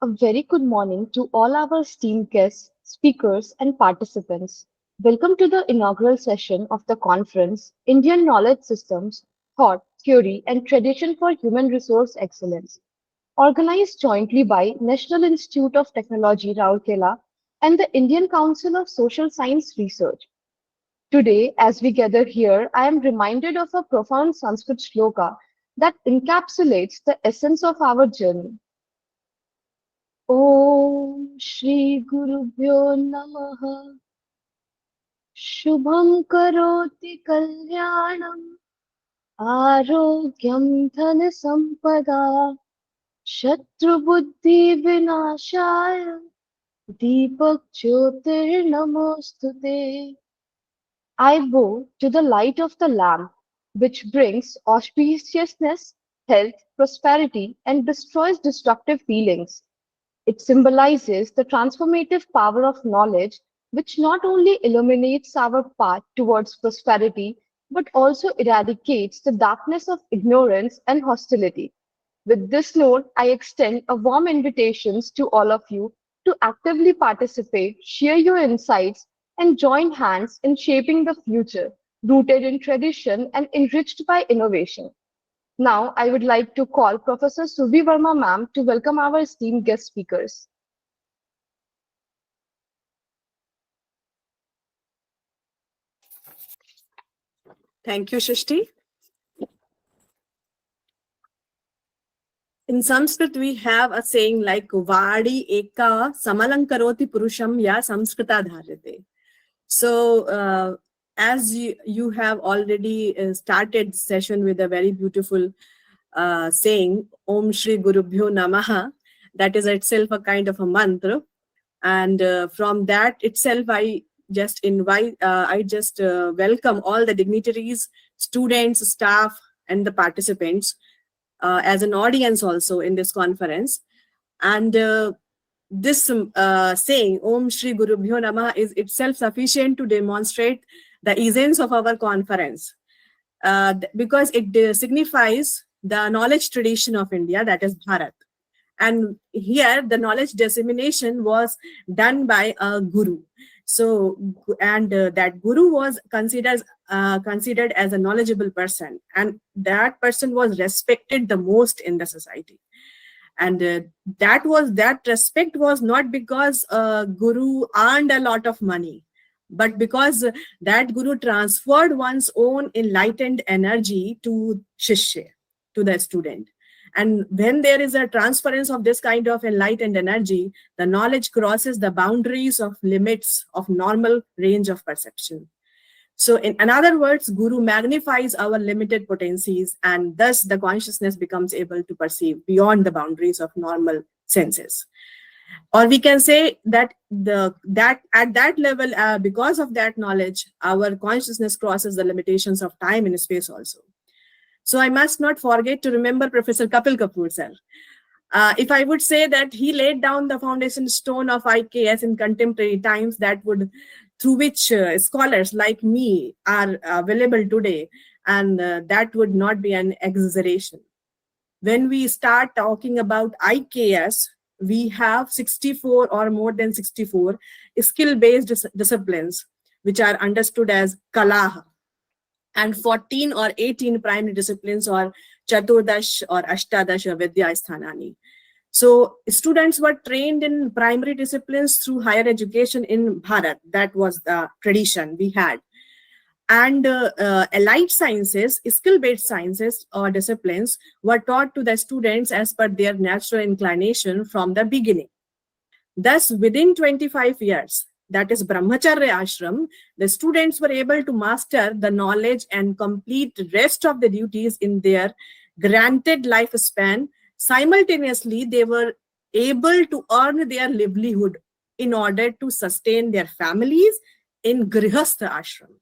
A very good morning to all our esteemed guests, speakers, and participants. Welcome to the inaugural session of the conference, Indian Knowledge Systems, Thought, Theory, and Tradition for Human Resource Excellence, organized jointly by National Institute of Technology, Rourkela, and the Indian Council of Social Science Research. Today, as we gather here, I am reminded of a profound Sanskrit shloka that encapsulates the essence of our journey. ॐ श्रीगुरुभ्यो नमः शुभं करोति कल्याणम् आरोग्यं धनसम्पदा शत्रुबुद्धिविनाशाय दीपज्योतिर्नमोऽस्तु ते I bow to the light of the Lamb, which brings auspiciousness, health, prosperity, and destroys destructive feelings. It symbolizes the transformative power of knowledge, which not only illuminates our path towards prosperity, but also eradicates the darkness of ignorance and hostility. With this note, I extend a warm invitation to all of you to actively participate, share your insights, and join hands in shaping the future, rooted in tradition and enriched by innovation. Now, I would like to call Professor Subi Verma ma'am to welcome our esteemed guest speakers. Thank you, Shishti. In Sanskrit, we have a saying like Vadi Eka Samalankaroti Purusham Ya Samskrita Dharate. So, as you have already started session with a very beautiful saying, Om Shri Gurubhyo Namaha, that is itself a kind of a mantra. And from that itself, I just welcome all the dignitaries, students, staff, and the participants as an audience also in this conference. And this saying, Om Shri Gurubhyo Namaha, is itself sufficient to demonstrate the essence of our conference because it signifies the knowledge tradition of India, that is Bharat. And here the knowledge dissemination was done by a guru. So, and that guru was considered as a knowledgeable person, and that person was respected the most in the society. And that respect was not because guru earned a lot of money, but because that guru transferred one's own enlightened energy to shishya, to the student. And when there is a transference of this kind of enlightened energy, the knowledge crosses the boundaries of limits of normal range of perception. So in other words, Guru magnifies our limited potencies, and thus the consciousness becomes able to perceive beyond the boundaries of normal senses. Or we can say that at that level, because of that knowledge, our consciousness crosses the limitations of time and space also. So I must not forget to remember Professor Kapil Kapoor, sir. If I would say that he laid down the foundation stone of IKS in contemporary times, through which scholars like me are available today, and that would not be an exaggeration. When we start talking about IKS, we have 64 or more than 64 skill-based disciplines, which are understood as Kalaha, and 14 or 18 primary disciplines, or Chaturdash or Ashtadash or Vidya Sthanani. So students were trained in primary disciplines through higher education in Bharat. That was the tradition we had. And allied sciences, skill-based sciences or disciplines were taught to the students as per their natural inclination from the beginning. Thus, within 25 years, that is Brahmacharya Ashram, the students were able to master the knowledge and complete the rest of the duties in their granted lifespan. Simultaneously, they were able to earn their livelihood in order to sustain their families in Grihastha Ashram.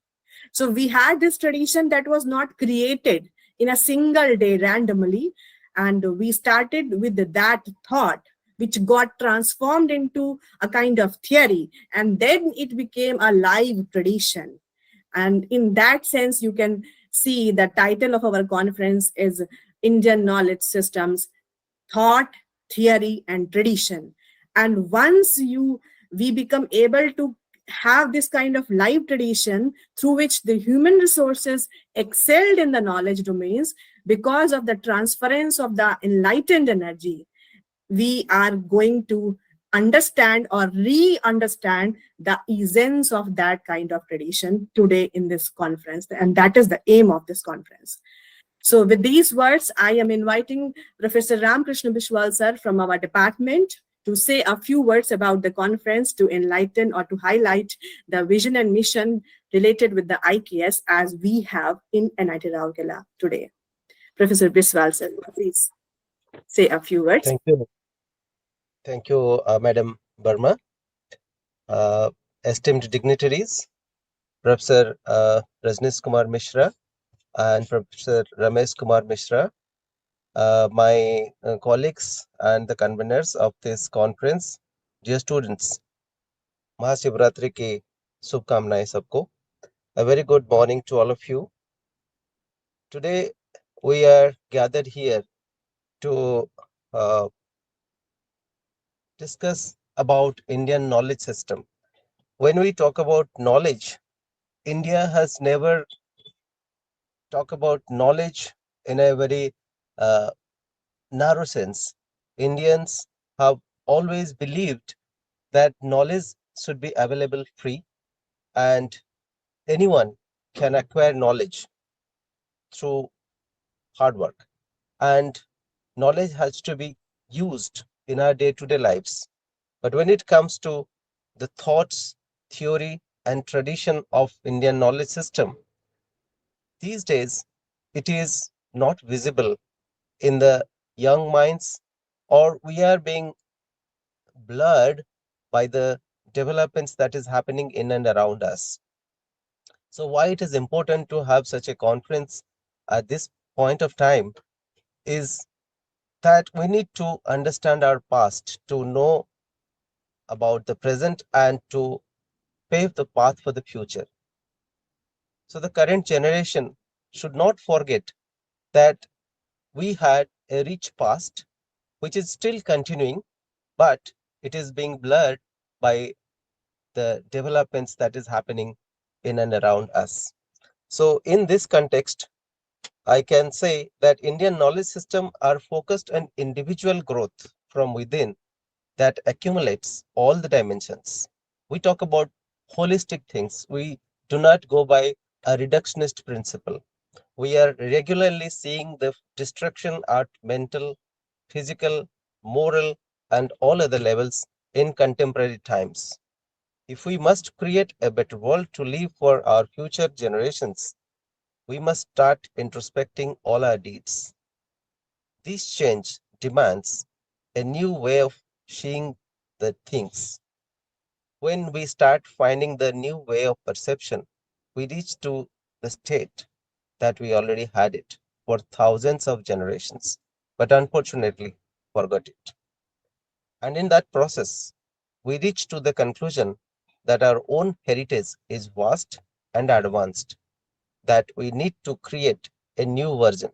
So we had this tradition that was not created in a single day randomly, and we started with that thought, which got transformed into a kind of theory, and then it became a live tradition. And in that sense, you can see the title of our conference is Indian Knowledge Systems, Thought, theory, and tradition. And once we become able to have this kind of live tradition through which the human resources excelled in the knowledge domains because of the transference of the enlightened energy, we are going to understand or re-understand the essence of that kind of tradition today in this conference. And that is the aim of this conference. So with these words, I am inviting Professor Ramkrishna Bishwal sir from our department to say a few words about the conference to enlighten or to highlight the vision and mission related with the IKS as we have in NIT Rourkela today. Professor Bishwal sir, please say a few words. Thank you. Thank you, Madam Burma. Esteemed dignitaries, Professor Rajnish Kumar Mishra and Professor Ramesh Kumar Mishra, my colleagues and the conveners of this conference, dear students, Mahashivratri ki Shubhkamnaएं sabko. A very good morning to all of you. Today we are gathered here to discuss about Indian knowledge system. When we talk about knowledge, India has never talked about knowledge in a very narrow sense. Indians have always believed that knowledge should be available free and anyone can acquire knowledge through hard work. And knowledge has to be used in our day-to-day lives. But when it comes to the thoughts, theory, and tradition of Indian knowledge system, these days it is not visible in the young minds, or we are being blurred by the developments that is happening in and around us. So why it is important to have such a conference at this point of time is that we need to understand our past, to know about the present, and to pave the path for the future. So the current generation should not forget that we had a rich past, which is still continuing, but it is being blurred by the developments that is happening in and around us. So in this context, I can say that Indian knowledge system are focused on individual growth from within that accumulates all the dimensions. We talk about holistic things. We do not go by a reductionist principle. We are regularly seeing the destruction at mental, physical, moral, and all other levels in contemporary times. If we must create a better world to live for our future generations, we must start introspecting all our deeds. This change demands a new way of seeing the things. When we start finding the new way of perception, we reach to the state that we already had it for thousands of generations, but unfortunately forgot it. And in that process, we reach to the conclusion that our own heritage is vast and advanced, that we need to create a new version.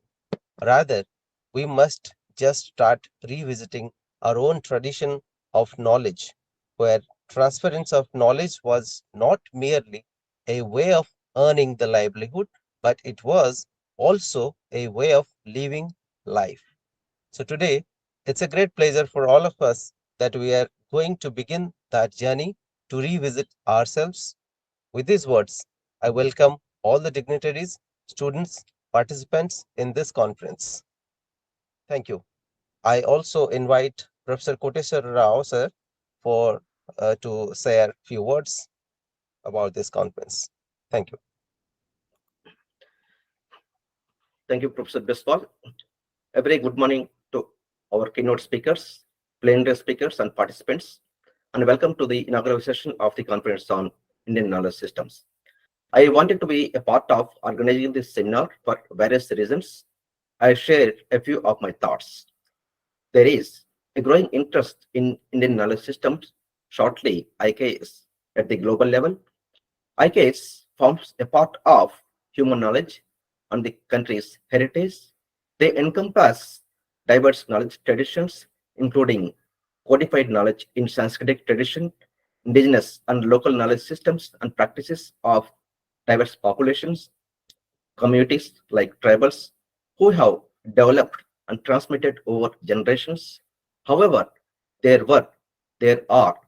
Rather, we must just start revisiting our own tradition of knowledge, where transference of knowledge was not merely a way of earning the livelihood, but it was also a way of living life. So today, it's a great pleasure for all of us that we are going to begin that journey to revisit ourselves. With these words, I welcome all the dignitaries, students, participants in this conference. Thank you. I also invite Professor Koteshwar Rao sir for to say a few words about this conference. Thank you. Thank you, Professor Biswal. A very good morning to our keynote speakers, plenary speakers, and participants, and welcome to the inaugural session of the conference on Indian knowledge systems. I wanted to be a part of organizing this seminar for various reasons. I share a few of my thoughts. There is a growing interest in Indian knowledge systems, shortly IKS, at the global level. IKS forms a part of human knowledge and the country's heritage. They encompass diverse knowledge traditions including codified knowledge in Sanskritic tradition, indigenous and local knowledge systems and practices of diverse populations, communities like tribals who have developed and transmitted over generations. However, there were, there are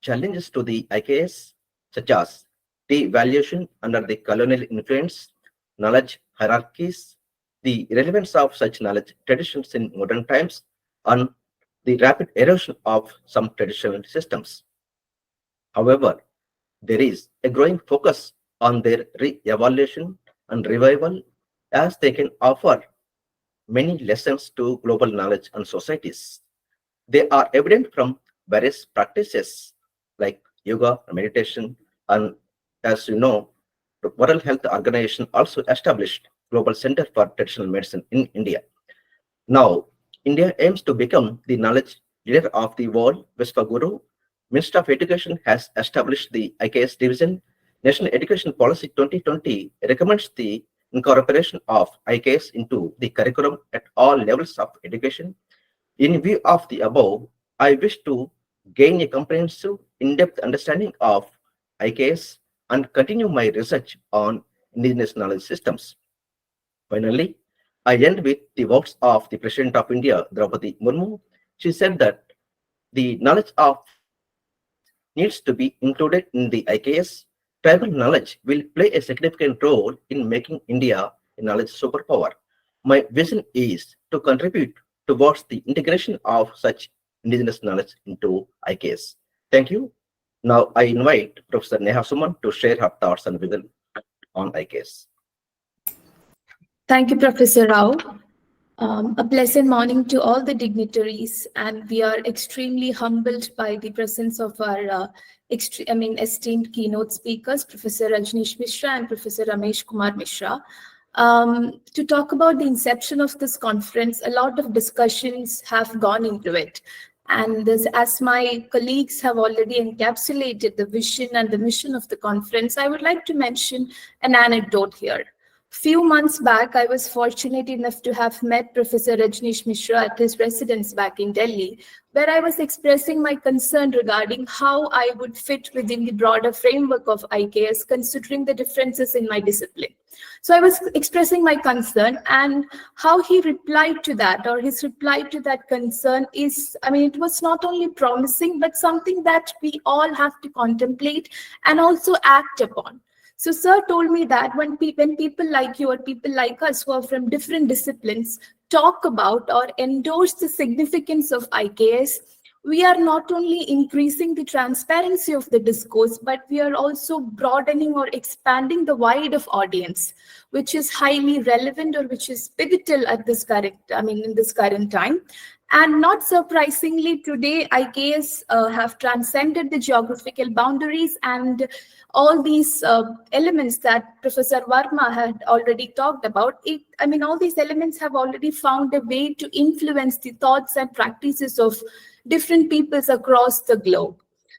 challenges to the IKS, such as devaluation under the colonial influence, knowledge hierarchies, the relevance of such knowledge traditions in modern times, and the rapid erosion of some traditional systems. However, there is a growing focus on their re-evaluation and revival as they can offer many lessons to global knowledge and societies. They are evident from various practices like yoga, meditation, and as you know, the World Health Organization also established Global Center for Traditional Medicine in India. Now, India aims to become the knowledge leader of the world. Vishwaguru, Minister of Education, has established the IKS division. National Education Policy 2020 recommends the incorporation of IKS into the curriculum at all levels of education. In view of the above, I wish to gain a comprehensive, in-depth understanding of IKS and continue my research on indigenous knowledge systems. Finally, I end with the words of the President of India, Draupadi Murmu. She said that the knowledge of IKS needs to be included in the IKS. Tribal knowledge will play a significant role in making India a knowledge superpower. My vision is to contribute towards the integration of such indigenous knowledge into IKS. Thank you. Now I invite Professor Neha Suman to share her thoughts and vision on IKS. Thank you, Professor Rao. A pleasant morning to all the dignitaries, and we are extremely humbled by the presence of our esteemed keynote speakers, Professor Rajnish Mishra and Professor Ramesh Kumar Mishra. To talk about the inception of this conference, a lot of discussions have gone into it. And as my colleagues have already encapsulated the vision and the mission of the conference, I would like to mention an anecdote here. Few months back, I was fortunate enough to have met Professor Rajnish Mishra at his residence back in Delhi, where I was expressing my concern regarding how I would fit within the broader framework of IKS, considering the differences in my discipline. So I was expressing my concern, and how he replied to that, or his reply to that concern is, it was not only promising, but something that we all have to contemplate and also act upon. So sir told me that when people like you or people like us who are from different disciplines talk about or endorse the significance of IKS, we are not only increasing the transparency of the discourse, but we are also broadening or expanding the wide of audience, which is highly relevant or which is pivotal at this in this current time. And not surprisingly, today IKS have transcended the geographical boundaries, and all these elements that Professor Varma had already talked about, all these elements have already found a way to influence the thoughts and practices of different peoples across the globe.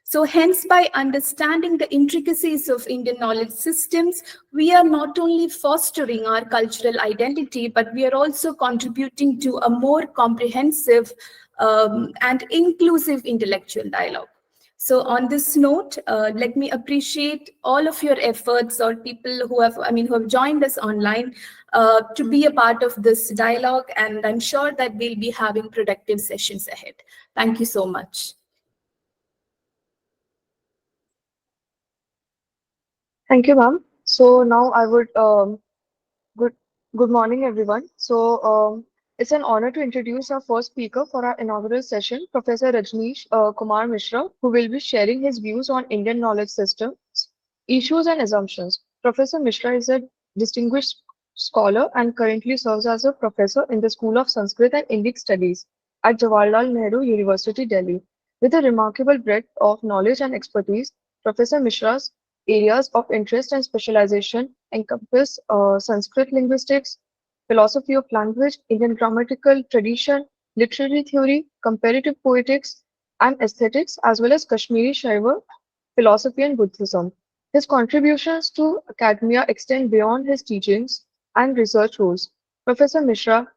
So hence, by understanding the intricacies of Indian knowledge systems, we are not only fostering our cultural identity, but we are also contributing to a more comprehensive and inclusive intellectual dialogue. So on this note, let me appreciate all of your efforts, or people who have joined us online to be a part of this dialogue, and I'm sure that we'll be having productive sessions ahead. Thank you so much. Thank you, ma'am. So now I would good morning, everyone. So it's an honor to introduce our first speaker for our inaugural session, Professor Rajnish Kumar Mishra, who will be sharing his views on Indian knowledge systems, issues, and assumptions. Professor Mishra is a distinguished scholar and currently serves as a professor in the School of Sanskrit and Indic Studies at Jawaharlal Nehru University, Delhi. With a remarkable breadth of knowledge and expertise, Professor Mishra's areas of interest and specialization encompass Sanskrit linguistics, philosophy of language, Indian grammatical tradition, literary theory, comparative poetics, and aesthetics, as well as Kashmiri Shaiva, philosophy, and Buddhism. His contributions to academia extend beyond his teachings and research roles. Professor Mishra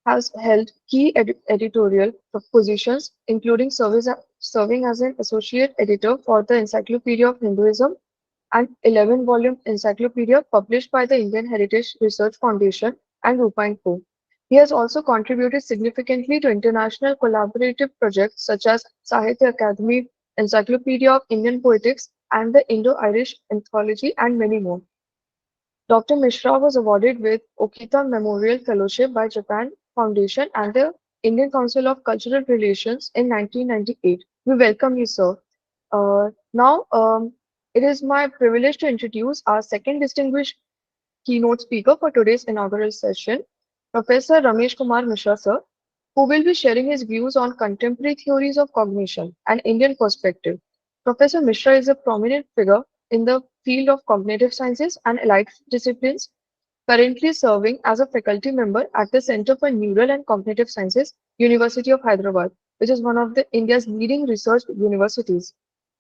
has held key editorial positions, including serving as an associate editor for the Encyclopedia of Hinduism, an 11-volume encyclopedia published by the Indian Heritage Research Foundation and Rupa & Co. He has also contributed significantly to international collaborative projects such as Sahitya Akademi, Encyclopedia of Indian Poetics, and the Indo-Irish Anthology, and many more. Doctor Mishra was awarded with Okita Memorial Fellowship by Japan Foundation and the Indian Council of Cultural Relations in 1998. We welcome you, sir. Now, it is my privilege to introduce our second distinguished keynote speaker for today's inaugural session, Professor Ramesh Kumar Mishra, sir, who will be sharing his views on contemporary theories of cognition and Indian perspective. Professor Mishra is a prominent figure in the field of cognitive sciences and allied disciplines, currently serving as a faculty member at the Center for Neural and Cognitive Sciences, University of Hyderabad, which is one of India's leading research universities.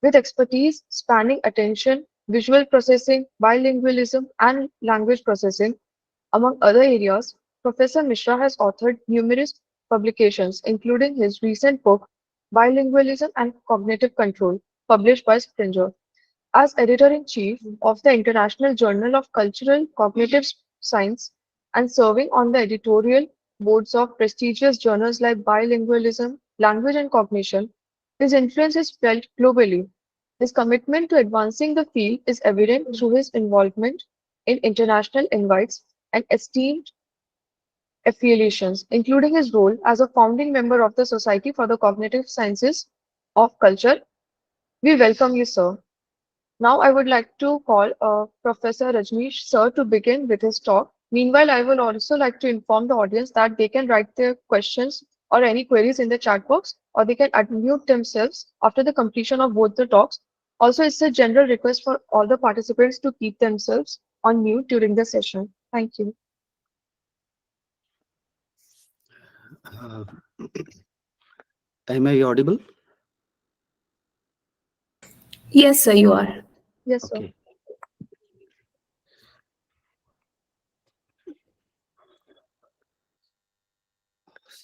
With expertise spanning attention, visual processing, bilingualism, and language processing, among other areas, Professor Mishra has authored numerous publications, including his recent book, Bilingualism and Cognitive Control, published by Springer. As editor-in-chief of the International Journal of Cultural Cognitive Science and serving on the editorial boards of prestigious journals like Bilingualism, Language and Cognition, his influence is felt globally. His commitment to advancing the field is evident through his involvement in international invites and esteemed affiliations, including his role as a founding member of the Society for the Cognitive Sciences of Culture. We welcome you, sir. Now I would like to call Professor Rajnish sir to begin with his talk. Meanwhile, I will also like to inform the audience that they can write their questions or any queries in the chat box, or they can unmute themselves after the completion of both the talks. Also, it's a general request for all the participants to keep themselves on mute during the session. Thank you. Uh, am I audible? Yes, sir, you are. Yes, sir. Okay.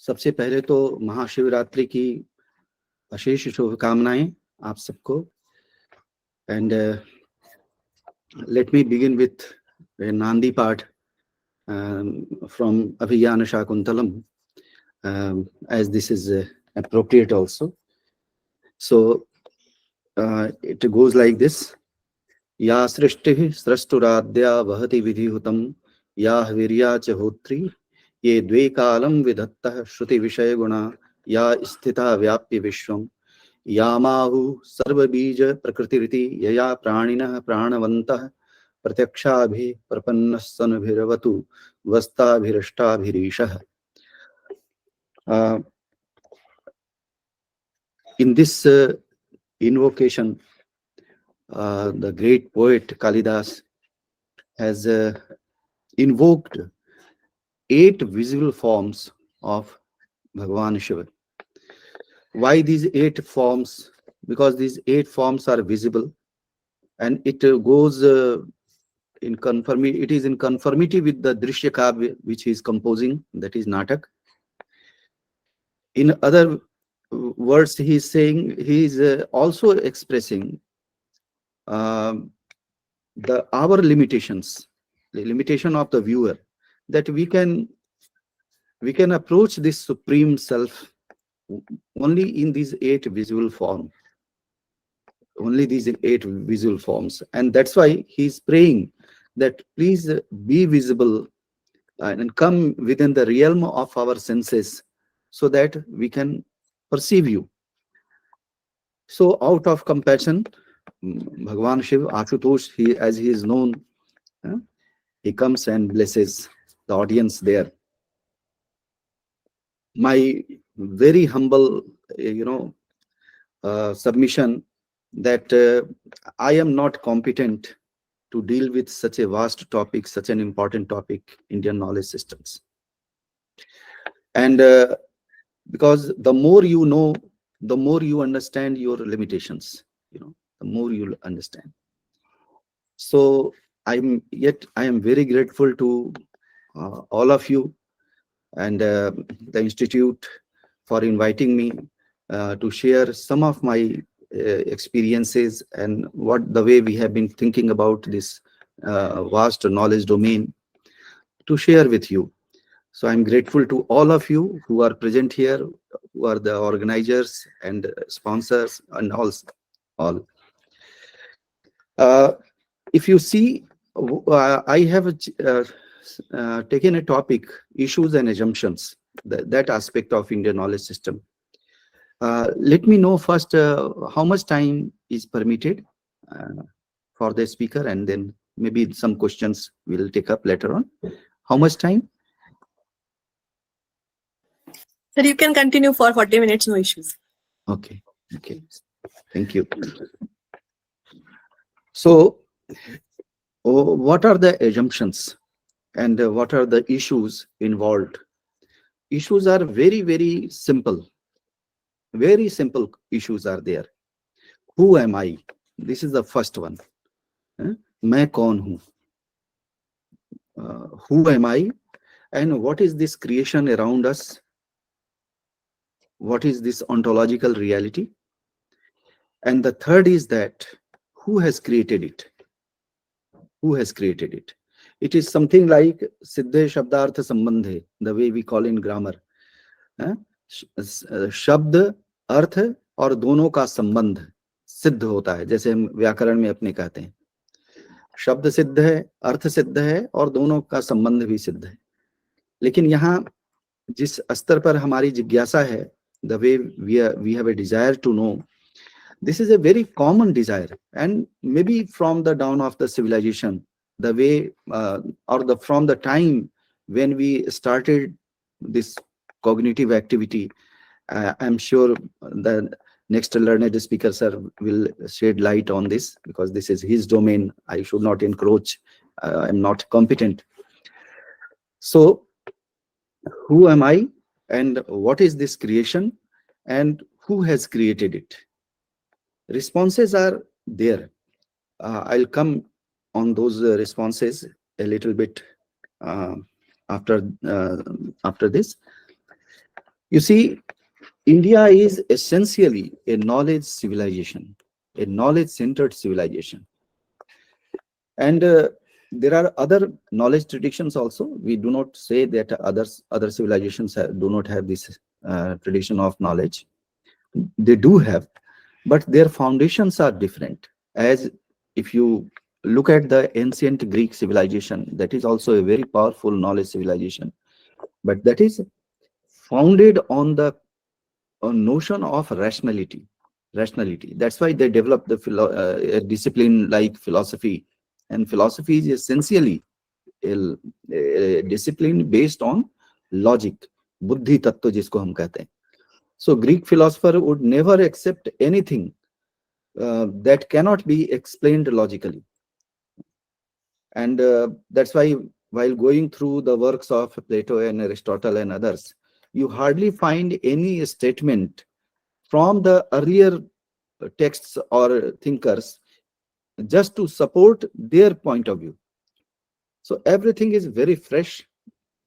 सबसे पहले तो महाशिवरात्रि की अशेष शुभकामनाएं आप सबको. And let me begin with a Nandi part from Abhiyana Shakuntalam, as this is appropriate also. So it goes like this. Ya srishtih srasturadya vahati vidhihutam ya virya cha hotri ye dve kalam vidattah shruti vishaya guna ya sthita vyapya vishwam यामाहु सर्वबीज प्रकृतिरिति यया प्राणिनः प्राणवन्तः प्रत्यक्षाभि प्रपन्नस्सनभिरवतु वस्ताभिरष्टाभिरीशः. In this invocation, the great poet Kalidas has invoked 8 visible forms of Bhagavan Shiva. Why these 8 forms? Because these 8 forms are visible, and it goes in conformity. It is in conformity with the Drishya Kavya which he is composing, that is Natak. In other words, he is saying, he is also expressing our limitations, the limitation of the viewer, that we can approach this supreme self only in these 8 visual forms. Only these 8 visual forms. And that's why he's praying that please be visible and come within the realm of our senses so that we can perceive you. So out of compassion, Bhagavan Shiv, Ashutosh, as he is known, he comes and blesses the audience there. My very humble, submission that I am not competent to deal with such a vast topic, such an important topic, Indian knowledge systems. And because the more you know, the more you understand your limitations, the more you'll understand. So I am very grateful to all of you and the Institute for inviting me to share some of my experiences and the way we have been thinking about this vast knowledge domain to share with you. So I'm grateful to all of you who are present here, who are the organizers and sponsors and all. If you see, I have taken a topic, issues and assumptions, that aspect of Indian knowledge system. Let me know first how much time is permitted for the speaker, and then maybe some questions we'll take up later on. How much time? Sir, you can continue for 40 minutes, no issues. Okay. Okay. Thank you. So, what are the assumptions and what are the issues involved? Issues are very, very simple. Very simple issues are there. Who am I? This is the first one. Main kaun hu? Who am I? And what is this creation around us? What is this ontological reality? And the third is that who has created it? Who has created it? It is something like Siddhe Shabdartha Sambandhe, the way we call in grammar. शब्द अर्थ और दोनों का संबंध सिद्ध होता है, जैसे हम व्याकरण में अपने कहते हैं शब्द सिद्ध है, अर्थ सिद्ध है और दोनों का संबंध भी सिद्ध है. लेकिन यहाँ जिस स्तर पर हमारी जिज्ञासा है, the way we have a desire to know, this is a very common desire, and maybe from the dawn of the civilization, the way from the time when we started this cognitive activity, I'm sure the next learned speaker, sir, will shed light on this because this is his domain. I should not encroach. I'm not competent. So, who am I, and what is this creation, and who has created it? Responses are there. I'll come on those responses a little bit after this. You see, India is essentially a knowledge civilization, a knowledge-centered civilization. And there are other knowledge traditions also. We do not say that other civilizations do not have this tradition of knowledge. They do have, but their foundations are different. As if you look at the ancient Greek civilization, that is also a very powerful knowledge civilization, but that is founded on the notion of rationality. That's why they developed a discipline like philosophy, and philosophy is essentially a discipline based on logic, buddhi tattva jisko hum kehte hain. So Greek philosopher would never accept anything that cannot be explained logically. And that's why while going through the works of Plato and Aristotle and others, you hardly find any statement from the earlier texts or thinkers just to support their point of view. So everything is very fresh.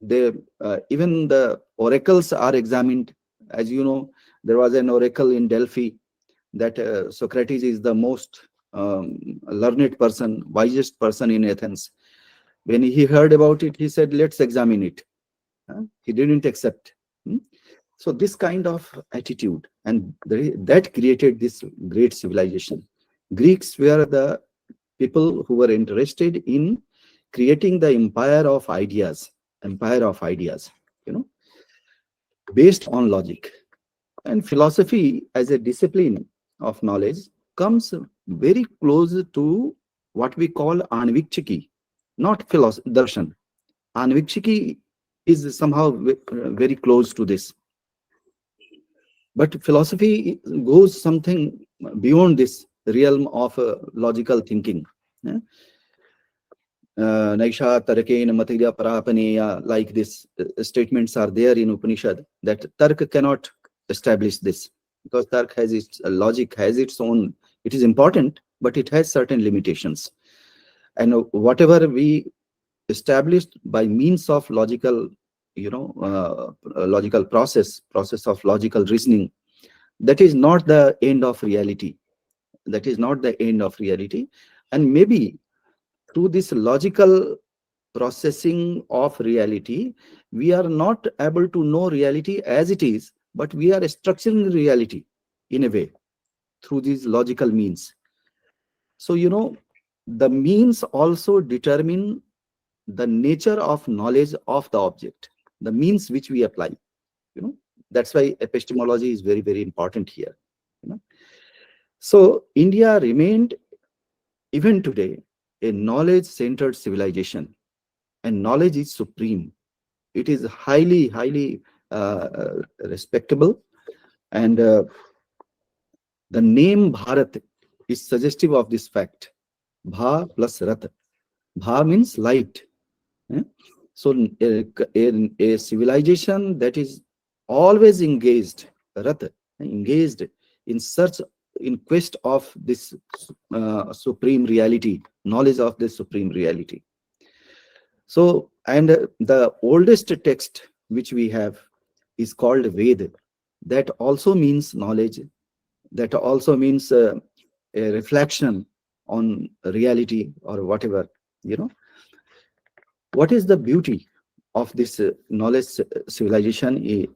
Even the oracles are examined. As you know, there was an oracle in Delphi that Socrates is the most learned person, wisest person in Athens. When he heard about it, he said, let's examine it. He didn't accept. So this kind of attitude, and that created this great civilization. Greeks were the people who were interested in creating the empire of ideas, based on logic. And philosophy as a discipline of knowledge comes very close to what we call anvikchiki, not darshan. Anvikchiki is somehow very close to this. But philosophy goes something beyond this realm of logical thinking. Naisha Tarkena Matya Parapaneya, like this statements are there in Upanishad, that Tark cannot establish this, because Tark has its logic, has its own, it is important, but it has certain limitations. And whatever we established by means of logical logical process of logical reasoning. That is not the end of reality. That is not the end of reality. And maybe through this logical processing of reality, we are not able to know reality as it is, but we are structuring reality in a way through these logical means. So, the means also determine the nature of knowledge of the object, the means which we apply. That's why epistemology is very, very important here. So India remained, even today, a knowledge-centered civilization, and knowledge is supreme. It is highly, highly respectable, and the name Bharat is suggestive of this fact. Bha plus Rat. Bha means light. So a civilization that is always engaged, Rat, engaged in search, in quest of this supreme reality, knowledge of this supreme reality. So, and the oldest text which we have is called Ved. That also means knowledge. That also means a reflection on reality or whatever. What is the beauty of this knowledge civilization?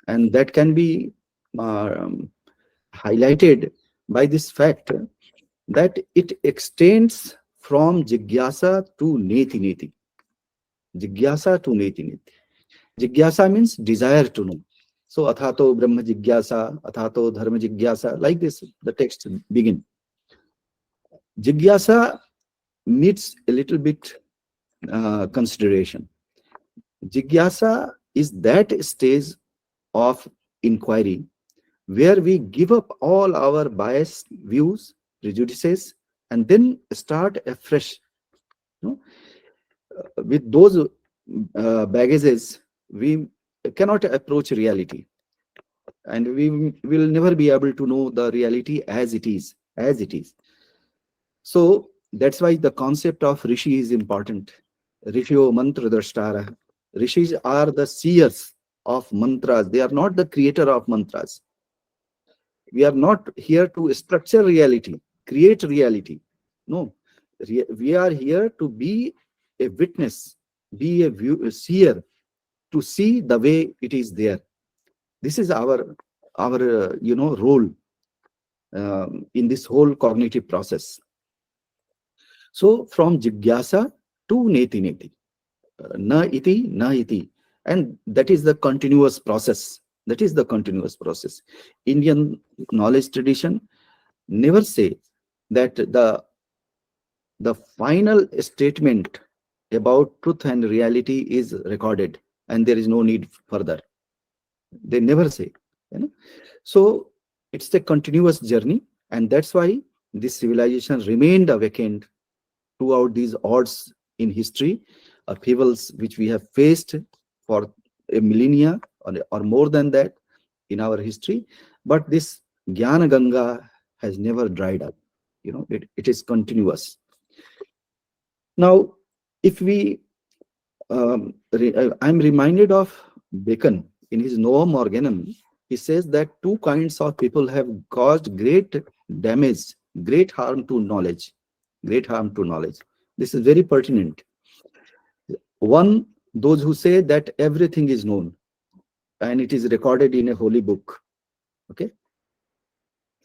And that can be highlighted by this fact that it extends from jigyasa to neti neti. Jigyasa to neti neti. Jigyasa means desire to know. So athato brahma jigyasa, athato dharma jigyasa, like this the text begin. Jigyasa needs a little bit consideration. Jigyasa is that stage of inquiry where we give up all our biased views, prejudices, and then start afresh. With those baggages, we cannot approach reality, and we will never be able to know the reality as it is. So that's why the concept of rishi is important. Rishio mantra drashtara. Rishis are the seers of mantras. They are not the creator of mantras. We are not here to structure reality, create reality. No, we are here to be a witness, be a seer, to see the way it is there. This is our role in this whole cognitive process. So from jigyasa to neti neti, na iti, and that is the continuous process. That is the continuous process. Indian knowledge tradition never say that the final statement about truth and reality is recorded and there is no need further. They never say. So it's a continuous journey, and that's why this civilization remained awakened throughout these odds in history, upheavals which we have faced for a millennia or more than that in our history. But this Jnana Ganga has never dried up. It is continuous. Now, if we, I'm reminded of Bacon in his Novum Organum. He says that two kinds of people have caused great damage, great harm to knowledge. Great harm to knowledge. This is very pertinent. One, those who say that everything is known and it is recorded in a holy book. Okay.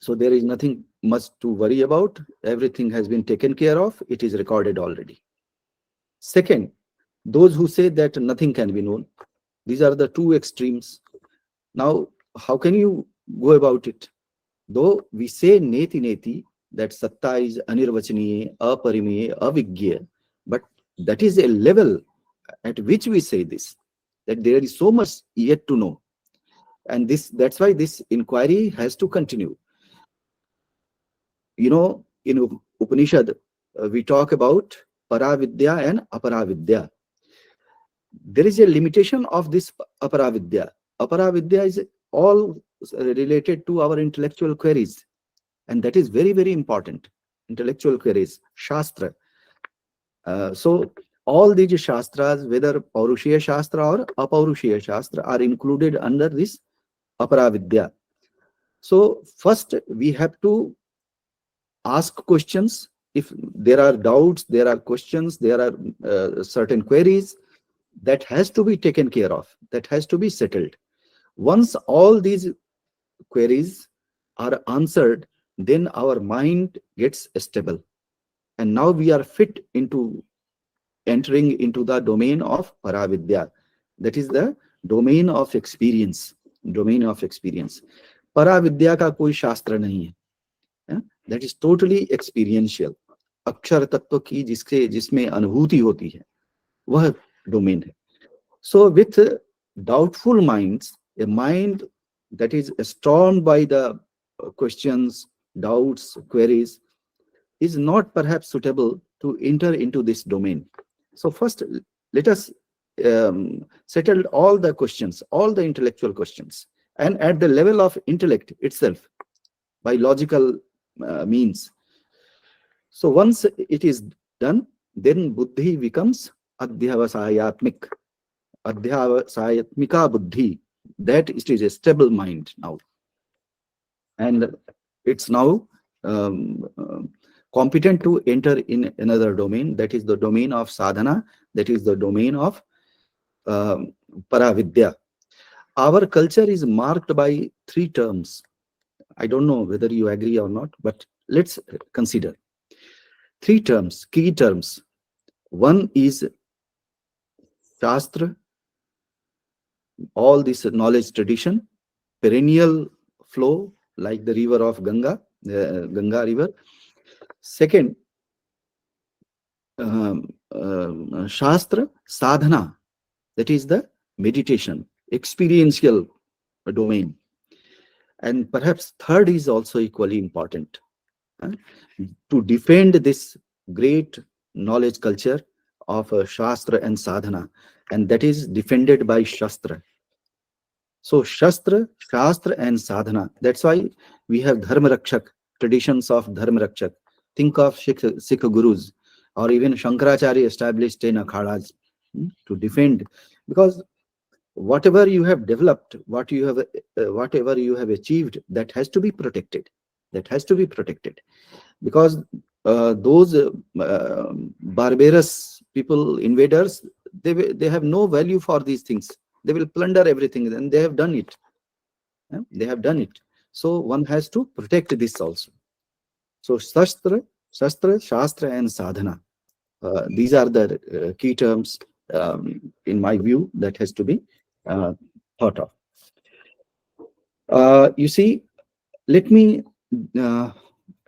So there is nothing much to worry about. Everything has been taken care of. It is recorded already. Second, those who say that nothing can be known. These are the two extremes. Now, how can you go about it? Though we say neti neti, that satta is anirvachaniye, aparimeye, avigya, but that is a level at which we say this, that there is so much yet to know. And that's why this inquiry has to continue. In Upanishad, we talk about paravidya and aparavidya. There is a limitation of this aparavidya. Aparavidya is all related to our intellectual queries. And that is very, very important. Intellectual queries, Shastra. So all these shastras, whether Paurushiya Shastra or Apaurushiya Shastra, are included under this Aparavidya. So first we have to ask questions. If there are doubts, there are questions, there are certain queries, that has to be taken care of, that has to be settled. Once all these queries are answered, then our mind gets stable. And now we are fit into entering into the domain of Paravidya. That is the domain of experience. Domain of experience. Paravidya का कोई शास्त्र नहीं है. That is totally experiential. अक्षर तत्व की जिसमें अनुभूति होती है, वह domain है. So with doubtful minds, a mind that is stormed by the questions, doubts, queries, is not perhaps suitable to enter into this domain. So first, let us settle all the questions, all the intellectual questions, and at the level of intellect itself, by logical means. So once it is done, then buddhi becomes adhyavasayatmik, adhyavasayatmika buddhi. That it is a stable mind now, and it's now competent to enter in another domain, that is the domain of sadhana, that is the domain of Paravidya. Our culture is marked by three terms. I don't know whether you agree or not, but let's consider three terms, key terms. One is Shastra, all this knowledge tradition, perennial flow like the river of Ganga, Ganga river. Second, Shastra, sadhana, that is the meditation, experiential domain. And perhaps third is also equally important, to defend this great knowledge culture of Shastra and sadhana, and that is defended by Shastra. So Shastra, and sadhana. That's why we have Dharma Rakshak, traditions of Dharma Rakshak. Think of Sikh gurus, or even Shankaracharya established 10 akhadas to defend, because whatever you have developed, whatever you have achieved, that has to be protected. That has to be protected, because those barbarous people, invaders, they have no value for these things. They will plunder everything, and they have done it. They have done it. So one has to protect this also. So Shastra, Shastra, and Sadhana. These are the key terms, in my view, that has to be thought of. You see, let me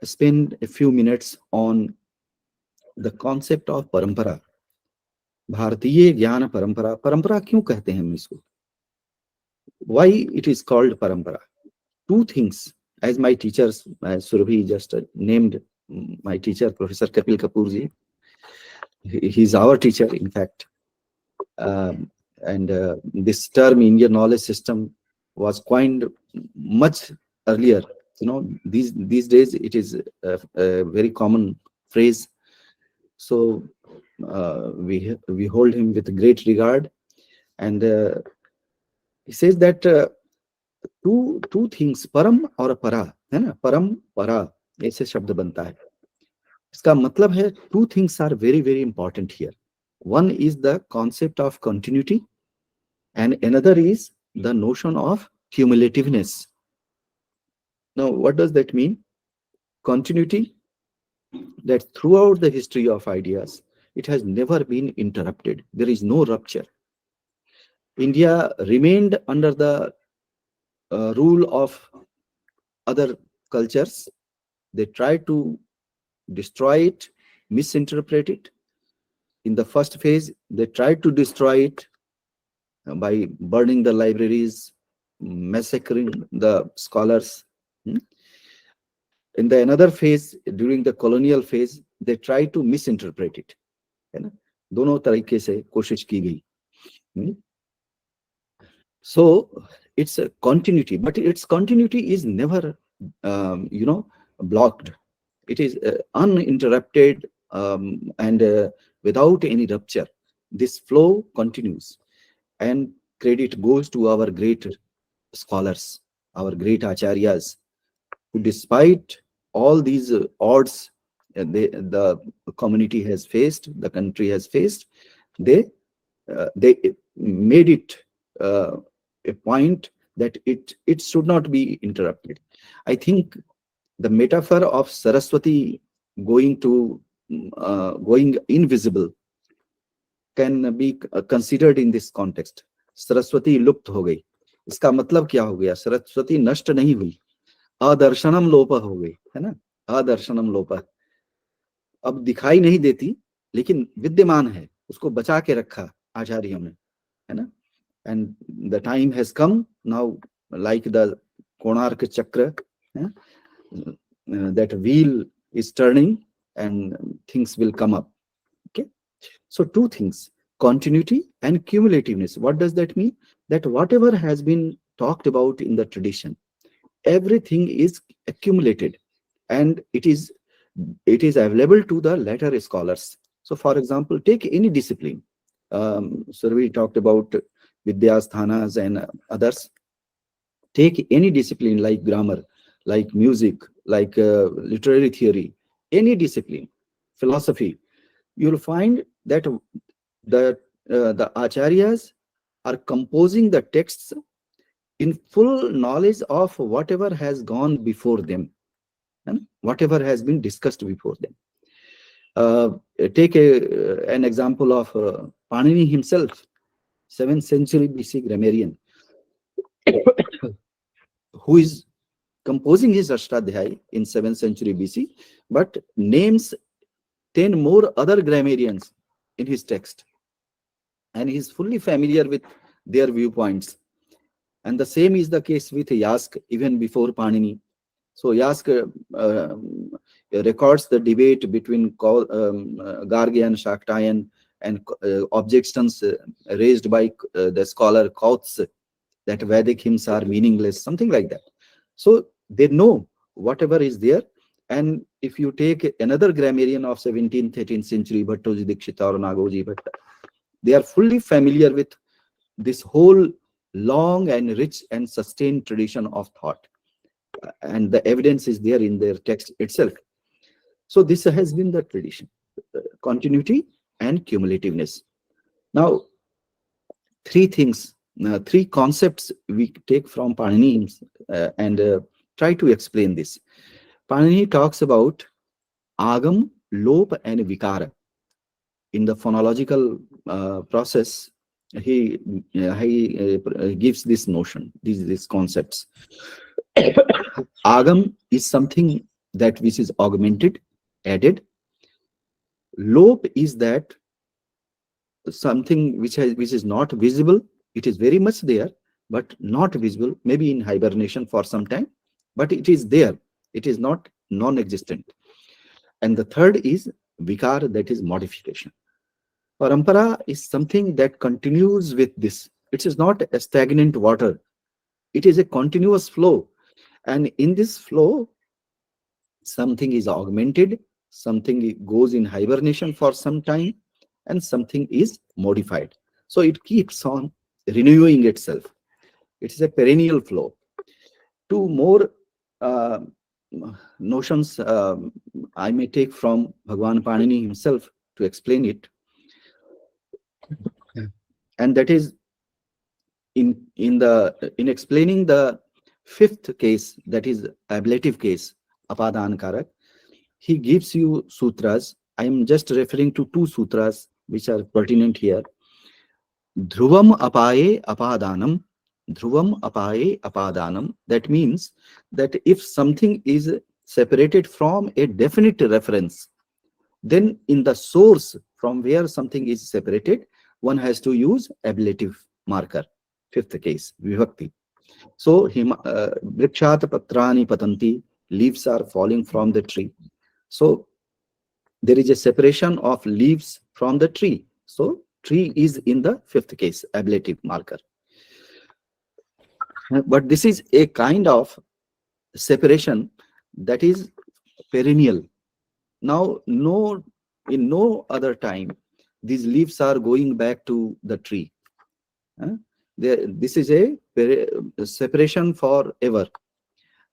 spend a few minutes on the concept of parampara. भारतीय ज्ञान परंपरा. परंपरा क्यों कहते हैं हम इसको? Why it is called parampara? Two things, as my teachers, Surabhi just named my teacher, Professor Kapil Kapoor ji. He's our teacher, in fact. And this term Indian knowledge system was coined much earlier. You know, these days it is a very common phrase. So we hold him with great regard, and he says that two things, param और para, है ना, param para ऐसे शब्द बनता है. इसका मतलब है two things are very important here. One is the concept of continuity, and another is the notion of cumulativeness. Now, what does that mean? Continuity, that throughout the history of ideas, it has never been interrupted. There is no rupture. India remained under the rule of other cultures. They tried to destroy it, misinterpret it. In the first phase, they tried to destroy it by burning the libraries, massacring the scholars. In the another phase, during the colonial phase, they tried to misinterpret it. दोनों तरीके से कोशिश की गई. So it's a continuity, but its continuity is never, blocked. It is uninterrupted and without any rupture. This flow continues, and credit goes to our great scholars, our great acharyas, who despite all these odds the community has faced, the country has faced, they made it a point that it should not be interrupted. I think the metaphor of Saraswati going invisible can be considered in this context. Saraswati लुप्त हो गई, इसका मतलब क्या हो गया? सरस्वती नष्ट नहीं हुई, अदर्शनम लोप हो गई, है ना? अदर्शनम लोप अब दिखाई नहीं देती, लेकिन विद्यमान है, उसको बचा के रखा आचार्यों ने, है ना? And the time has come now, like the Konark Chakra, that wheel is turning and things will come up. Okay, so two things: continuity and cumulativeness. What does that mean? That whatever has been talked about in the tradition, everything is accumulated, and it is available to the later scholars. So for example, take any discipline. So we talked about Vidyasthanas and others. Take any discipline like grammar, like music, like literary theory, any discipline, philosophy. You'll find that the acharyas are composing the texts in full knowledge of whatever has gone before them and whatever has been discussed before them. Take an example of Panini himself, 7th century BC grammarian, who is composing his Ashtadhyay in 7th century BC, but names 10 more other grammarians in his text, and he is fully familiar with their viewpoints. And the same is the case with Yask, even before Panini. So Yask records the debate between Gargi and Shaktayan, and objections raised by the scholar Kauts, that Vedic hymns are meaningless, something like that. So they know whatever is there. And if you take another grammarian of 17th, 18th century, Bhattoji Dikshita or Nagoji Bhatta, they are fully familiar with this whole long and rich and sustained tradition of thought. And the evidence is there in their text itself. So this has been the tradition, continuity and cumulativeness. Now, three things, three concepts we take from Panini and try to explain this. Panini talks about agam, lop, and vikara. In the phonological process, he gives this notion, these concepts. Agam is something that which is augmented, added. Lop is that something which is not visible. It is very much there, but not visible, maybe in hibernation for some time, but it is there. It is not non-existent. And the third is vikar, that is modification. Parampara is something that continues with this. It is not a stagnant water. It is a continuous flow. And in this flow, something is augmented, something goes in hibernation for some time, and something is modified. So it keeps on renewing itself. It is a perennial flow. Two more notions I may take from Bhagwan Panini himself to explain it. And that is in explaining the fifth case, that is ablative case, apadan karak. He gives you sutras. I am just referring to two sutras which are pertinent here. Dhruvam apaye apadanam. Dhruvam apaye apadanam. That means that if something is separated from a definite reference, then in the source from where something is separated, one has to use ablative marker. Fifth case, vibhakti. So, vrikshat patrani patanti, leaves are falling from the tree. So, there is a separation of leaves from the tree. So, tree is in the fifth case, ablative marker. But this is a kind of separation that is perennial. Now, in no other time these leaves are going back to the tree. This is a separation forever.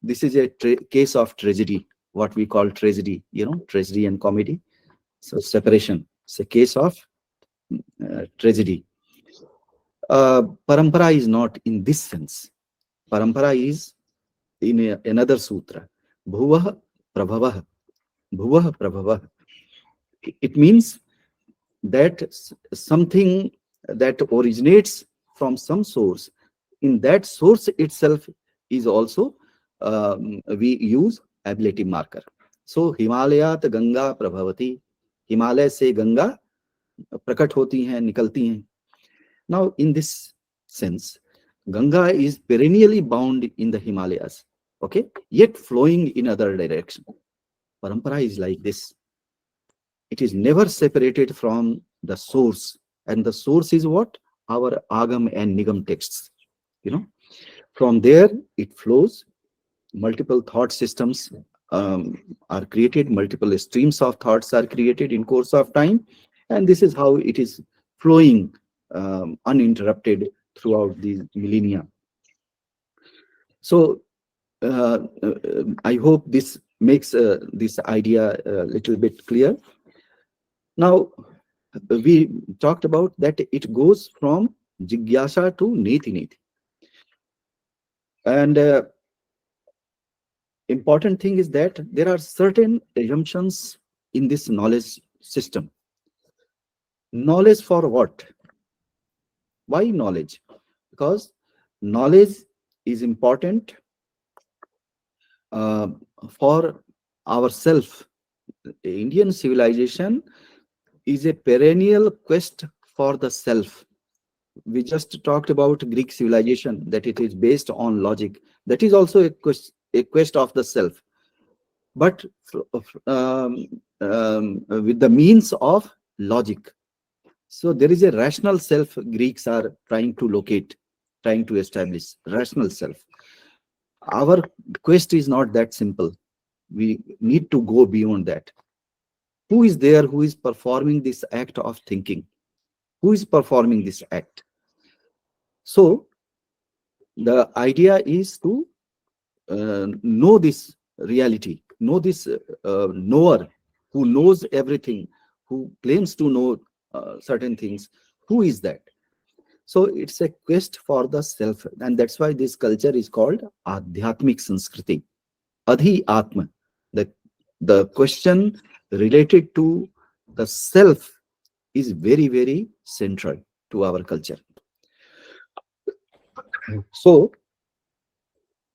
This is a case of tragedy, what we call tragedy, tragedy and comedy. So separation, it's a case of tragedy. Parampara is not in this sense. Parampara is in another sutra. Bhuvah prabhavah. Bhuvah prabhavah. It means that something that originates from some source, in that source itself is also we use ablative marker. So Himalayat Ganga Prabhavati, Himalaya se Ganga prakat hoti hain, nikalti hain. Now in this sense, Ganga is perennially bound in the Himalayas, okay, yet flowing in other direction. Parampara is like this. It is never separated from the source, and the source is what? Our Agam and Nigam texts. From there it flows. Multiple thought systems are created, multiple streams of thoughts are created in course of time, and this is how it is flowing uninterrupted throughout these millennia. So I hope this makes this idea a little bit clear. Now, we talked about that it goes from jigyasa to neti neti. And important thing is that there are certain assumptions in this knowledge system. Knowledge for what? Why knowledge? Because knowledge is important for ourselves. Indian civilization is a perennial quest for the self. We just talked about Greek civilization, that it is based on logic. That is also a quest of the self, but with the means of logic. So there is a rational self Greeks are trying to locate, trying to establish rational self. Our quest is not that simple. We need to go beyond that. Who is there who is performing this act of thinking? Who is performing this act? So the idea is to know this reality, know this knower who knows everything, who claims to know certain things. Who is that? So it's a quest for the self, and that's why this culture is called Adhyatmik Sanskriti. Adhi Atma. The question related to the self is very, very central to our culture. So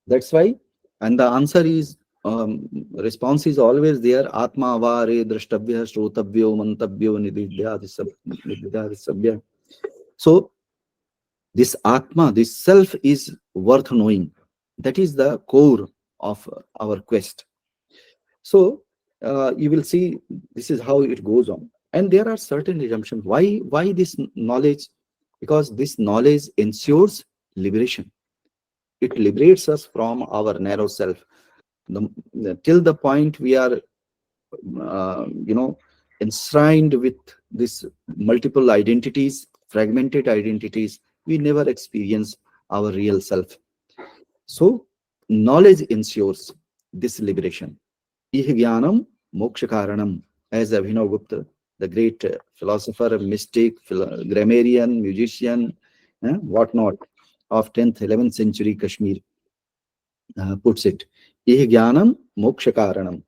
that's why, and the answer is, response is always there. Atma avare drashtavya shrotavyo mantavyo nididhyadisabhya. So this Atma, this self is worth knowing. That is the core of our quest. So you will see this is how it goes on. And there are certain assumptions. Why this knowledge? Because this knowledge ensures liberation. It liberates us from our narrow self. Till the point we are, enshrined with this multiple identities, fragmented identities, we never experience our real self. So knowledge ensures this liberation. Ih jnanam moksha karanam, as Abhinav Gupta, the great philosopher, mystic, grammarian, musician, whatnot of 10th, 11th century Kashmir puts it. Ih jnanam moksha karanam.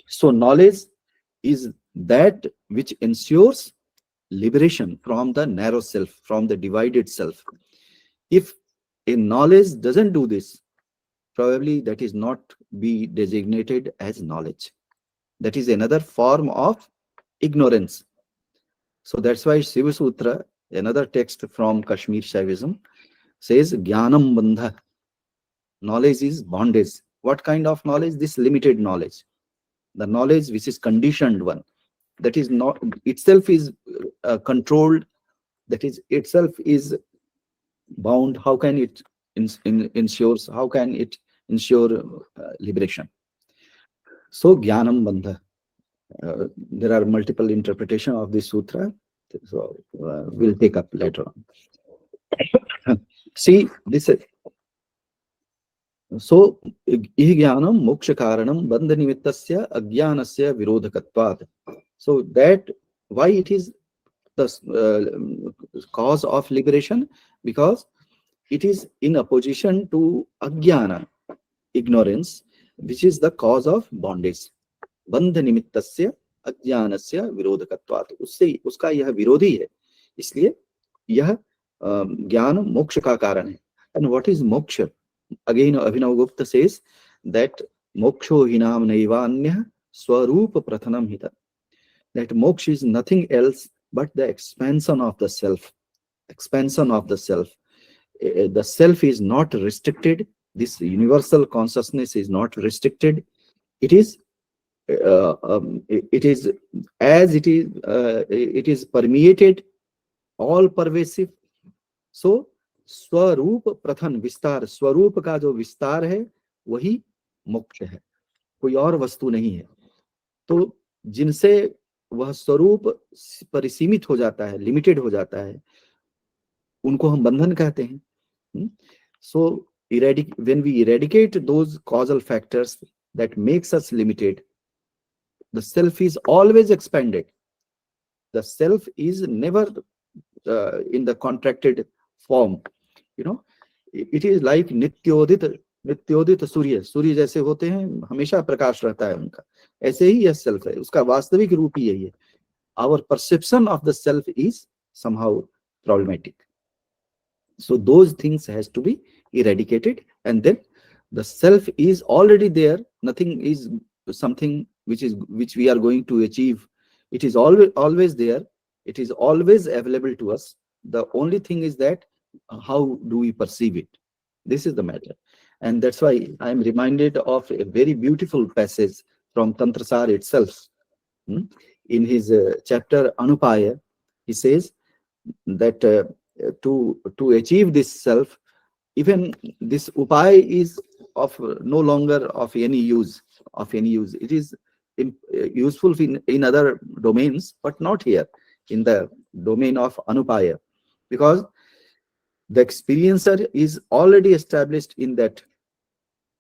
So knowledge is that which ensures liberation from the narrow self, from the divided self. If a knowledge doesn't do this, probably that is not be designated as knowledge. That is another form of ignorance. So that's why Shiva Sutra, another text from Kashmir Shaivism, says Jnanam Bandha. Knowledge is bondage. What kind of knowledge? This limited knowledge. The knowledge which is conditioned one. That is not itself is controlled. That is itself is bound. How can it ensures? How can it ensure liberation? So Jnanam Bandha. There are multiple interpretations of this sutra, so we'll take up later on. See, this. So, jnanam moksha karanam bandha nimittasya ajnanasya virodhakatvat. So that why it is the cause of liberation, because it is in opposition to ajnana, ignorance, which is the cause of bondage. Bandha nimittasya ajnanasya virodhakatvat. उससे उसका यह विरोधी है, इसलिए यह ज्ञान मोक्ष का कारण है. And what is moksha? Again, Abhinavagupta says that moksho hinam naivanya swarupa prathanam hita. That moksha is nothing else but the expansion of the self. Expansion of the self. The self is not restricted. This universal consciousness is not restricted. It is as it is permeated, all pervasive. So स्वरूप प्रथन विस्तार, स्वरूप का जो विस्तार है वही मोक्ष है, कोई और वस्तु नहीं है. तो जिनसे वह स्वरूप परिसीमित हो जाता है, लिमिटेड हो जाता है, उनको हम बंधन कहते हैं. So when we eradicate those causal factors that makes us limited, the self is always expanded. The self is never in the contracted form. You know, it is like नित्योदित सूर्य. सूर्य जैसे होते हैं, हमेशा प्रकाश रहता है उनका, ऐसे ही यह सेल्फ है, उसका वास्तविक रूप ही यही है. Our perception of the self is somehow problematic. So those things has to be eradicated, and then the self is already there. Nothing is something which we are going to achieve. It is always there. It is always available to us. The only thing is that how do we perceive it? This is the matter. And that's why I am reminded of a very beautiful passage from Tantrasar itself. In his chapter Anupaya, he says that to achieve this self, even this upaya is of no longer of any use. It is useful in other domains, but not here in the domain of Anupaya, because the experiencer is already established in that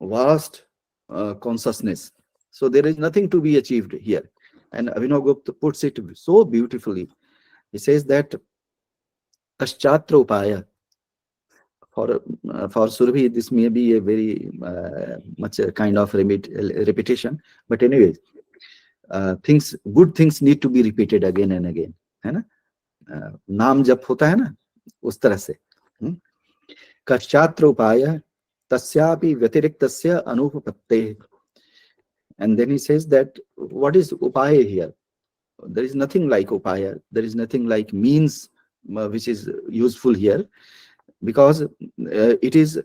vast consciousness. So there is nothing to be achieved here. And Abhinavagupta puts it so beautifully. He says that Kaschatra upaya. For Surabhi, this may be a very much a kind of repetition, but anyway, good things need to be repeated again and again, है ना? नाम जप होता है ना, उस तरह से. कश्चात्र उपाय तस्यापि व्यतिरिक्तस्य अनुपपत्ते. And then he says that what is upaya here? There is nothing like upaya. There is nothing like means which is useful here, because it is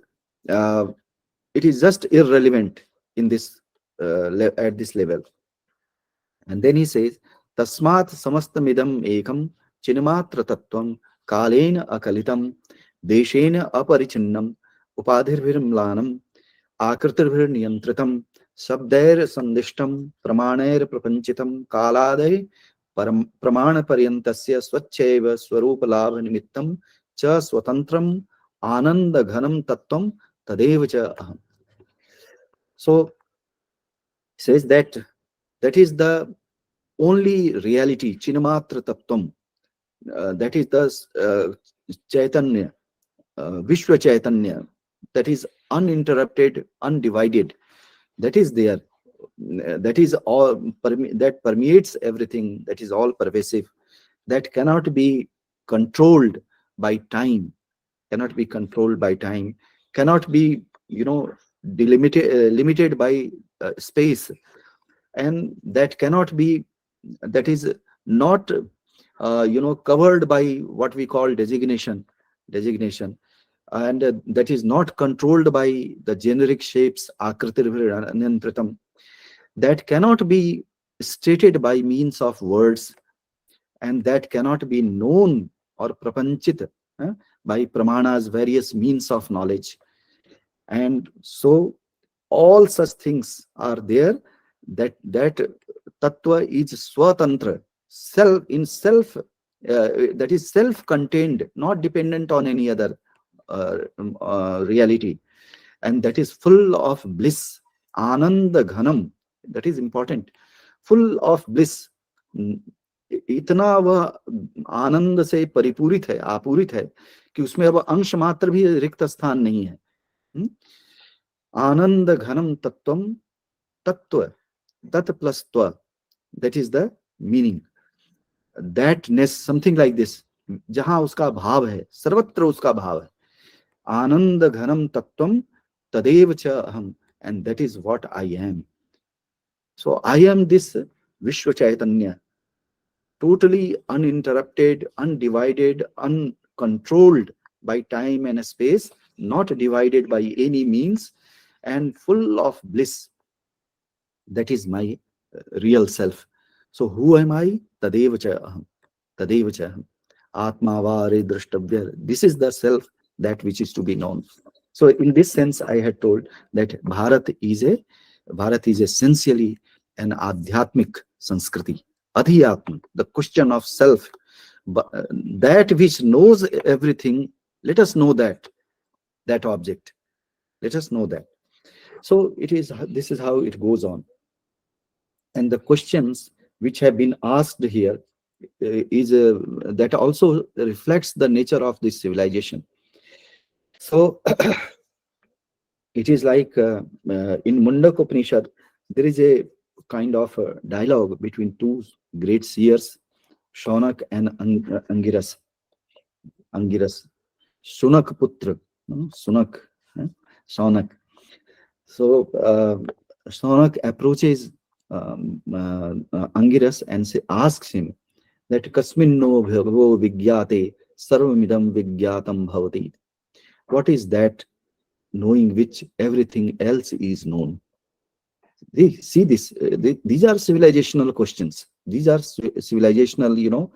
just irrelevant in this at this level. And then he says, Tasmat samastamidam ekam chinmatra tattvam kalena akalitam deshena aparichinnam upadhirvirmlanam akritirvir niyantritam sabdair sandishtam pramaner prapanchitam kaladay pramana paryantasya swachcheva swarupa labha nimittam cha swatantram ananda ghanam tattvam tadeva cha aham. So he says that is the only reality, Chinamatra Tattvam. That is the Chaitanya, Vishwa Chaitanya, that is uninterrupted, undivided. That is there. That is all, that permeates everything, that is all pervasive. That cannot be controlled by time, cannot be controlled by time, cannot be, limited by space, and that cannot be, that is not covered by what we call designation, and that is not controlled by the generic shapes akritir anyantratam, that cannot be stated by means of words, and that cannot be known or prapanchit by pramanas, various means of knowledge. And so all such things are there that tattva is swatantra, that is self-contained, not dependent on any other reality, and that is full of bliss. Ananda ghanam, that is important, full of bliss. इतना वह आनंद से परिपूरित है, आपूरित है कि उसमें अब अंश मात्र भी रिक्त स्थान नहीं है. आनंद घनम तत्वम, तत्व, tat plus twa, that is the meaning. Thatness, something like this, जहां उसका भाव है, सर्वत्र उसका भाव है. आनंद घनम तत्वम तदेव च अहम, and that is what I am. So I am this Vishwa Chaitanya, totally uninterrupted, undivided, uncontrolled by time and space, not divided by any means, and full of bliss. That is my real self. So who am I? Tadeva cha aham. Tadeva cha aham. Atma vare drashtavya. This is the self, that which is to be known. So in this sense, I had told that Bharat is essentially an adhyatmic Sanskriti. Adhyatma, the question of self, that which knows everything. Let us know that object. Let us know that. So this is how it goes on. And the questions which have been asked here is that also reflects the nature of this civilization. So it is like in Mundak Upanishad, there is a kind of a dialogue between two great seers, Shaunak and Angiras. Sunak Putra, Sunak, Shaunak. So Shaunak approaches Angiras and asks him that Kasmin no bhagavo vigyate sarvamidam vigyatam bhavati. What is that knowing which everything else is known? See this. These are civilizational questions. These are civilizational,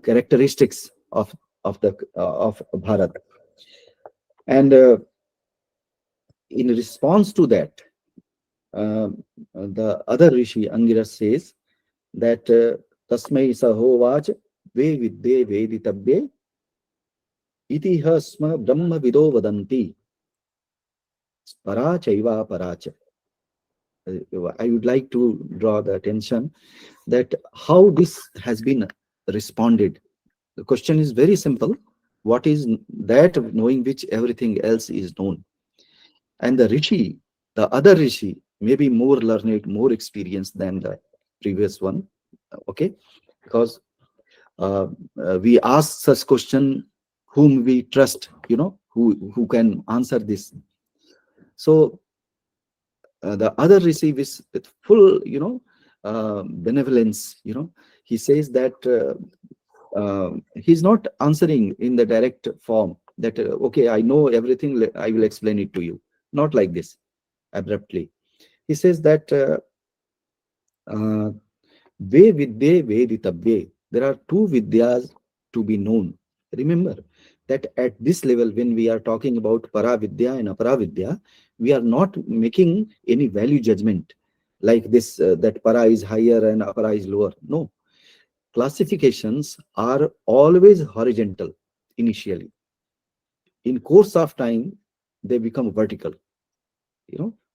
characteristics of Bharat. And in response to that, the other Rishi Angiras says that Tasmai sahovach ve vidde veditabbe iti hasma brahma vido vadanti parachaiva paracha. I would like to draw the attention that how this has been responded. The question is very simple. What is that knowing which everything else is known? And the Rishi, the other Rishi, may be more learned, more experienced than the previous one. Okay, because we ask such question whom we trust, who can answer this. So the other Rishi with full, benevolence, he says that he's not answering in the direct form that, okay, I know everything, I will explain it to you. Not like this, abruptly. He says that Ve vidye veditabye. There are two vidyas to be known. Remember that at this level, when we are talking about Paravidya and Aparavidya, we are not making any value judgment like this, that Para is higher and Apara is lower. No. Classifications are always horizontal initially. In course of time, they become vertical.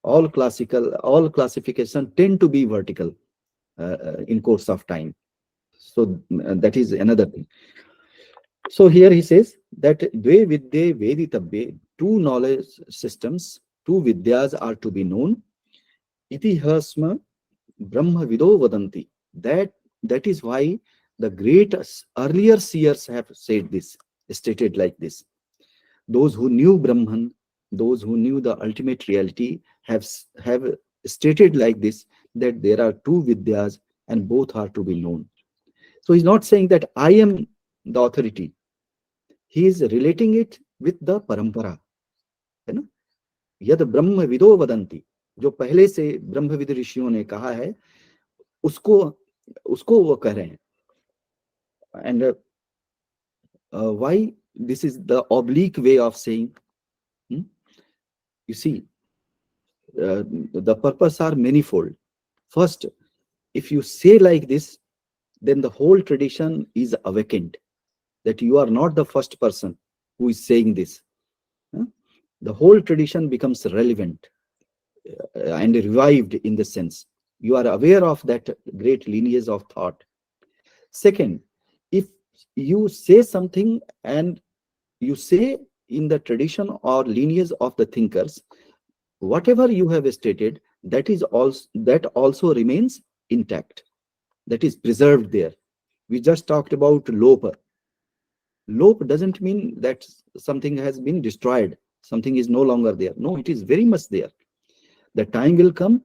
All classification tend to be vertical in course of time. So that is another thing. So here he says that dve vidye veditabbe, two knowledge systems, two vidyas are to be known. Iti hasma brahma vido vadanti. That is why the great earlier seers have said this, stated like this. Those who knew Brahman, those who knew the ultimate reality have stated like this, that there are two vidyas and both are to be known. So he's not saying that I am the authority. He is relating it with the parampara. Yad brahma vido vadanti, जो पहले से ब्रह्मविद ऋषियों ने कहा है, उसको वो कह रहे हैं. And why this is the oblique way of saying? You see, the purpose are manifold. First, if you say like this, then the whole tradition is awakened, that you are not the first person who is saying this. The whole tradition becomes relevant and revived in the sense. You are aware of that great lineage of thought. Second, if you say something and you say in the tradition or lineage of the thinkers, whatever you have stated, that also remains intact, that is preserved there. We just talked about lopa. Lope doesn't mean that something has been destroyed, something is no longer there. No, it is very much there. The time will come,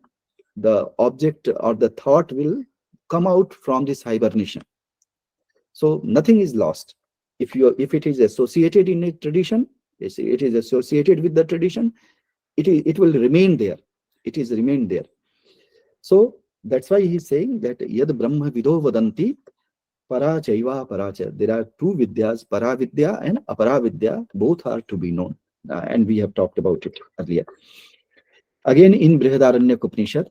the object or the thought will come out from this hibernation. So nothing is lost. If it is associated in a tradition, it is associated with the tradition, it will remain there. It is remained there. So that's why he's saying that yad brahma vido vadanti para chaiva paracha. There are two vidyas, para vidya and apara vidya. Both are to be known, and we have talked about it earlier. Again, in Brihadaranyaka Upanishad,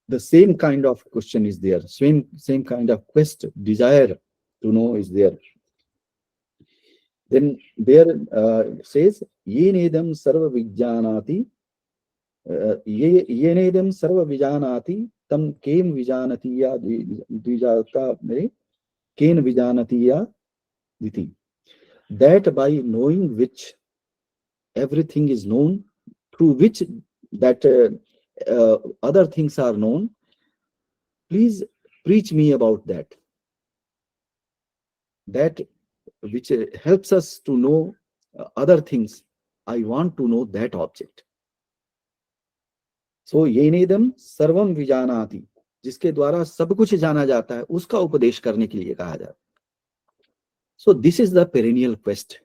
the same kind of question is there. Same kind of quest, desire to know is there. Then there says, yenedam sarva vijjanati, yenedam sarva vijanati, tam kem vijanatiya dvijata me, ken vijanatiya diti. That by knowing which everything is known, through which that other things are known, please preach me about that. That which helps us to know other things. I want to know that object. So yenedam sarvam vijanati, जिसके द्वारा सब कुछ जाना जाता है, उसका उपदेश करने के लिए कहा जाता है. So this is the perennial quest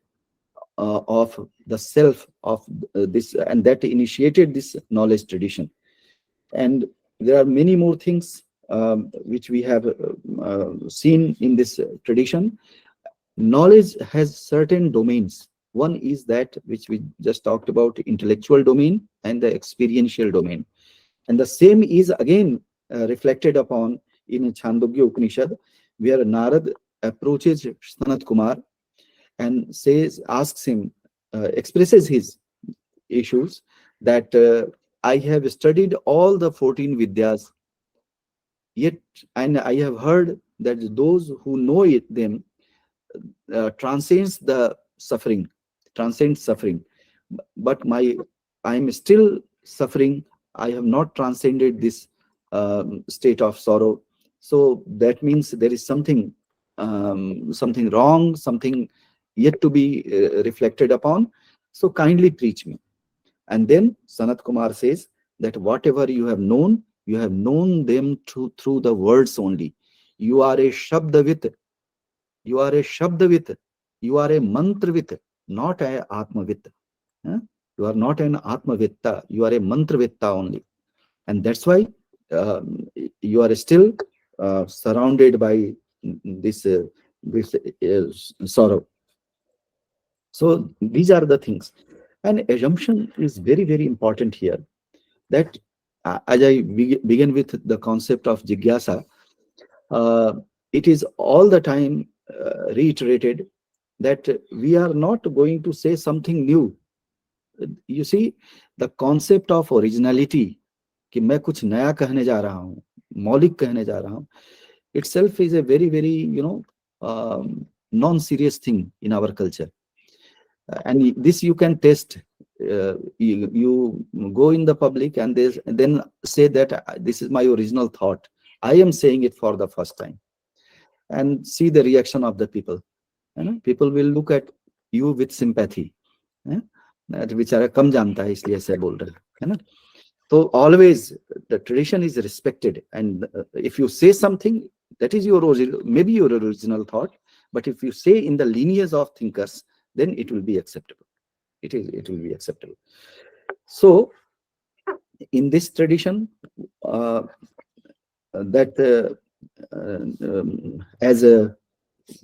of the self of this, and that initiated this knowledge tradition. And there are many more things which we have seen in this tradition. Knowledge has certain domains. One is that which we just talked about, intellectual domain and the experiential domain. And the same is again reflected upon in Chandogya Upanishad, where Narad approaches Sanat Kumar and asks him, expresses his issues, that I have studied all the 14 Vidyas, yet, and I have heard that those who know them transcends suffering, but I am still suffering. I have not transcended this state of sorrow. So that means there is something wrong, something yet to be reflected upon. So kindly preach me. And then Sanat Kumar says that whatever you have known them through the words only. You are a Shabdavit. You are a Shabdavit. You are a Mantravit, not a Atmavit. You are not an Atmavitta. You are a Mantravitta only. And that's why you are still surrounded by this sorrow. So these are the things. And assumption is very, very important here. That as I begin with the concept of jigyasa, it is all the time reiterated that we are not going to say something new. You see, the concept of originality, कि मैं कुछ नया कहने जा रहा हूँ, मौलिक कहने जा रहा हूँ, itself is a very, very, non-serious thing in our culture. And this you can test. You go in the public and then say that this is my original thought. I am saying it for the first time. And see the reaction of the people. People will look at you with sympathy. That बेचारा कम जानता है इसलिए ऐसे बोल रहे है ना. So always the tradition is respected, and if you say something, that is your original, maybe your original thought, but if you say in the lineage of thinkers, then it will be acceptable. It will be acceptable. So in this tradition, that as in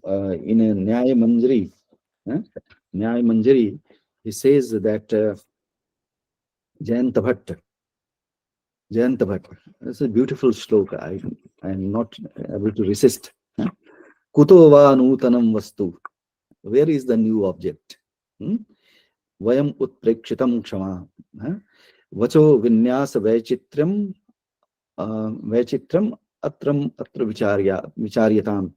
a Nyaya Manjari, he says that Jayanta Bhatt, Jayant Bhatt. It's a beautiful shloka. I am not able to resist. Kuto va nutanam vastu. Where is the new object? Vayam utprekshitam kshama. Vacho vinyas vaichitram atram atra vicharyatam.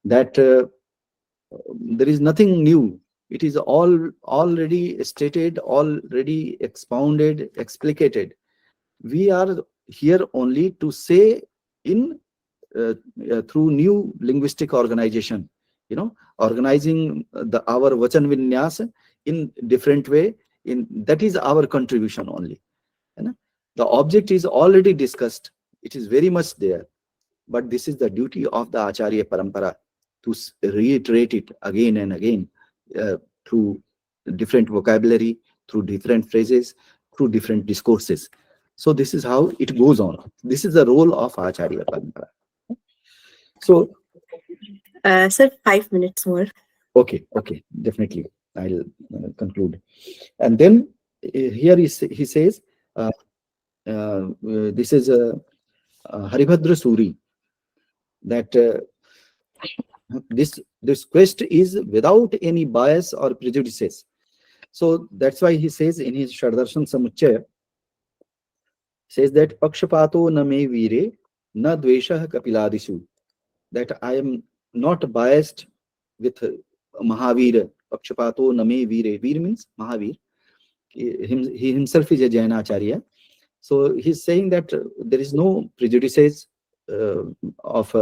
That there is nothing new. It is all already stated, already expounded, explicated. We are here only to say in through new linguistic organization, organizing our vachan vinyas in different way. That is our contribution only. The object is already discussed. It is very much there. But this is the duty of the Acharya Parampara to reiterate it again and again through different vocabulary, through different phrases, through different discourses. So this is how it goes on. This is the role of Acharya Parampara. So, sir, 5 minutes more. Okay, definitely. I'll conclude. And then here he says, this is Haribhadra Suri, that this quest is without any bias or prejudices. So that's why he says in his Shardarshan Samuchaya, says that Pakshapato na me vire na dveshah kapiladishu, that I am not biased with Mahavir. Pakshapato na me vire. Veer means Mahavir. He himself is a Jainacharya. So he's saying that there is no prejudices of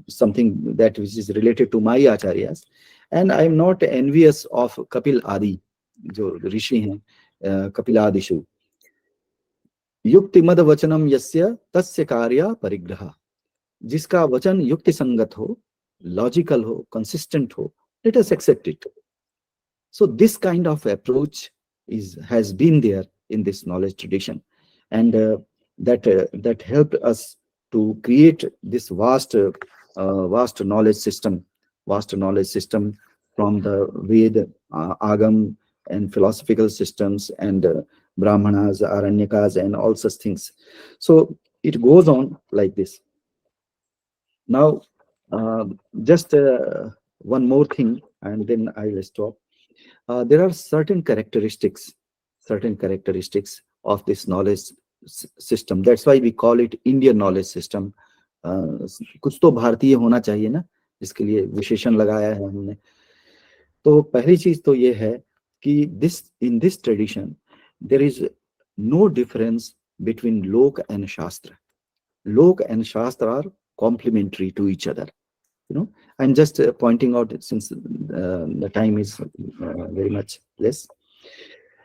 something that which is related to my acharyas, and I am not envious of Kapil Adi, jo rishi hain, Kapil Adishu. Yukti mad vachanam yasya tasya karya parigraha. Jiska vachan yukti sangat ho, logical ho, consistent ho, let us accept it. So this kind of approach has been there in this knowledge tradition, and that helped us to create this vast knowledge system from the Ved, Agam, and philosophical systems, and Brahmanas, Aranyakas, and all such things. So it goes on like this. Now, just one more thing, and then I will stop. There are certain characteristics of this knowledge system. That's why we call it Indian knowledge system. कुछ तो भारतीय होना चाहिए ना, जिसके लिए विशेषण लगाया है हमने. तो पहली चीज तो ये है कि in this tradition there is no difference between lok and shastra. Lok and shastra are complementary to each other. I'm just pointing out, since the time is very much less,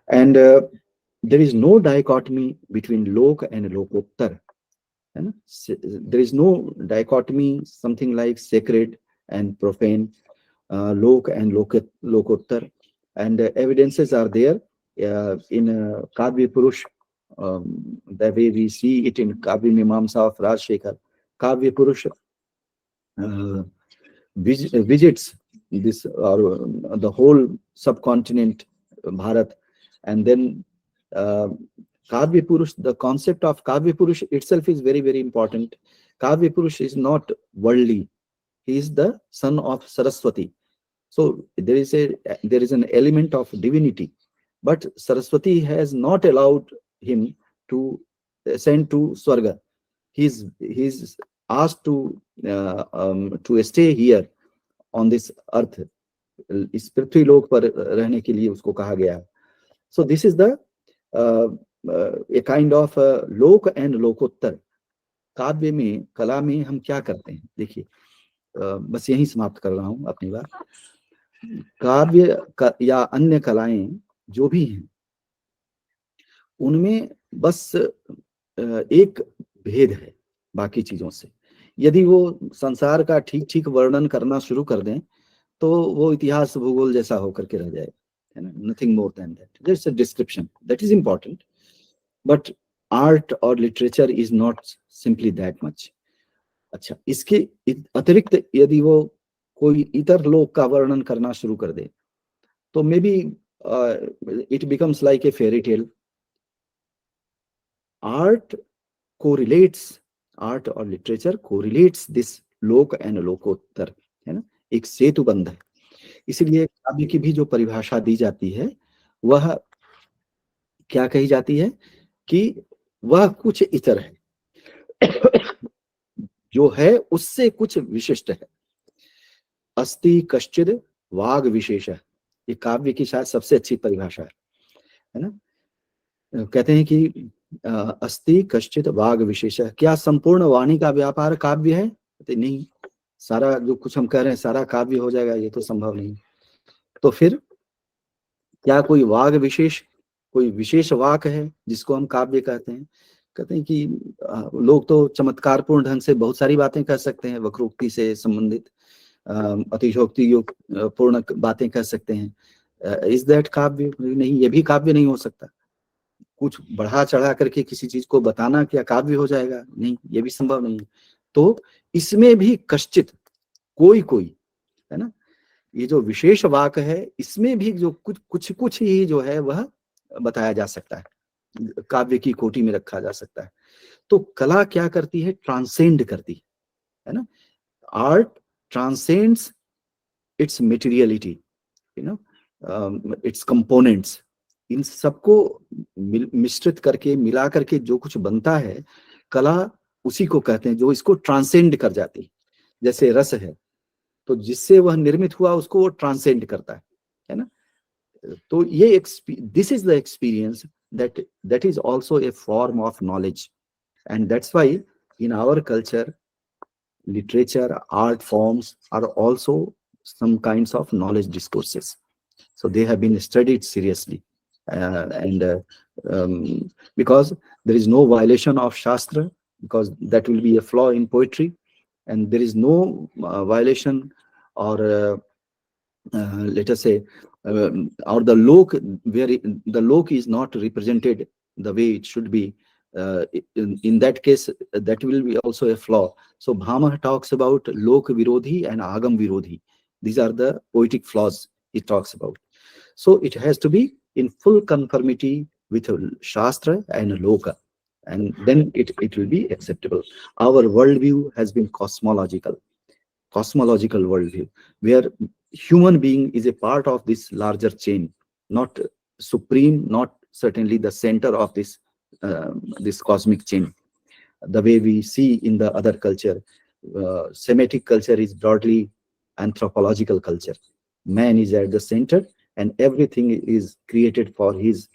and there is no dichotomy between lok and lokottar. There is no dichotomy, something like sacred and profane, lok and lokottar, and evidences are there in Kavya Purush, the way we see it in Kavya Mimamsa of Rajshekhar. Kavya Purush visits this the whole subcontinent Bharat, and then Kavya Purush, the concept of Kavya Purush itself is very, very important. Kavya Purush is not worldly. He is the son of Saraswati. So there is an element of divinity, but Saraswati has not allowed him to ascend to Swarga. He's asked to stay here on this earth. इस पृथ्वी लोक पर रहने के लिए उसको कहा गया. So this is the a kind of लोक and लोकोत्तर. काव्य में, कला में हम क्या करते हैं, देखिए, बस यहीं समाप्त कर रहा हूं अपनी बात. काव्य या अन्य कलाएं जो भी हैं, उनमें बस एक भेद है बाकी चीजों से. यदि वो संसार का ठीक वर्णन करना शुरू कर दें तो वो इतिहास भूगोल जैसा होकर के रह जाए, है ना. Nothing more than that. Just a description, that is important, but art और literature is not simply that much. अच्छा, इसके अतिरिक्त यदि वो कोई इतर लोक का वर्णन करना शुरू कर दे तो may be it becomes like a fairy tale. art और लिटरेचर कोरिलेट्स दिस लोक एंड लोकोत्तर, है ना, एक सेतु बंध है। इसलिए काव्य की भी जो परिभाषा दी जाती है वह क्या कही जाती है कि वह कुछ इतर है, जो है उससे कुछ विशिष्ट है। अस्ति कश्चिद वाग विशेष है, ये काव्य की शायद सबसे अच्छी परिभाषा है ना। कहते हैं कि अस्ति कश्चित वाग विशेष है, क्या संपूर्ण वाणी का व्यापार काव्य है? कहते नहीं, सारा जो कुछ हम कह रहे हैं सारा काव्य हो जाएगा, ये तो संभव नहीं। तो फिर क्या कोई वाग विशेष, कोई विशेष वाक है जिसको हम काव्य कहते हैं? कहते हैं कि लोग तो चमत्कारपूर्ण ढंग से बहुत सारी बातें कह सकते हैं, वक्रोक्ति से संबंधित अतिशोक्ति पूर्ण बातें कह सकते हैं। इज दैट काव्य? नहीं, ये भी काव्य नहीं हो सकता। कुछ बढ़ा चढ़ा करके किसी चीज को बताना क्या काव्य हो जाएगा? नहीं, ये भी संभव नहीं। तो इसमें भी कश्चित, कोई है ना, ये जो विशेष वाक है इसमें भी जो कुछ ही जो है वह बताया जा सकता है, काव्य की कोटि में रखा जा सकता है। तो कला क्या करती है? ट्रांसेंड करती है ना। Art transcends its materiality, you know, its components, इन सबको मिश्रित करके मिला करके जो कुछ बनता है, कला उसी को कहते हैं जो इसको ट्रांसेंड कर जाती है। जैसे रस है, तो जिससे वह निर्मित हुआ उसको वो ट्रांसेंड करता है ना। तो ये this is the experience that is also a form of knowledge, and that's why in our culture literature art forms are also some kinds of knowledge discourses, so they have been studied seriously, and because there is no violation of shastra, because that will be a flaw in poetry, and there is no violation or let us say or the lok, where the lok is not represented the way it should be, in that case that will be also a flaw. So Bhama talks about lok virodhi and agam virodhi. These are the poetic flaws he talks about. So it has to be in full conformity with shastra and loka, and then it will be acceptable. Our worldview has been cosmological worldview, where human being is a part of this larger chain, not supreme, not certainly the center of this cosmic chain. The way we see in the other culture, Semitic culture is broadly anthropological culture. Man is at the center, and everything is created for his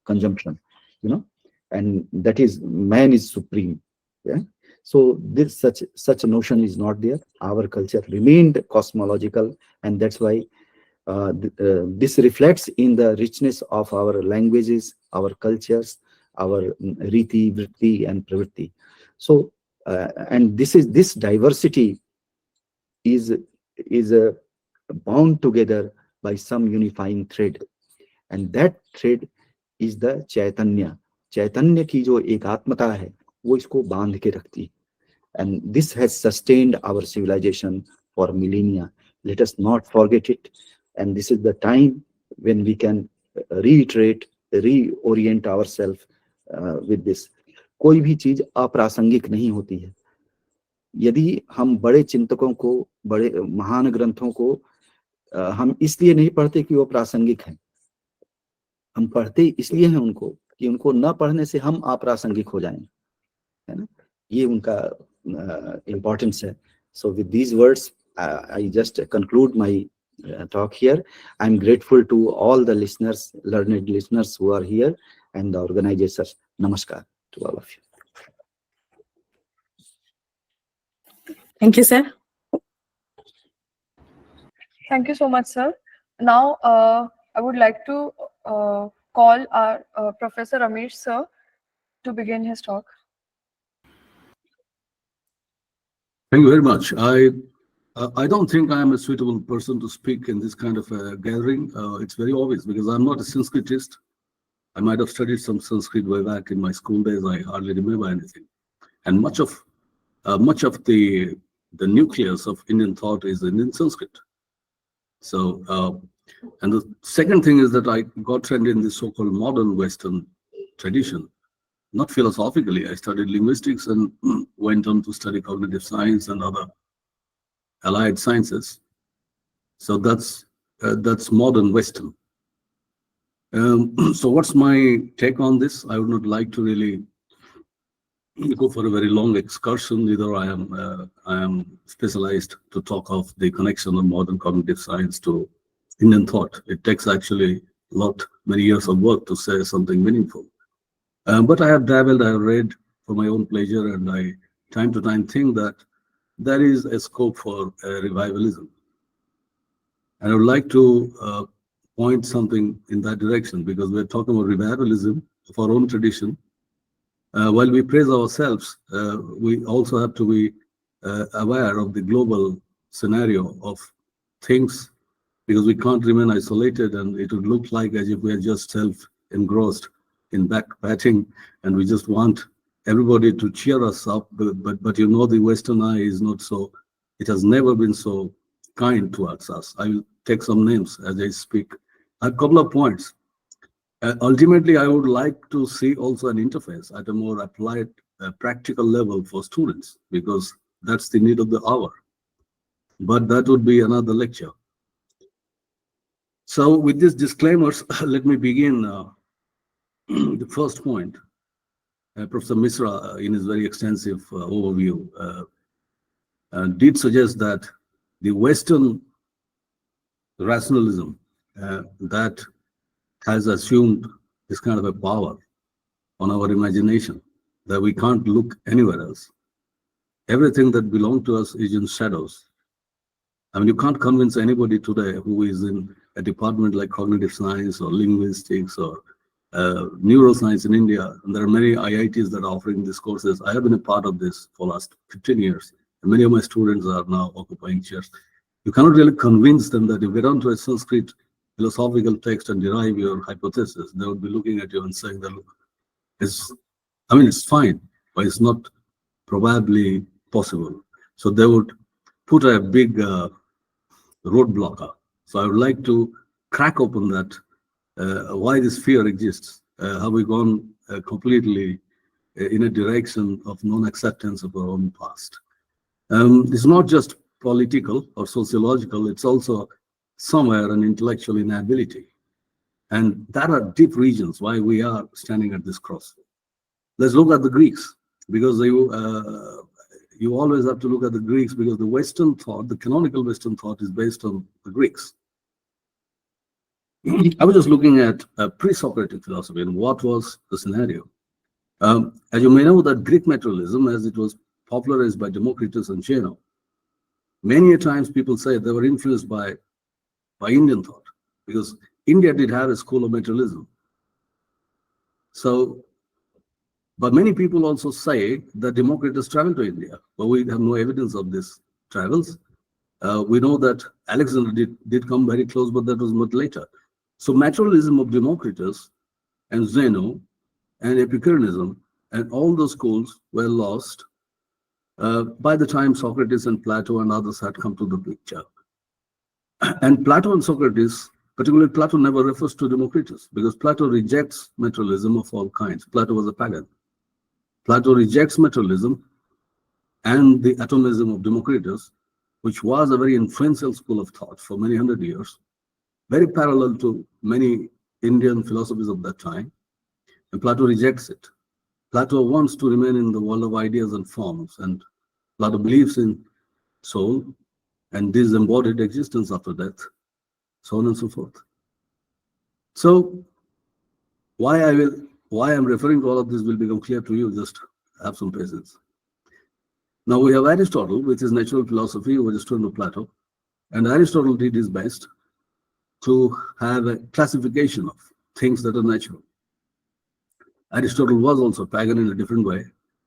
consumption, you know, and that is, man is supreme. Yeah. So this such a notion is not there. Our culture remained cosmological, and that's why this reflects in the richness of our languages, our cultures, our riti, vritti, and pravritti. So and this diversity is bound together by some unifying thread, and that thread is the chaitanya की जो एकात्मता है वो इसको बांध के रखती है, and this has sustained our civilization for millennia. Let us not forget it, and this is the time when we can reorient ourselves with this. कोई भी चीज अप्रासंगिक नहीं होती है। यदि हम बड़े चिंतकों को, बड़े महान ग्रंथों को हम इसलिए नहीं पढ़ते कि वो प्रासंगिक हैं, हम पढ़ते इसलिए हैं उनको कि उनको न पढ़ने से हम अप्रासंगिक हो जाएं, है ना, ये उनका importance है. So with these words, I just conclude my talk here. I'm grateful to all the listeners, learned listeners who are here, and the organizers. Namaskar to all of you. Thank you, sir. Thank you so much, sir. Now, I would like to call our Professor Ramesh, sir, to begin his talk. Thank you very much. I don't think I am a suitable person to speak in this kind of a gathering. It's very obvious because I'm not a Sanskritist. I might have studied some Sanskrit way back in my school days. I hardly remember anything. And much of the nucleus of Indian thought is in Sanskrit. So, and the second thing is that I got trained in this so-called modern Western tradition. not philosophically. I studied linguistics and went on to study cognitive science and other allied sciences. So that's modern Western. So what's my take on this? I would not like to really go for a very long excursion. Neither I am specialized to talk of the connection of modern cognitive science to Indian thought. It takes actually many years of work to say something meaningful. But I have dabbled, I have read for my own pleasure, and I time to time think that there is a scope for revivalism. And I would like to point something in that direction, because we're talking about revivalism of our own tradition. While we praise ourselves, we also have to be aware of the global scenario of things, because we can't remain isolated, and it would look like as if we are just self-engrossed in backpatting, and we just want everybody to cheer us up. But you know, the Western eye is not so, it has never been so kind towards us. I will take some names as I speak. A couple of points. Ultimately, I would like to see also an interface at a more applied, practical level for students, because that's the need of the hour. But that would be another lecture. So with these disclaimers, let me begin the first point. Professor Mishra, in his very extensive overview, did suggest that the Western rationalism that has assumed this kind of a power on our imagination, that we can't look anywhere else. Everything that belongs to us is in shadows. I mean, you can't convince anybody today who is in a department like cognitive science or linguistics or neuroscience in India, and there are many IITs that are offering these courses. I have been a part of this for the last 15 years, and many of my students are now occupying chairs. You cannot really convince them that if you get onto a Sanskrit philosophical text and derive your hypothesis, they would be looking at you and saying that, look, it's fine, but it's not probably possible. So they would put a big roadblocker. So I would like to crack open that, why this fear exists. Have we gone completely in a direction of non-acceptance of our own past? It's not just political or sociological, it's also somewhere an intellectual inability. And there are deep regions why we are standing at this crossroad. Let's look at the Greeks, because you always have to look at the Greeks, because the Western thought, the canonical Western thought, is based on the Greeks. I was just looking at pre-Socratic philosophy and what was the scenario. As you may know, that Greek materialism, as it was popularized by Democritus and Zeno, many a times people say they were influenced by Indian thought, because India did have a school of materialism. So, but many people also say that Democritus traveled to India, but we have no evidence of these travels. We know that Alexander did come very close, but that was much later. So materialism of Democritus and Zeno and Epicureanism and all those schools were lost by the time Socrates and Plato and others had come to the picture. And Plato and Socrates, particularly Plato, never refers to Democritus, because Plato rejects materialism of all kinds. Plato was a pagan. Plato rejects materialism and the atomism of Democritus, which was a very influential school of thought for many hundred years, very parallel to many Indian philosophies of that time. And Plato rejects it. Plato wants to remain in the world of ideas and forms, and Plato believes in soul and disembodied existence after death, so on and so forth. So why I'm referring to all of this will become clear to you. Just have some patience. Now we have Aristotle, which is natural philosophy, who was a student of Plato, and Aristotle did his best to have a classification of things that are natural. Aristotle was also pagan in a different way.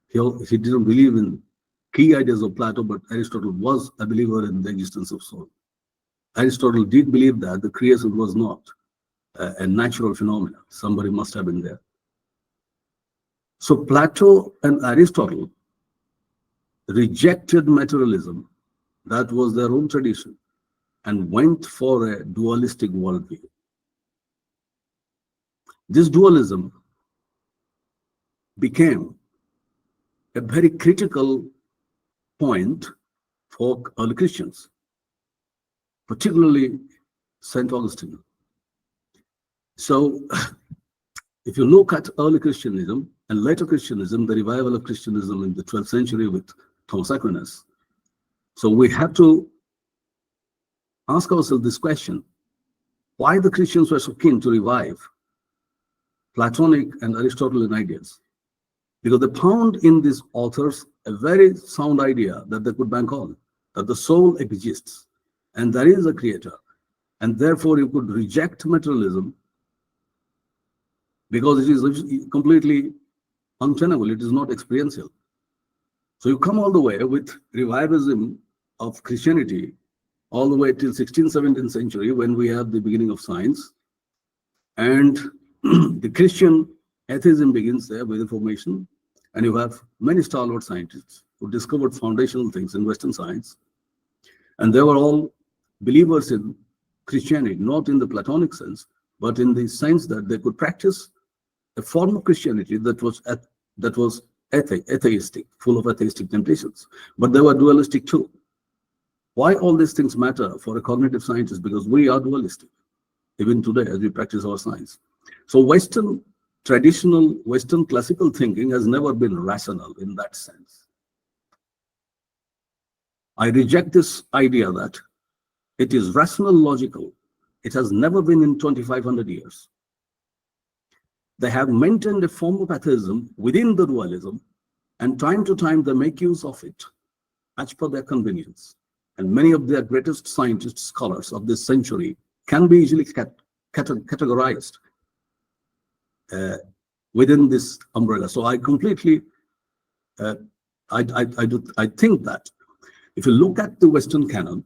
He didn't believe in key ideas of Plato, but Aristotle was a believer in the existence of soul. Aristotle did believe that the creation was not a natural phenomenon. Somebody must have been there. So Plato and Aristotle rejected materialism, that was their own tradition, and went for a dualistic worldview. This dualism became a very critical point for early Christians, particularly St. Augustine. So if you look at early Christianism and later Christianism, the revival of Christianism in the 12th century with Thomas Aquinas, so we have to ask ourselves this question: why the Christians were so keen to revive Platonic and Aristotelian ideas? Because they found in these authors a very sound idea that they could bank on, that the soul exists and there is a creator, and therefore you could reject materialism because it is completely untenable, it is not experiential. So you come all the way with revivalism of Christianity all the way till 16th, 17th century, when we have the beginning of science, and the Christian atheism begins there with Reformation, and you have many stalwart scientists who discovered foundational things in Western science, and they were all believers in Christianity, not in the Platonic sense, but in the sense that they could practice a form of Christianity that was atheistic, full of atheistic temptations, but they were dualistic too. Why all these things matter for a cognitive scientist? Because we are dualistic, even today, as we practice our science. So Western, traditional Western classical thinking has never been rational in that sense. I reject this idea that it is rational, logical. It has never been in 2,500 years. They have maintained a form of atheism within the dualism, and time to time they make use of it as per their convenience. And many of their greatest scientists, scholars of this century can be easily categorized within this umbrella. So I completely, I think that if you look at the Western canon,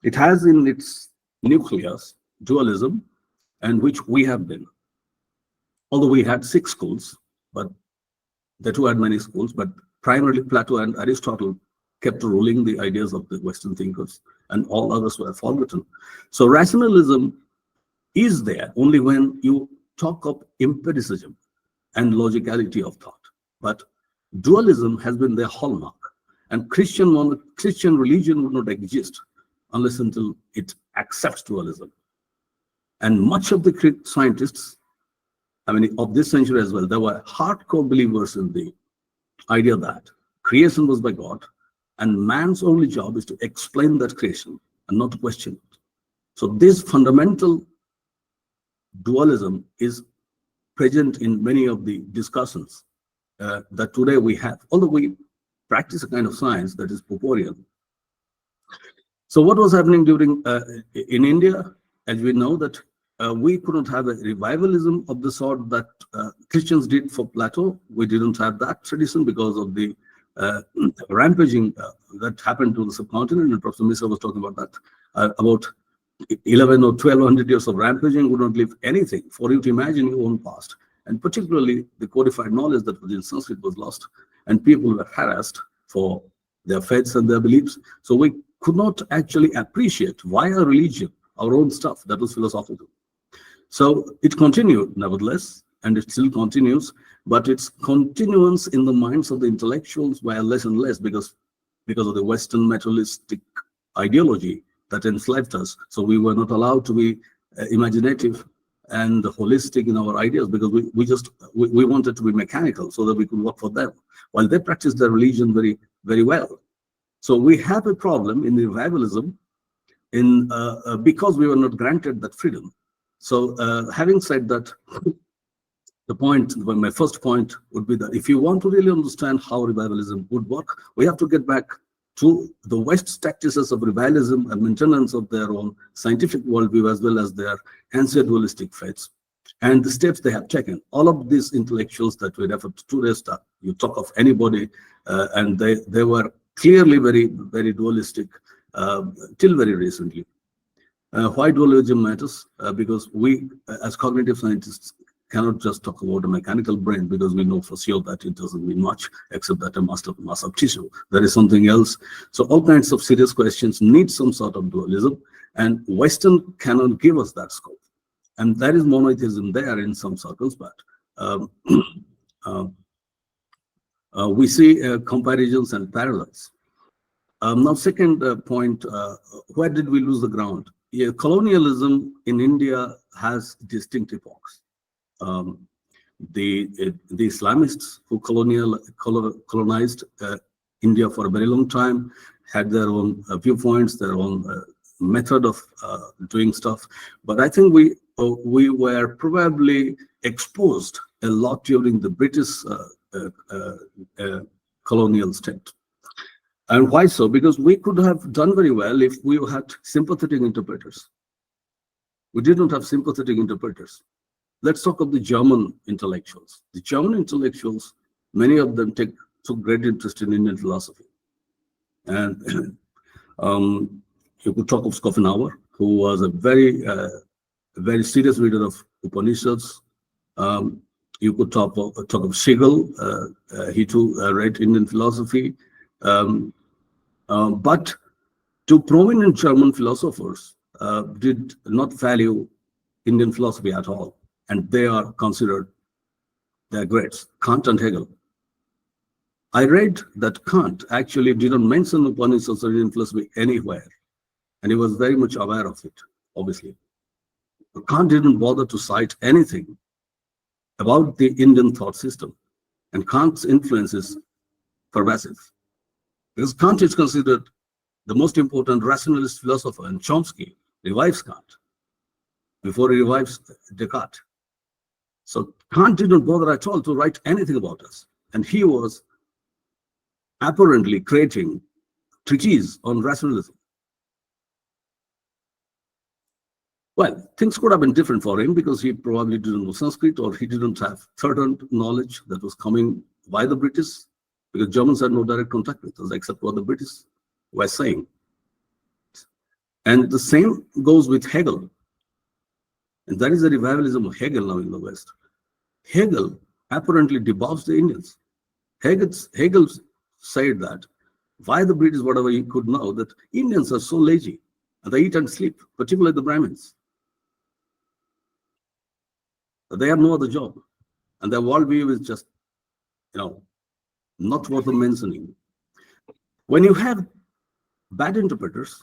it has in its nucleus dualism, and which we have been. Although we had 6 schools, but the two had many schools, but primarily Plato and Aristotle kept ruling the ideas of the Western thinkers, and all others were forgotten. So rationalism is there only when you talk of empiricism and logicality of thought. But dualism has been their hallmark, and Christian religion would not exist unless until it accepts dualism. And much of the scientists, I mean, of this century as well, there were hardcore believers in the idea that creation was by God, and man's only job is to explain that creation and not to question it. So this fundamental dualism is present in many of the discussions that today we have, although we practice a kind of science that is purporeal. So what was happening during in India, as we know that we couldn't have a revivalism of the sort that Christians did for Plato. We didn't have that tradition because of the rampaging that happened to the subcontinent, and Professor Mishra was talking about that, about 11 or 1200 years of rampaging would not leave anything for you to imagine your own past. And particularly the codified knowledge that was in Sanskrit was lost, and people were harassed for their faiths and their beliefs. So we could not actually appreciate why a religion, our own stuff, that was philosophical. So it continued nevertheless, and it still continues, but its continuance in the minds of the intellectuals were less and less because of the Western materialistic ideology that enslaved us. So we were not allowed to be imaginative and holistic in our ideas because we wanted to be mechanical so that we could work for them, while they practiced their religion very, very well. So we have a problem in the revivalism because we were not granted that freedom. So having said that, my first point would be that if you want to really understand how revivalism would work, we have to get back to the West's practices of revivalism and maintenance of their own scientific worldview as well as their ancient dualistic faiths and the steps they have taken. All of these intellectuals that we refer to today, you talk of anybody, and they were clearly very, very dualistic till very recently. Why dualism matters? Because we, as cognitive scientists, cannot just talk about a mechanical brain because we know for sure that it doesn't mean much except that a mass of tissue. There is something else. So all kinds of serious questions need some sort of dualism, and Western cannot give us that scope. And there is monotheism there in some circles, but we see comparisons and parallels. Now, second point, where did we lose the ground? Yeah, colonialism in India has distinct epochs. The Islamists who colonized India for a very long time had their own viewpoints, their own method of doing stuff. But I think we were probably exposed a lot during the British colonial state. And why so? Because we could have done very well if we had sympathetic interpreters. We didn't have sympathetic interpreters. Let's talk of the German intellectuals. The German intellectuals, many of them took great interest in Indian philosophy. And you could talk of Schopenhauer, who was a very serious reader of Upanishads. You could talk of Schlegel. He too read Indian philosophy. But two prominent German philosophers did not value Indian philosophy at all. And they are considered their greats, Kant and Hegel. I read that Kant actually didn't mention Upanishads or Indian philosophy anywhere. And he was very much aware of it, obviously. But Kant didn't bother to cite anything about the Indian thought system. And Kant's influence is pervasive. Because Kant is considered the most important rationalist philosopher, and Chomsky revives Kant before he revives Descartes. So Kant didn't bother at all to write anything about us. And he was apparently creating treatises on rationalism. Well, things could have been different for him because he probably didn't know Sanskrit, or he didn't have certain knowledge that was coming by the British, because Germans had no direct contact with us except what the British were saying. And the same goes with Hegel. And that is the revivalism of Hegel now in the West. Hegel apparently debauched the Indians. Hegel said that why the British, whatever he could know, that Indians are so lazy and they eat and sleep, particularly the Brahmins. They have no other job. And their worldview is just, not worth mentioning. When you have bad interpreters,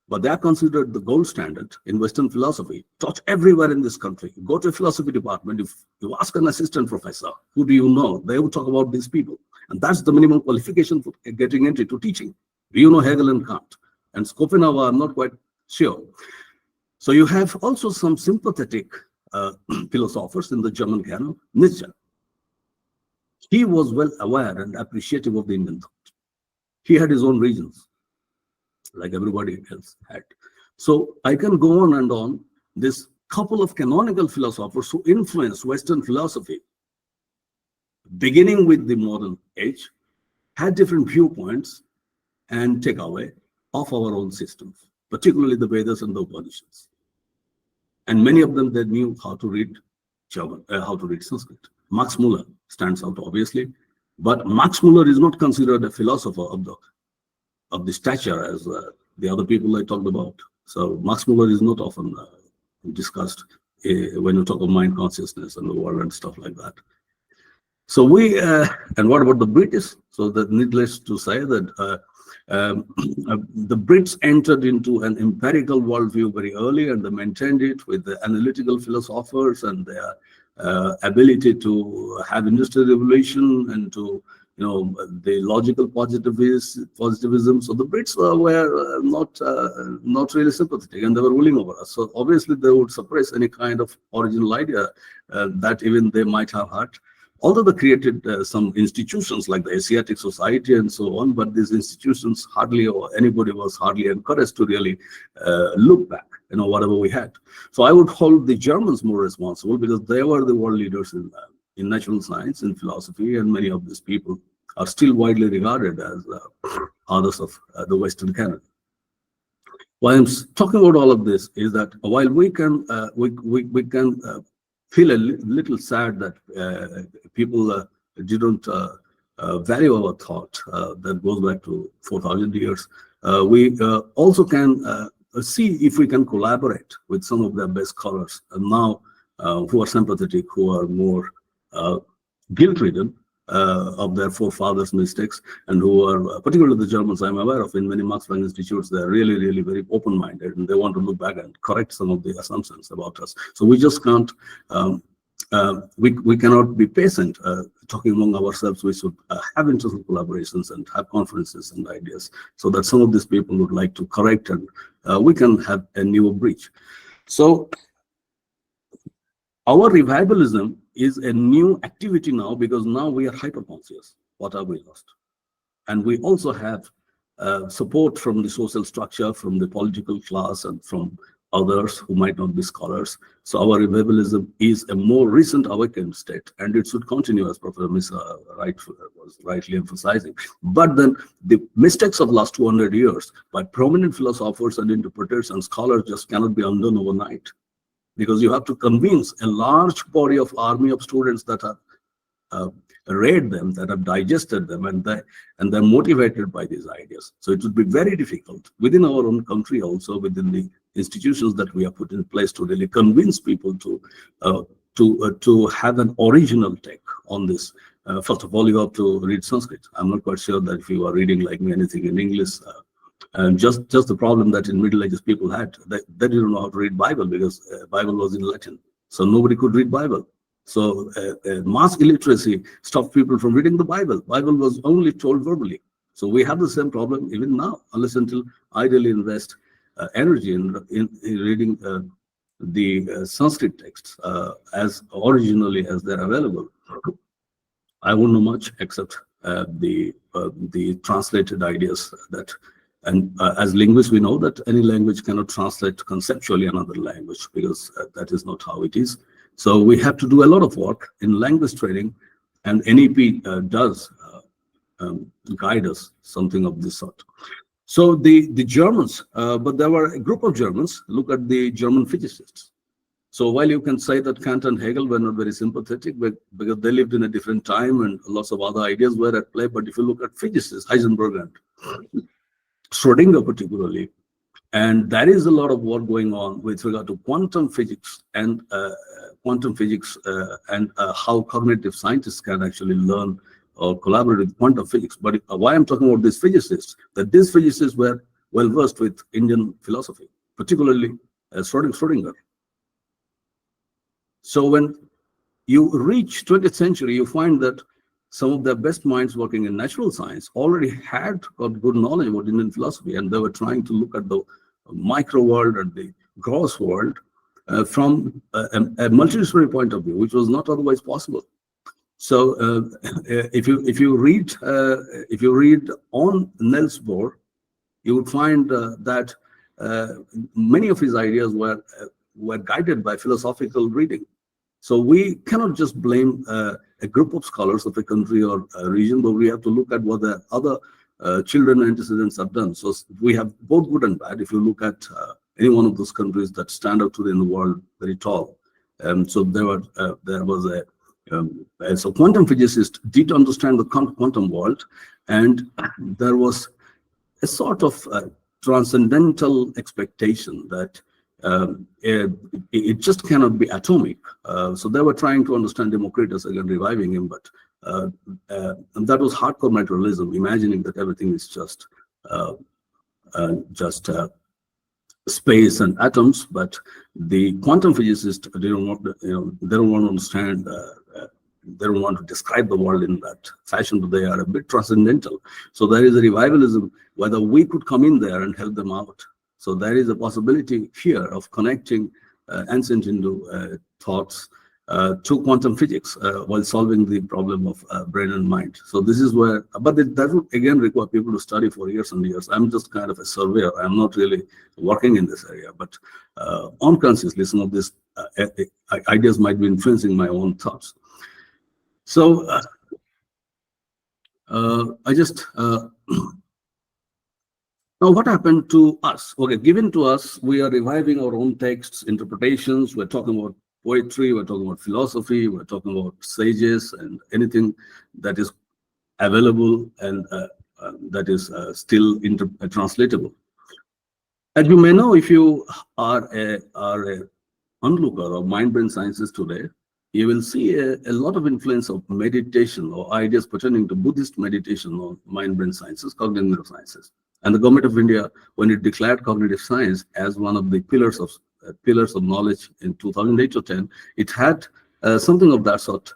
but they are considered the gold standard in Western philosophy, taught everywhere in this country. Go to a philosophy department, if you ask an assistant professor, who do you know? They will talk about these people. And that's the minimum qualification for getting into teaching. Do you know Hegel and Kant? And Schopenhauer, I'm not quite sure. So you have also some sympathetic philosophers in the German canon. Nietzsche. He was well aware and appreciative of the Indian thought. He had his own reasons, like everybody else had. So I can go on and on. This couple of canonical philosophers who influenced Western philosophy, beginning with the modern age, had different viewpoints and takeaway of our own systems, particularly the Vedas and the Upanishads. And many of them, they knew how to read German, how to read Sanskrit. Max Muller stands out, obviously, but Max Muller is not considered a philosopher of the stature as the other people I talked about. So Max Muller is not often discussed when you talk of mind consciousness and the world and stuff like that. So we, and what about the British? So that needless to say that the Brits entered into an empirical worldview very early, and they maintained it with the analytical philosophers and their ability to have industrial revolution and to, the logical positivism. So the Brits were not really sympathetic, and they were ruling over us. So obviously they would suppress any kind of original idea that even they might have had. Although they created some institutions like the Asiatic Society and so on, but these institutions anybody was hardly encouraged to really look back, whatever we had. So I would hold the Germans more responsible, because they were the world leaders in natural science and philosophy, and many of these people are still widely regarded as authors of the Western canon. Why I'm talking about all of this is that while we can feel a little sad that people didn't value our thought that goes back to 4,000 years. We also can see if we can collaborate with some of their best scholars now who are sympathetic, who are more guilt-ridden, of their forefathers' mistakes, and who are, particularly the Germans I'm aware of, in many Max Planck institutes, they're really, really very open-minded, and they want to look back and correct some of the assumptions about us. So we just can't, we cannot be patient talking among ourselves. We should have international collaborations and have conferences and ideas, so that some of these people would like to correct, and we can have a new bridge. So our revivalism is a new activity now, because now we are hyper-conscious. What have we lost? And we also have support from the social structure, from the political class, and from others who might not be scholars. So our revivalism is a more recent awakened state, and it should continue, as Professor Mishra was rightly emphasizing. But then the mistakes of last 200 years by prominent philosophers and interpreters and scholars just cannot be undone overnight, because you have to convince a large body of army of students that have read them, that have digested them, and they're motivated by these ideas. So it would be very difficult within our own country, also within the institutions that we have put in place, to really convince people to have an original take on this. First of all, you have to read Sanskrit. I'm not quite sure that if you are reading like me anything in English. And just the problem that in Middle Ages people had, they didn't know how to read Bible, because Bible was in Latin, so nobody could read Bible. So mass illiteracy stopped people from reading the Bible. Bible was only told verbally. So we have the same problem even now, unless until I really invest energy in reading the Sanskrit texts as originally as they're available. I won't know much except the translated ideas that. And as linguists, we know that any language cannot translate conceptually another language, because that is not how it is. So we have to do a lot of work in language training, and NEP does guide us, something of this sort. So the Germans, but there were a group of Germans. Look at the German physicists. So while you can say that Kant and Hegel were not very sympathetic, but because they lived in a different time and lots of other ideas were at play, but if you look at physicists, Heisenberg and Schrodinger particularly, and there is a lot of work going on with regard to quantum physics and how cognitive scientists can actually learn or collaborate with quantum physics. But why I'm talking about these physicists, that these physicists were well versed with Indian philosophy, particularly Schrodinger. So when you reach 20th century, you find that some of the best minds working in natural science already had got good knowledge about Indian philosophy, and they were trying to look at the micro world and the gross world from a multidisciplinary point of view, which was not otherwise possible. So if you read on Niels Bohr, you would find that many of his ideas were guided by philosophical reading. So we cannot just blame a group of scholars of a country or a region, but we have to look at what the other children antecedents have done. So we have both good and bad. If you look at any one of those countries that stand out today in the world very tall, so so quantum physicists did understand the quantum world, and there was a sort of transcendental expectation that it just cannot be atomic. So they were trying to understand Democritus, again reviving him, but and that was hardcore materialism, imagining that everything is just space and atoms. But the quantum physicists, they don't want to understand. They don't want to describe the world in that fashion, but they are a bit transcendental. So there is a revivalism, whether we could come in there and help them out. So there is a possibility here of connecting ancient Hindu thoughts to quantum physics while solving the problem of brain and mind. So this is where, but that would again require people to study for years and years. I'm just kind of a surveyor. I'm not really working in this area, but unconsciously some of these ideas might be influencing my own thoughts. So I just now what happened to us? Okay, given to us, we are reviving our own texts, interpretations. We're talking about poetry, we're talking about philosophy, we're talking about sages and anything that is available and that is still translatable. As you may know, if you are a onlooker of mind-brain sciences today, you will see a lot of influence of meditation or ideas pertaining to Buddhist meditation on mind-brain sciences, cognitive sciences. And the government of India, when it declared cognitive science as one of the pillars of knowledge in 2008 or 10, it had something of that sort.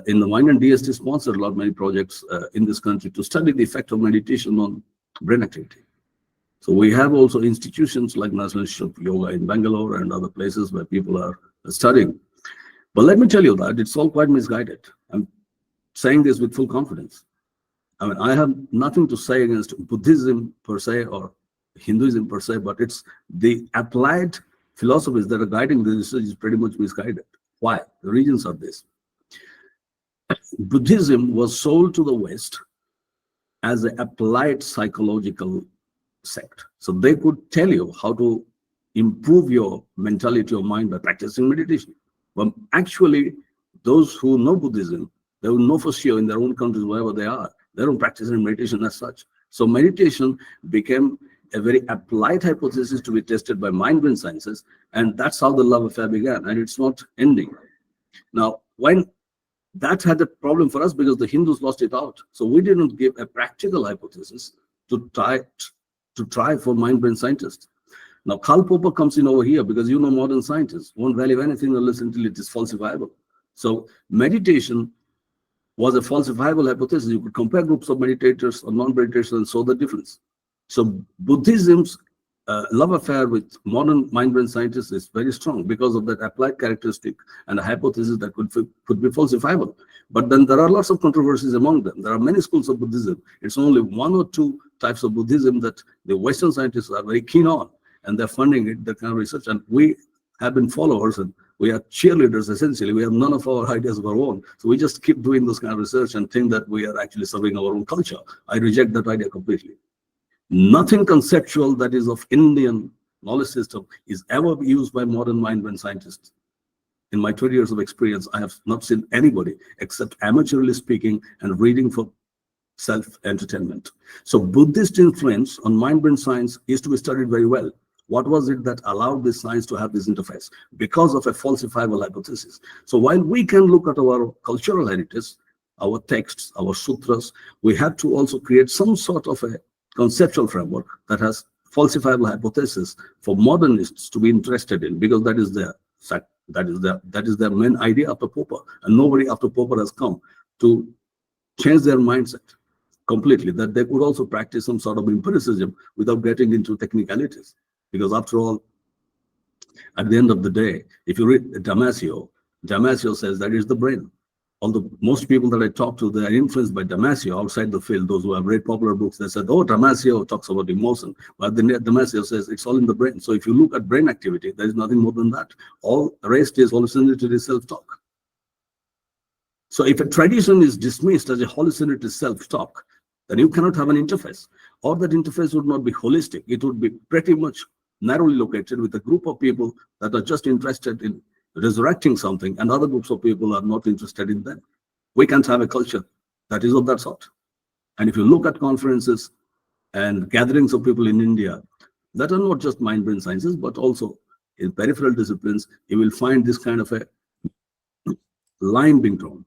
In the mind, and DST sponsored a lot many projects in this country to study the effect of meditation on brain activity. So we have also institutions like National Institute of Yoga in Bangalore and other places where people are studying. But let me tell you that it's all quite misguided. I'm saying this with full confidence. I mean, I have nothing to say against Buddhism per se or Hinduism per se, but it's the applied philosophies that are guiding the research is pretty much misguided. Why? The reasons are this. Buddhism was sold to the West as an applied psychological sect. So they could tell you how to improve your mentality or mind by practicing meditation. But actually, those who know Buddhism, they will know for sure in their own countries, wherever they are, they don't practice meditation as such. So meditation became a very applied hypothesis to be tested by mind-brain sciences, and that's how the love affair began, and it's not ending. Now, when that had a problem for us because the Hindus lost it out. So we didn't give a practical hypothesis to try for mind-brain scientists. Now, Karl Popper comes in over here because modern scientists won't value anything unless until it is falsifiable. So meditation was a falsifiable hypothesis. You could compare groups of meditators or non-meditators and show the difference. So Buddhism's love affair with modern mind-brain scientists is very strong because of that applied characteristic and a hypothesis that could be falsifiable. But then there are lots of controversies among them. There are many schools of Buddhism. It's only one or two types of Buddhism that the Western scientists are very keen on, and they're funding it, that kind of research. And we have been followers, and we are cheerleaders essentially. We have none of our ideas of our own. So we just keep doing this kind of research and think that we are actually serving our own culture. I reject that idea completely. Nothing conceptual that is of Indian knowledge system is ever used by modern mind-brain scientists. In my 20 years of experience, I have not seen anybody except amateurly speaking and reading for self-entertainment. So Buddhist influence on mind-brain science is to be studied very well. What was it that allowed this science to have this interface? Because of a falsifiable hypothesis. So while we can look at our cultural heritage, our texts, our sutras, we have to also create some sort of a conceptual framework that has falsifiable hypothesis for modernists to be interested in, because that is their main idea after Popper, and nobody after Popper has come to change their mindset completely, that they could also practice some sort of empiricism without getting into technicalities. Because after all, at the end of the day, if you read Damasio says that is the brain. Although most people that I talk to, they are influenced by Damasio outside the field. Those who have read popular books, they said, oh, Damasio talks about emotion. But then Damasio says it's all in the brain. So if you look at brain activity, there is nothing more than that. All rest is hallucinatory self-talk. So if a tradition is dismissed as a hallucinatory self-talk, then you cannot have an interface. Or that interface would not be holistic. It would be pretty much narrowly located with a group of people that are just interested in resurrecting something, and other groups of people are not interested in them. We can't have a culture that is of that sort. And if you look at conferences and gatherings of people in India that are not just mind-brain sciences, but also in peripheral disciplines, you will find this kind of a line being drawn.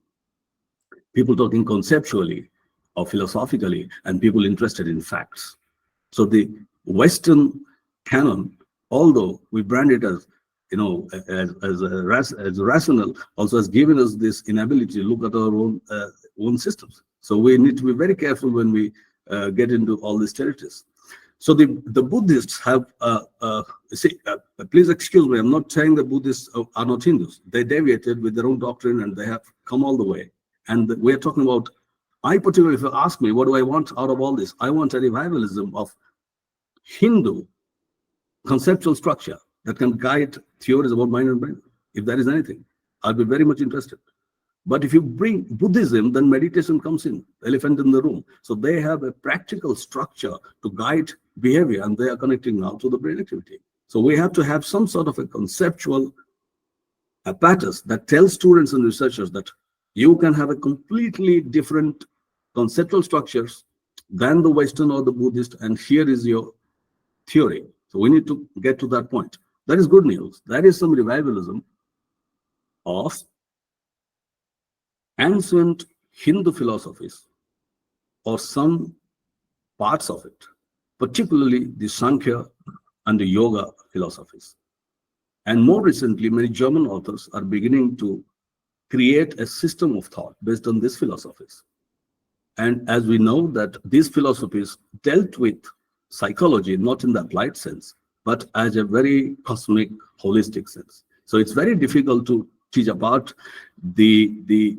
People talking conceptually or philosophically, and people interested in facts. So the Western canon, although we brand it as as rational, also has given us this inability to look at our own systems. So we need to be very careful when we get into all these territories. So the Buddhists have, please excuse me, I'm not saying the Buddhists are not Hindus. They deviated with their own doctrine and they have come all the way. And we're talking about, I particularly, if you ask me, what do I want out of all this? I want a revivalism of Hindu conceptual structure that can guide theories about mind and brain. If there is anything, I'll be very much interested. But if you bring Buddhism, then meditation comes in, the elephant in the room. So they have a practical structure to guide behavior, and they are connecting now to the brain activity. So we have to have some sort of a conceptual apparatus that tells students and researchers that you can have a completely different conceptual structures than the Western or the Buddhist, and here is your theory. So we need to get to that point. That is good news. That is some revivalism of ancient Hindu philosophies or some parts of it, particularly the Sankhya and the Yoga philosophies. And more recently, many German authors are beginning to create a system of thought based on these philosophies. And as we know that these philosophies dealt with psychology, not in the applied sense, but as a very cosmic, holistic sense. So it's very difficult to teach apart the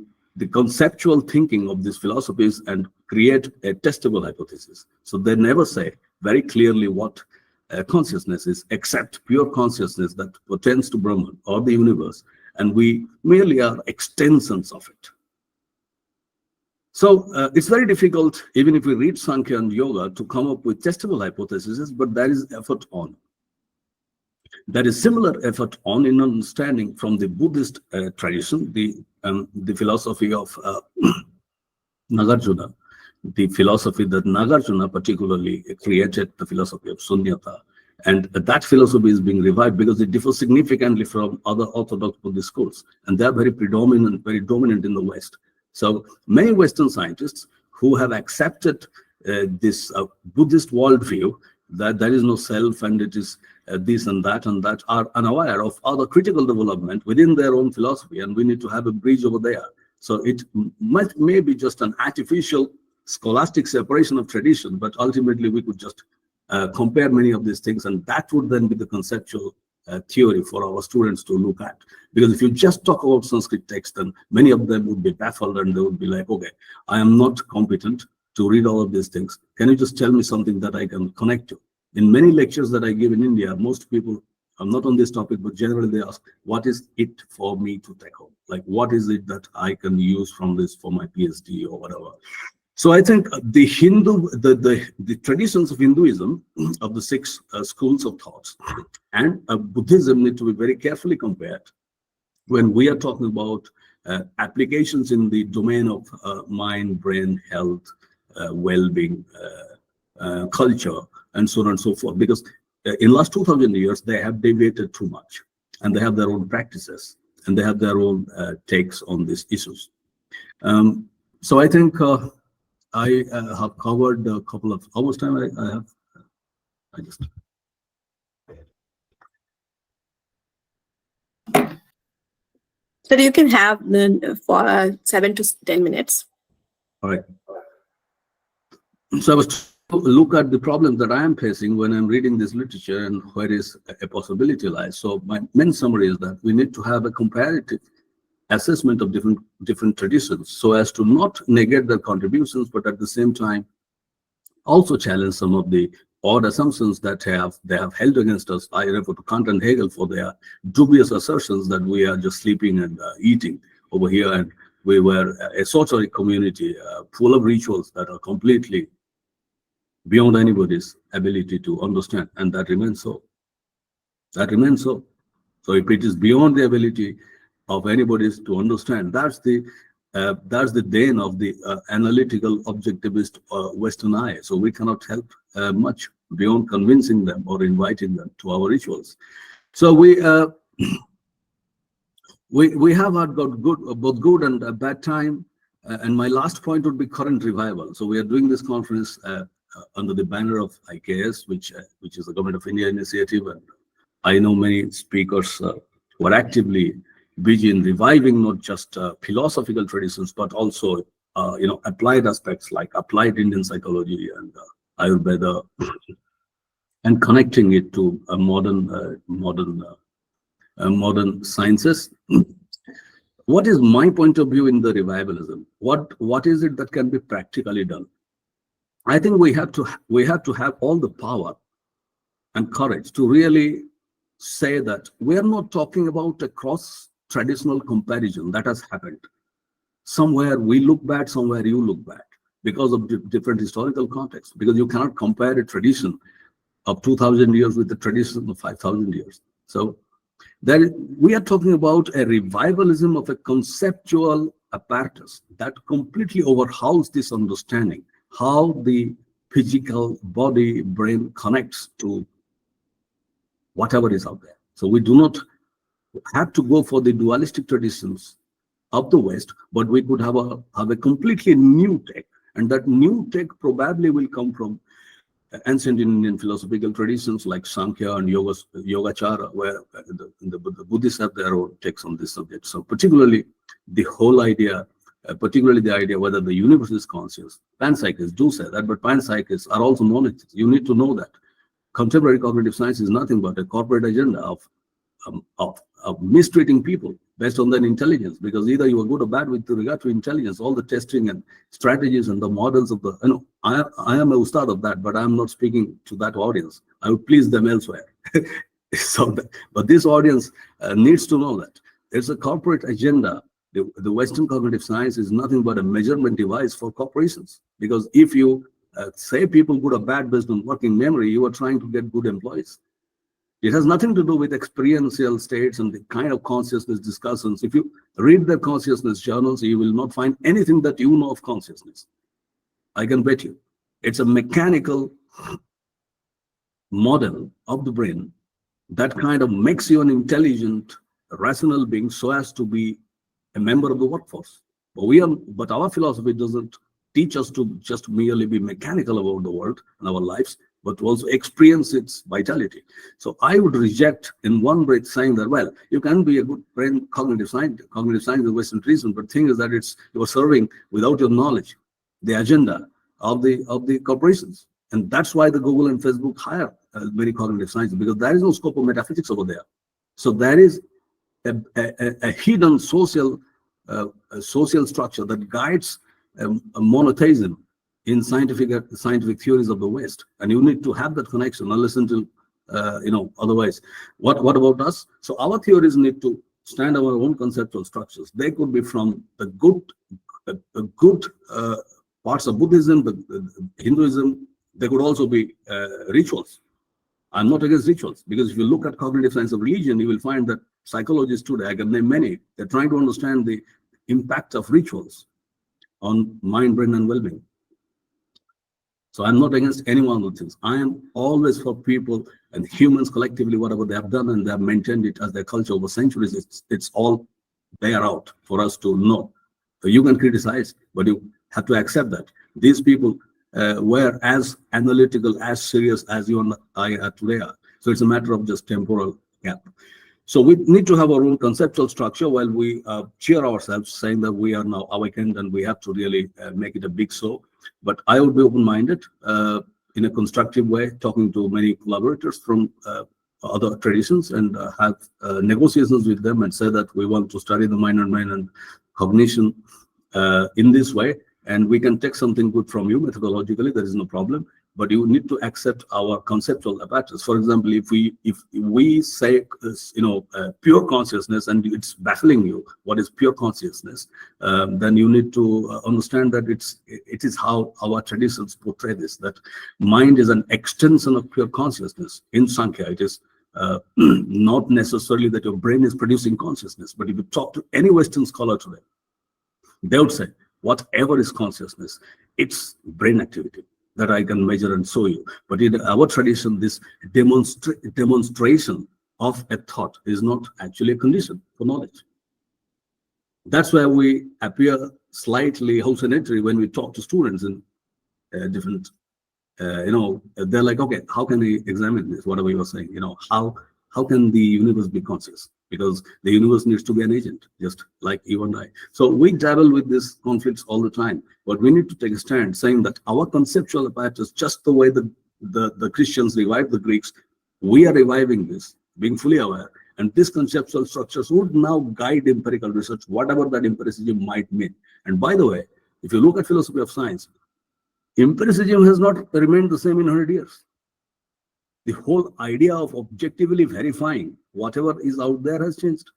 conceptual thinking of these philosophies and create a testable hypothesis. So they never say very clearly what consciousness is, except pure consciousness that pertains to Brahman or the universe, and we merely are extensions of it. So it's very difficult, even if we read Sankhya and Yoga, to come up with testable hypotheses, but there is effort on. There is similar effort on in understanding from the Buddhist tradition, the philosophy of Nagarjuna, the philosophy that Nagarjuna particularly created, the philosophy of Sunyata. And that philosophy is being revived because it differs significantly from other Orthodox Buddhist schools. And they are very predominant, very dominant in the West. So many Western scientists who have accepted this Buddhist worldview, that there is no self and it is this and that, are unaware of other critical development within their own philosophy, and we need to have a bridge over there. So it may be just an artificial scholastic separation of tradition, but ultimately we could just compare many of these things, and that would then be the conceptual theory for our students to look at. Because if you just talk about Sanskrit text, then many of them would be baffled and they would be like, okay, I am not competent to read all of these things. Can you just tell me something that I can connect to? In many lectures that I give in India, most people, I'm not on this topic, but generally they ask, what is it for me to take home? Like, what is it that I can use from this for my PhD or whatever? So I think the the traditions of Hinduism, of the six schools of thoughts, and Buddhism need to be very carefully compared when we are talking about applications in the domain of mind, brain, health, well-being, culture, and so on and so forth. Because in last 2,000 years, they have deviated too much, and they have their own practices, and they have their own takes on these issues. So I think I have covered a couple of hours time. I just. So you can have for 7 to 10 minutes. All right. So I was to look at the problems that I am facing when I'm reading this literature and where is a possibility lies. So my main summary is that we need to have a comparative assessment of different traditions so as to not negate their contributions, but at the same time also challenge some of the odd assumptions that they have held against us. I refer to Kant and Hegel for their dubious assertions that we are just sleeping and eating over here, and we were a sorcery community full of rituals that are completely beyond anybody's ability to understand, and that remains so. That remains so. So if it is beyond the ability of anybody's to understand, that's the den of the analytical objectivist Western eye. So we cannot help much beyond convincing them or inviting them to our rituals. So we have had got both good and bad time. And my last point would be current revival. So we are doing this conference under the banner of IKS, which is the Government of India initiative, and I know many speakers who are actively busy in reviving not just philosophical traditions, but also applied aspects like applied Indian psychology and Ayurveda, and connecting it to modern sciences. What is my point of view in the revivalism? What is it that can be practically done? I think we have to have all the power and courage to really say that we are not talking about a cross-traditional comparison that has happened. Somewhere we look back, somewhere you look back, because of different historical context, because you cannot compare a tradition of 2,000 years with the tradition of 5,000 years. So we are talking about a revivalism of a conceptual apparatus that completely overhauls this understanding, how the physical body, brain connects to whatever is out there. So we do not have to go for the dualistic traditions of the West, but we could have a completely new tech, and that new tech probably will come from ancient Indian philosophical traditions like Sankhya and Yogachara, where the Buddhists have their own takes on this subject. So particularly the whole idea, particularly the idea whether the universe is conscious. Panpsychists do say that, but panpsychists are also monadists. You need to know that. Contemporary cognitive science is nothing but a corporate agenda of mistreating people based on their intelligence, because either you are good or bad with regard to intelligence. All the testing and strategies and the models of the, I am a ustad of that, but I am not speaking to that audience. I would please them elsewhere. But this audience needs to know that there's a corporate agenda. The Western cognitive science is nothing but a measurement device for corporations, because if you say people good or bad based on working memory, you are trying to get good employees. It has nothing to do with experiential states and the kind of consciousness discussions. If you read the consciousness journals, you will not find anything that you know of consciousness. I can bet you. It's a mechanical model of the brain that kind of makes you an intelligent, rational being so as to be a member of the workforce. But our philosophy doesn't teach us to just merely be mechanical about the world and our lives, but to also experience its vitality. So I would reject in one breath saying that, well, you can be a good brain cognitive science is Western tradition, but the thing is that you're serving without your knowledge the agenda of the corporations. And that's why the Google and Facebook hire many cognitive scientists, because there is no scope of metaphysics over there. So there is a hidden social structure that guides monotheism in scientific theories of the West, and you need to have that connection, unless until otherwise. What about us? So our theories need to stand on our own conceptual structures. They could be from the good parts of Buddhism, the Hinduism. They could also be rituals. I'm not against rituals, because if you look at cognitive science of religion, you will find that psychologists today, I can name many, they're trying to understand the impact of rituals on mind, brain, and well-being. So I'm not against any one of those things. I am always for people and humans collectively, whatever they have done, and they have maintained it as their culture over centuries. It's all bear out for us to know. So you can criticize, but you have to accept that these people were as analytical, as serious as you and I are today are. So it's a matter of just temporal gap. So we need to have our own conceptual structure while we cheer ourselves, saying that we are now awakened and we have to really make it a big show. But I would be open-minded in a constructive way, talking to many collaborators from other traditions and have negotiations with them and say that we want to study the mind and brain and cognition in this way. And we can take something good from you methodologically, there is no problem. But you need to accept our conceptual apparatus. For example, if we say pure consciousness and it's baffling you what is pure consciousness, then you need to understand that it is how our traditions portray this, that mind is an extension of pure consciousness. In Sankhya, it is not necessarily that your brain is producing consciousness, but if you talk to any Western scholar today, they would say whatever is consciousness, it's brain activity that I can measure and show you. But in our tradition, this demonstration of a thought is not actually a condition for knowledge. That's why we appear slightly hallucinatory when we talk to students in different, they're like, okay, how can we examine this? Whatever you were saying, how can the universe be conscious? Because the universe needs to be an agent, just like you and I. So we dabble with these conflicts all the time, but we need to take a stand saying that our conceptual apparatus, just the way the Christians revived the Greeks, we are reviving this, being fully aware. And these conceptual structures would now guide empirical research, whatever that empiricism might mean. And by the way, if you look at philosophy of science, empiricism has not remained the same in 100 years. The whole idea of objectively verifying whatever is out there has changed.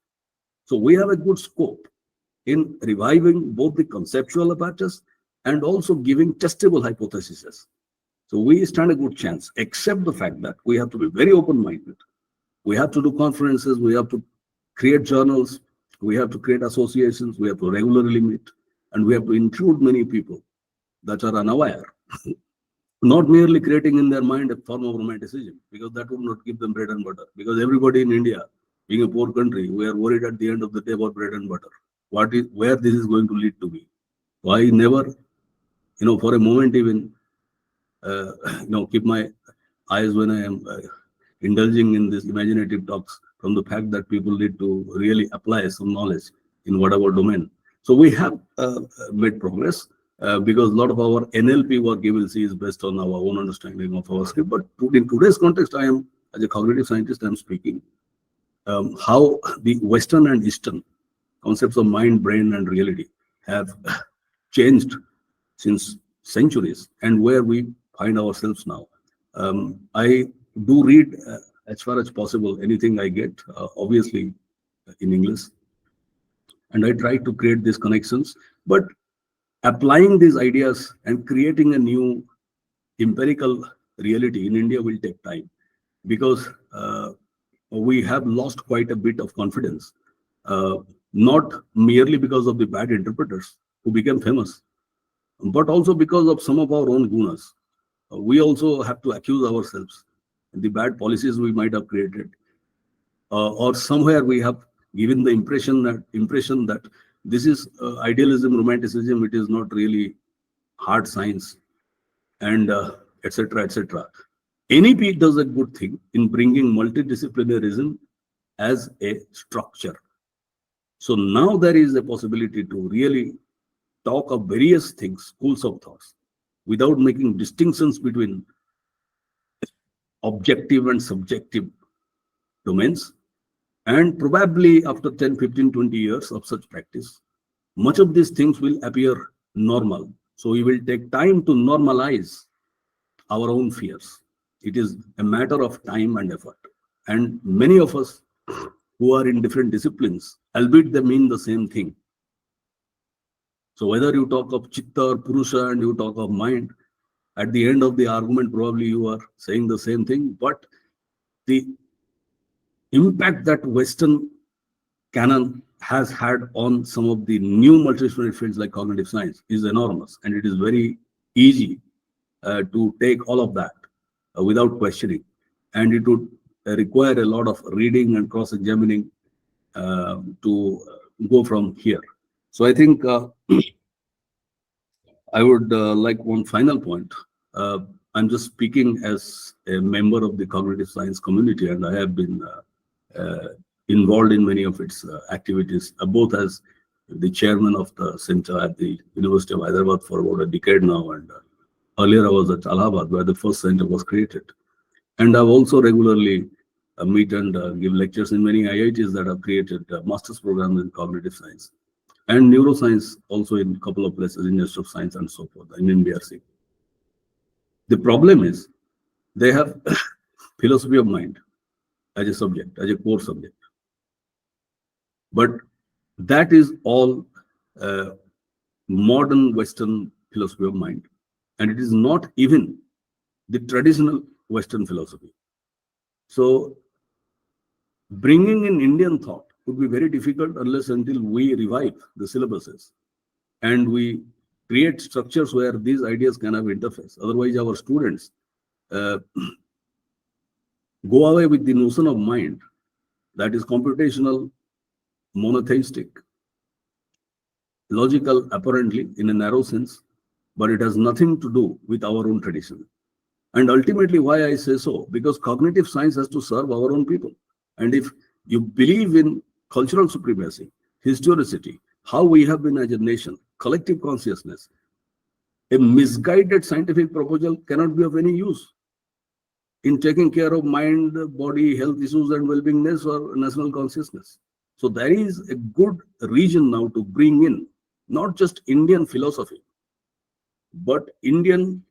So we have a good scope in reviving both the conceptual apparatus and also giving testable hypotheses. So we stand a good chance, except the fact that we have to be very open-minded. We have to do conferences, we have to create journals, we have to create associations, we have to regularly meet, and we have to include many people that are unaware. Not merely creating in their mind a form of romanticism, because that would not give them bread and butter. Because everybody in India, being a poor country, we are worried at the end of the day about bread and butter. where this is going to lead to me. So I never, for a moment even, keep my eyes when I am indulging in this imaginative talks from the fact that people need to really apply some knowledge in whatever domain. So we have made progress because a lot of our NLP work you will see is based on our own understanding of our script. But in today's context, I am, as a cognitive scientist, I am speaking how the Western and Eastern concepts of mind, brain, and reality have changed since centuries and where we find ourselves now. I do read as far as possible anything I get, obviously in English, and I try to create these connections. But applying these ideas and creating a new empirical reality in India will take time because we have lost quite a bit of confidence, not merely because of the bad interpreters who became famous, but also because of some of our own gunas. We also have to accuse ourselves the bad policies we might have created, or somewhere we have given the impression that this is idealism, romanticism. It is not really hard science, and etc. etc. NEP does a good thing in bringing multidisciplinarism as a structure. So now there is a possibility to really talk of various things, schools of thoughts, without making distinctions between objective and subjective domains. And probably after 10, 15, 20 years of such practice, much of these things will appear normal. So we will take time to normalize our own fears. It is a matter of time and effort. And many of us who are in different disciplines, albeit they mean the same thing. So whether you talk of Chitta or Purusha and you talk of mind, at the end of the argument, probably you are saying the same thing, but the impact that Western canon has had on some of the new multidisciplinary fields like cognitive science is enormous. And it is very easy to take all of that without questioning. And it would require a lot of reading and cross-examining to go from here. So I think I would like one final point. I'm just speaking as a member of the cognitive science community, and I have been involved in many of its activities, both as the chairman of the center at the University of Hyderabad for about a decade now, and earlier I was at Allahabad, where the first center was created. And I've also regularly meet and give lectures in many IITs that have created master's programs in cognitive science and neuroscience, also in a couple of places, Institute of Science and so forth, in NBRC. The problem is they have philosophy of mind as a subject, as a core subject. But that is all modern Western philosophy of mind. And it is not even the traditional Western philosophy. So bringing in Indian thought would be very difficult unless until we revive the syllabuses and we create structures where these ideas can have interface. Otherwise, our students go away with the notion of mind that is computational, monotheistic, logical, apparently, in a narrow sense, but it has nothing to do with our own tradition. And ultimately, why I say so? Because cognitive science has to serve our own people. And if you believe in cultural supremacy, historicity, how we have been as a nation, collective consciousness, a misguided scientific proposal cannot be of any use in taking care of mind, body, health issues, and well-beingness or national consciousness. So there is a good reason now to bring in not just Indian philosophy, but Indian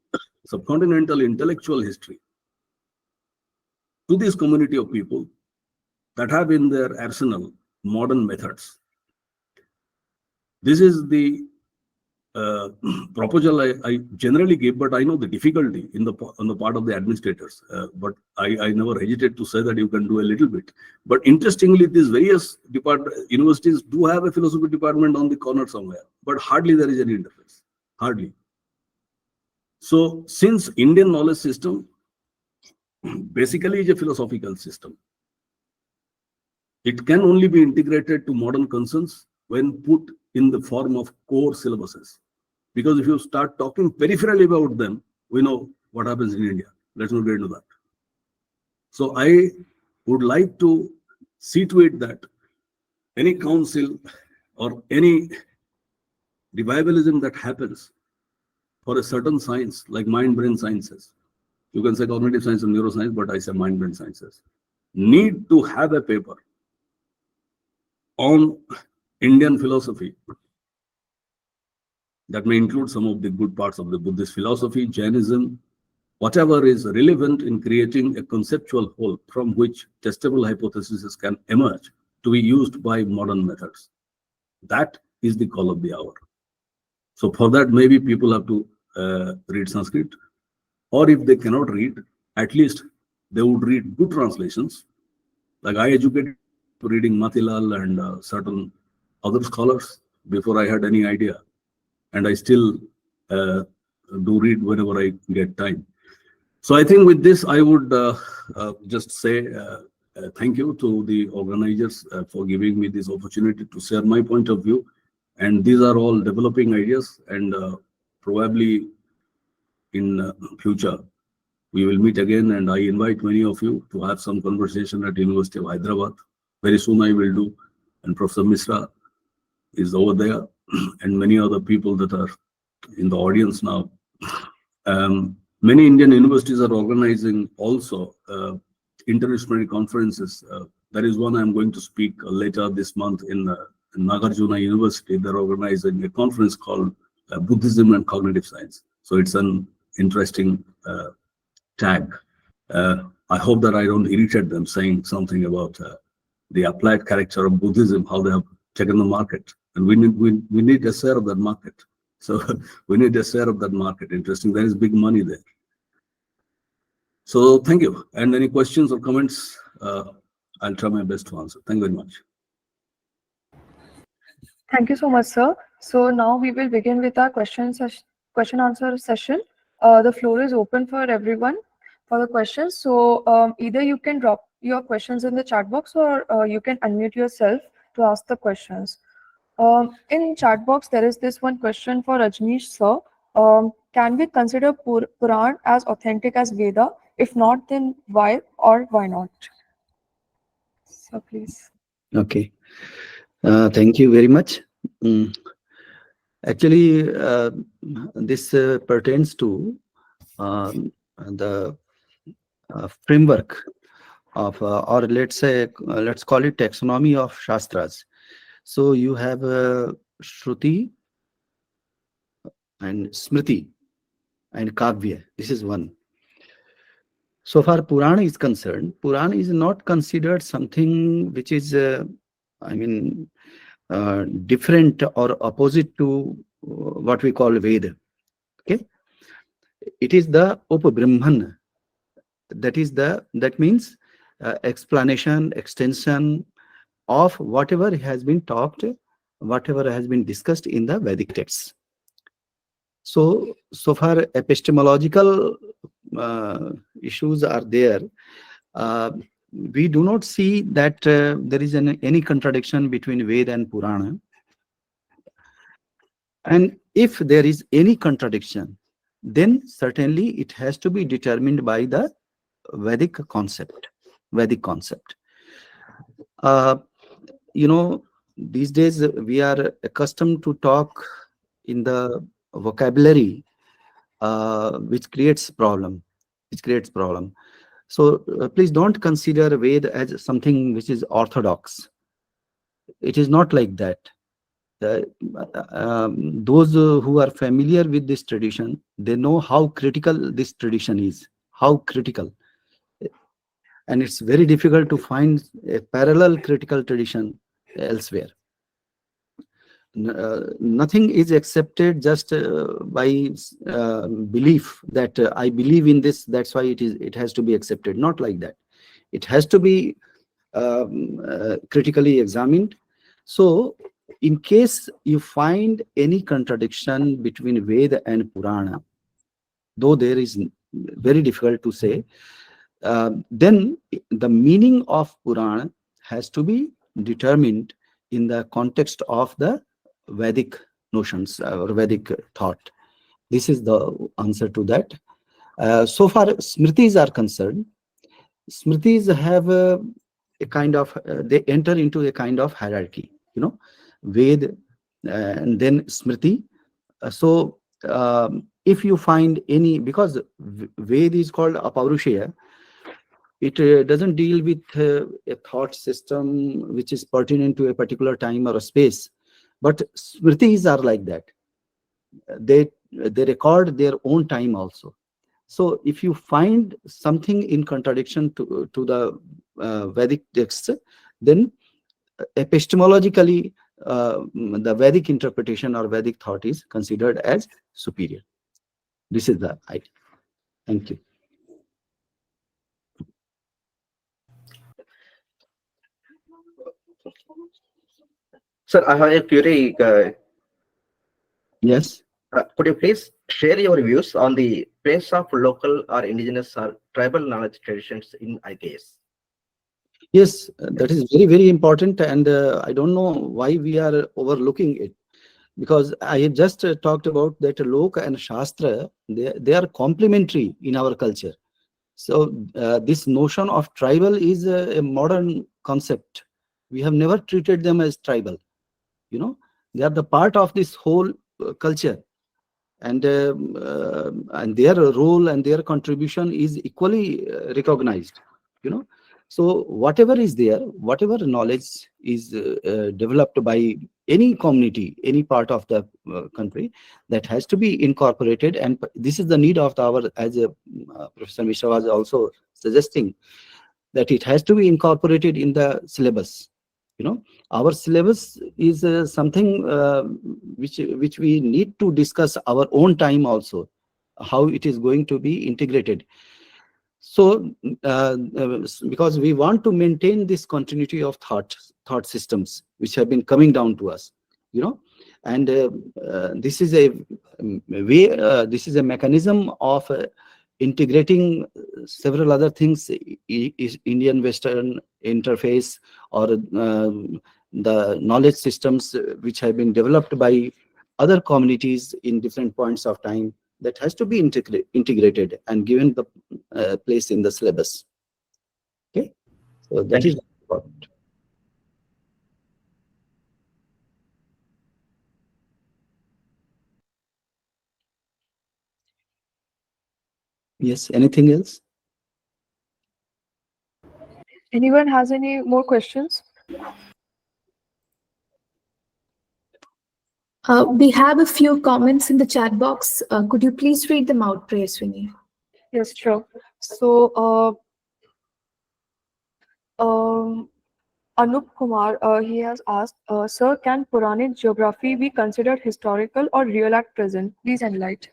subcontinental intellectual history to this community of people that have in their arsenal modern methods. This is the proposal I generally give, but I know the difficulty on the part of the administrators. But I never hesitate to say that you can do a little bit. But interestingly, these various universities do have a philosophy department on the corner somewhere, but hardly there is any interface. Hardly. So since Indian knowledge system basically is a philosophical system, it can only be integrated to modern concerns when put in the form of core syllabuses. Because if you start talking peripherally about them, we know what happens in India. Let's not get into that. So I would like to see to it that any council or any revivalism that happens for a certain science, like mind-brain sciences, you can say cognitive science and neuroscience, but I say mind-brain sciences, need to have a paper on Indian philosophy that may include some of the good parts of the Buddhist philosophy, Jainism, whatever is relevant in creating a conceptual whole from which testable hypotheses can emerge to be used by modern methods. That is the call of the hour. So for that, maybe people have to read Sanskrit, or if they cannot read, at least they would read good translations. Like I educated reading Matilal and certain other scholars before I had any idea. And I still do read whenever I get time. So I think with this, I would just say thank you to the organizers for giving me this opportunity to share my point of view. And these are all developing ideas, and probably in future, we will meet again, and I invite many of you to have some conversation at University of Hyderabad. Very soon I will do, and Professor Mishra is over there, and many other people that are in the audience now. Many Indian universities are organizing also interdisciplinary conferences. There is one I'm going to speak later this month in Nagarjuna University. They're organizing a conference called Buddhism and Cognitive Science. So it's an interesting tag. I hope that I don't irritate them saying something about the applied character of Buddhism, how they have taken the market. And we need a share of that market. So we need a share of that market. Interesting. There is big money there. So thank you. And any questions or comments, I'll try my best to answer. Thank you very much. Thank you so much, sir. So now we will begin with our question answer session. The floor is open for everyone for the questions. So either you can drop your questions in the chat box, or you can unmute yourself to ask the questions. In chat box, there is this one question for Rajnish, sir. Can we consider Puran as authentic as Veda? If not, then why or why not? So please. Okay. Thank you very much. Actually, this pertains to the framework of, or let's say, let's call it taxonomy of Shastras. So you have Shruti and Smriti and Kavya. This is one. So far Purana is concerned, Purana is not considered something which is, different or opposite to what we call Veda. Okay, it is the Upabrahman. That means explanation, extension of whatever has been talked, whatever has been discussed in the Vedic texts. So far epistemological issues are there. We do not see that there is any contradiction between Veda and Purana. And if there is any contradiction, then certainly it has to be determined by the Vedic concept. These days we are accustomed to talk in the vocabulary which creates problem. So please don't consider Veda as something which is orthodox. It is not like that. Those who are familiar with this tradition, they know how critical this tradition is, how critical. And it's very difficult to find a parallel critical tradition elsewhere. Nothing is accepted just by belief that I believe in this, that's why it has to be accepted. Not like that. It has to be critically examined. So in case you find any contradiction between Veda and Purana, though there is very difficult to say, then the meaning of Purana has to be determined in the context of the Vedic notions or Vedic thought. This is the answer to that. So far Smritis are concerned, Smritis have a kind of, they enter into a kind of hierarchy, Ved and then Smriti. So if you find any, because Ved is called Apaurushaya, it doesn't deal with a thought system which is pertinent to a particular time or a space, but Smritis are like that. They record their own time also. So if you find something in contradiction to the Vedic texts, then epistemologically the Vedic interpretation or Vedic thought is considered as superior. This is the idea. Thank you. Sir, I have a query. Yes. Could you please share your views on the place of local or indigenous or tribal knowledge traditions in IKS? Yes, that is very, very important, and I don't know why we are overlooking it, because I have just talked about that Lok and Shastra, they are complementary in our culture. So this notion of tribal is a modern concept. We have never treated them as tribal. They are the part of this whole culture, and their role and their contribution is equally recognized. So whatever is there, whatever knowledge is developed by any community, any part of the country, that has to be incorporated. And this is the need of our, as Professor Mishra was also suggesting, that it has to be incorporated in the syllabus. Our syllabus is something which we need to discuss our own time also, how it is going to be integrated. So because we want to maintain this continuity of thought systems which have been coming down to us, and this is a way, this is a mechanism of integrating several other things, Indian Western interface, or the knowledge systems which have been developed by other communities in different points of time, that has to be integrated and given the place in the syllabus. Okay, so that is important. Yes, anything else? Anyone has any more questions? We have a few comments in the chat box. Could you please read them out, Prayaswini? Yes, sure. So Anup Kumar, he has asked, Sir, can Puranic geography be considered historical or real at present? Please enlighten.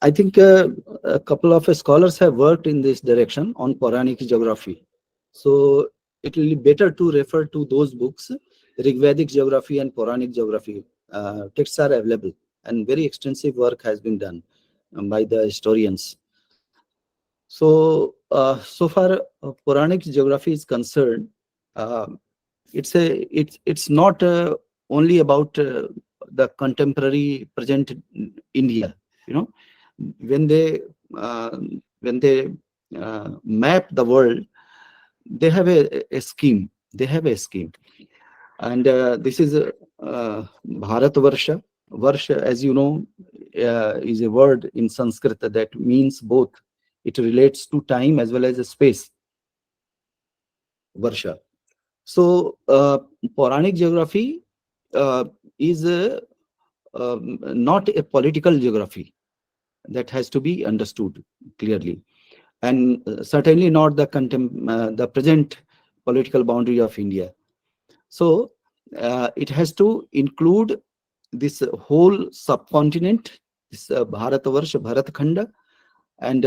I think a couple of scholars have worked in this direction on Puranic geography. So it will be better to refer to those books, Rigvedic geography and Puranic geography. Texts are available, and very extensive work has been done by the historians. So so far Puranic geography is concerned, it's not only about the contemporary present India. When they map the world, they have a scheme. They have a scheme, and this is Bharatvarsha. Varsha, as you know, is a word in Sanskrit that means both. It relates to time as well as space. Varsha. So Puranic geography is not a political geography. That has to be understood clearly, and certainly not the present political boundary of India. So it has to include this whole subcontinent, this Bharatavarsha, Bharatkhanda, and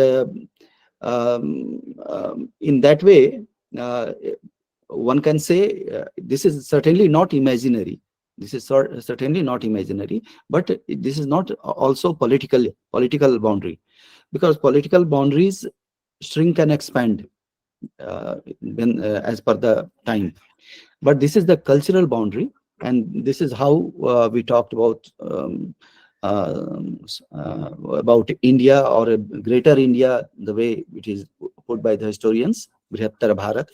in that way, one can say this is certainly not imaginary. This is certainly not imaginary, but this is not also political boundary, because political boundaries shrink and expand when as per the time. But this is the cultural boundary, and this is how we talked about India, or a greater India, the way it is put by the historians, Brihattara Bharat.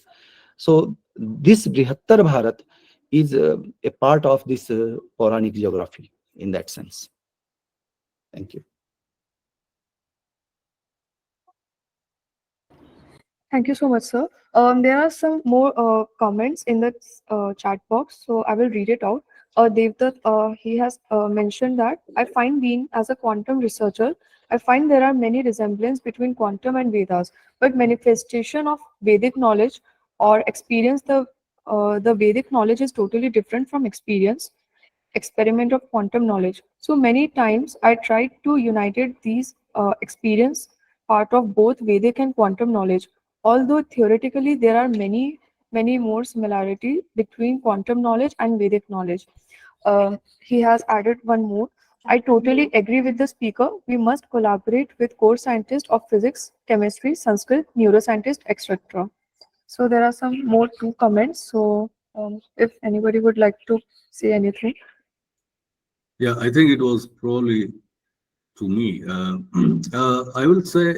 So this Brihattara Bharat is a part of this Puranic geography in that sense. Thank you. Thank you so much, sir. There are some more comments in the chat box, so I will read it out. Devdutt, he has mentioned that I find, being as a quantum researcher, I find there are many resemblances between quantum and Vedas, but manifestation of Vedic knowledge or experience, the Vedic knowledge is totally different from experience, experiment of quantum knowledge. So many times I tried to unite these experience part of both Vedic and quantum knowledge. Although theoretically there are many more similarity between quantum knowledge and Vedic knowledge. He has added one more. I totally agree with the speaker. We must collaborate with core scientists of physics, chemistry, Sanskrit, neuroscientists, etc. So there are some more two comments. So if anybody would like to say anything. Yeah, I think it was probably to me. I will say,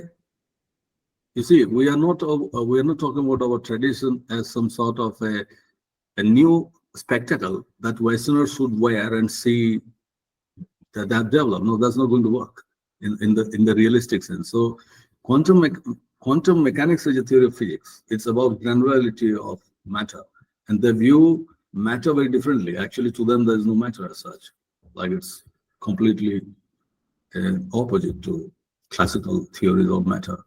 you see, we are not talking about our tradition as some sort of a new spectacle that Westerners should wear and see that develop. No, that's not going to work in the realistic sense. So quantum mechanics is a theory of physics. It's about granularity of matter, and they view matter very differently. Actually, to them, there is no matter as such. Like, it's completely opposite to classical theories of matter.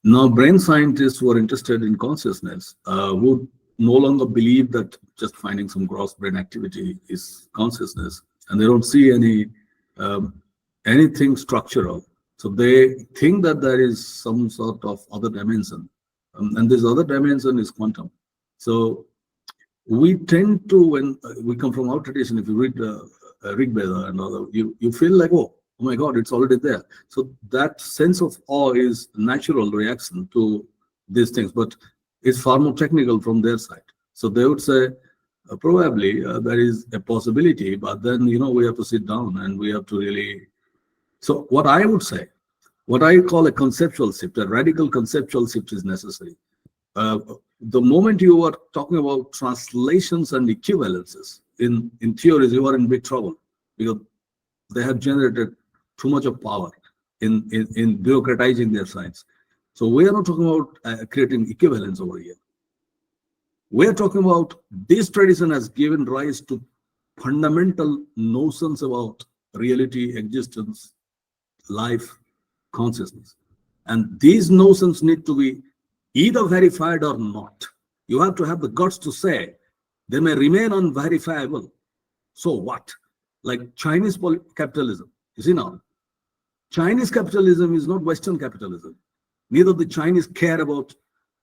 Now, brain scientists who are interested in consciousness would no longer believe that just finding some gross brain activity is consciousness, and they don't see anything structural. So they think that there is some sort of other dimension, and this other dimension is quantum. So we tend to, when we come from our tradition, if you read Rig Veda and other, you feel like, oh my God, it's already there. So that sense of awe is natural reaction to these things, but it's far more technical from their side. So they would say, probably there is a possibility, but then, we have to sit down and we have to really. So what I would say, what I call a conceptual shift, a radical conceptual shift is necessary. The moment you are talking about translations and equivalences in theories, you are in big trouble, because they have generated too much of power in bureaucratizing their science. So we are not talking about creating equivalence over here. We are talking about this tradition has given rise to fundamental notions about reality, existence, life, consciousness. And these notions need to be either verified or not. You have to have the guts to say they may remain unverifiable. So what? Like Chinese capitalism. You see now, Chinese capitalism is not Western capitalism. Neither the Chinese care about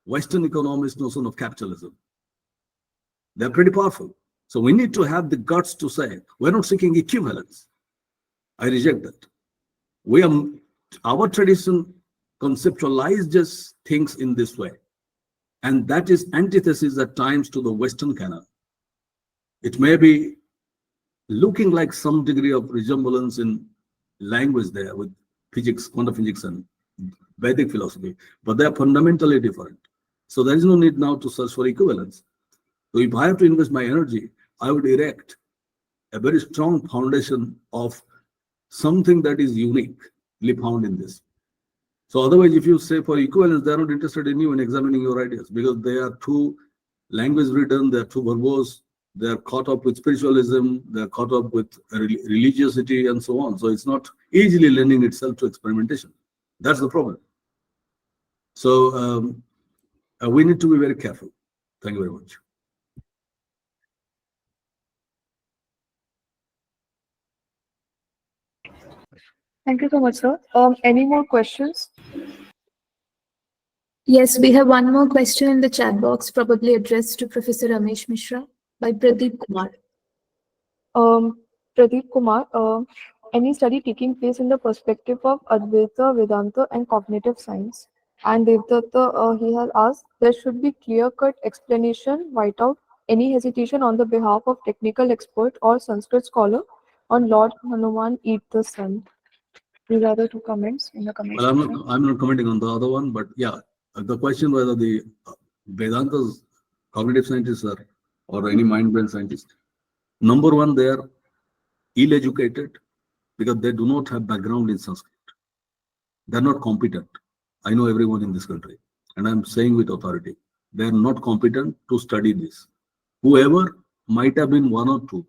Western economists' notion of capitalism. They're pretty powerful. So we need to have the guts to say, we're not seeking equivalence. I reject that. Our tradition conceptualizes things in this way. And that is antithesis at times to the Western canon. It may be looking like some degree of resemblance in language there with physics, quantum physics, and Vedic philosophy, but they are fundamentally different. So there is no need now to search for equivalence. So if I have to invest my energy, I would erect a very strong foundation of something that is uniquely found in this. So otherwise, if you say for equivalence, they are not interested in you in examining your ideas, because they are too language ridden, they are too verbose, they are caught up with spiritualism, they are caught up with religiosity and so on. So it's not easily lending itself to experimentation. That's the problem. So we need to be very careful. Thank you very much. Thank you so much, sir. Any more questions? Yes, we have one more question in the chat box, probably addressed to Professor Ramesh Mishra by Pradeep Kumar. Pradeep Kumar, any study taking place in the perspective of Advaita, Vedanta, and cognitive science? And Devdutt, he has asked, there should be clear-cut explanation, white out Any hesitation on the behalf of technical expert or Sanskrit scholar on Lord Hanuman eat the sun? These are the two comments in the comment Well, section. I'm not commenting on the other one, but yeah, the question whether the Vedanta's cognitive scientists are or any mind-brain scientist, number one, they are ill-educated because they do not have background in Sanskrit. They're not competent. I know everyone in this country, and I'm saying with authority, they're not competent to study this. Whoever might have been one or two,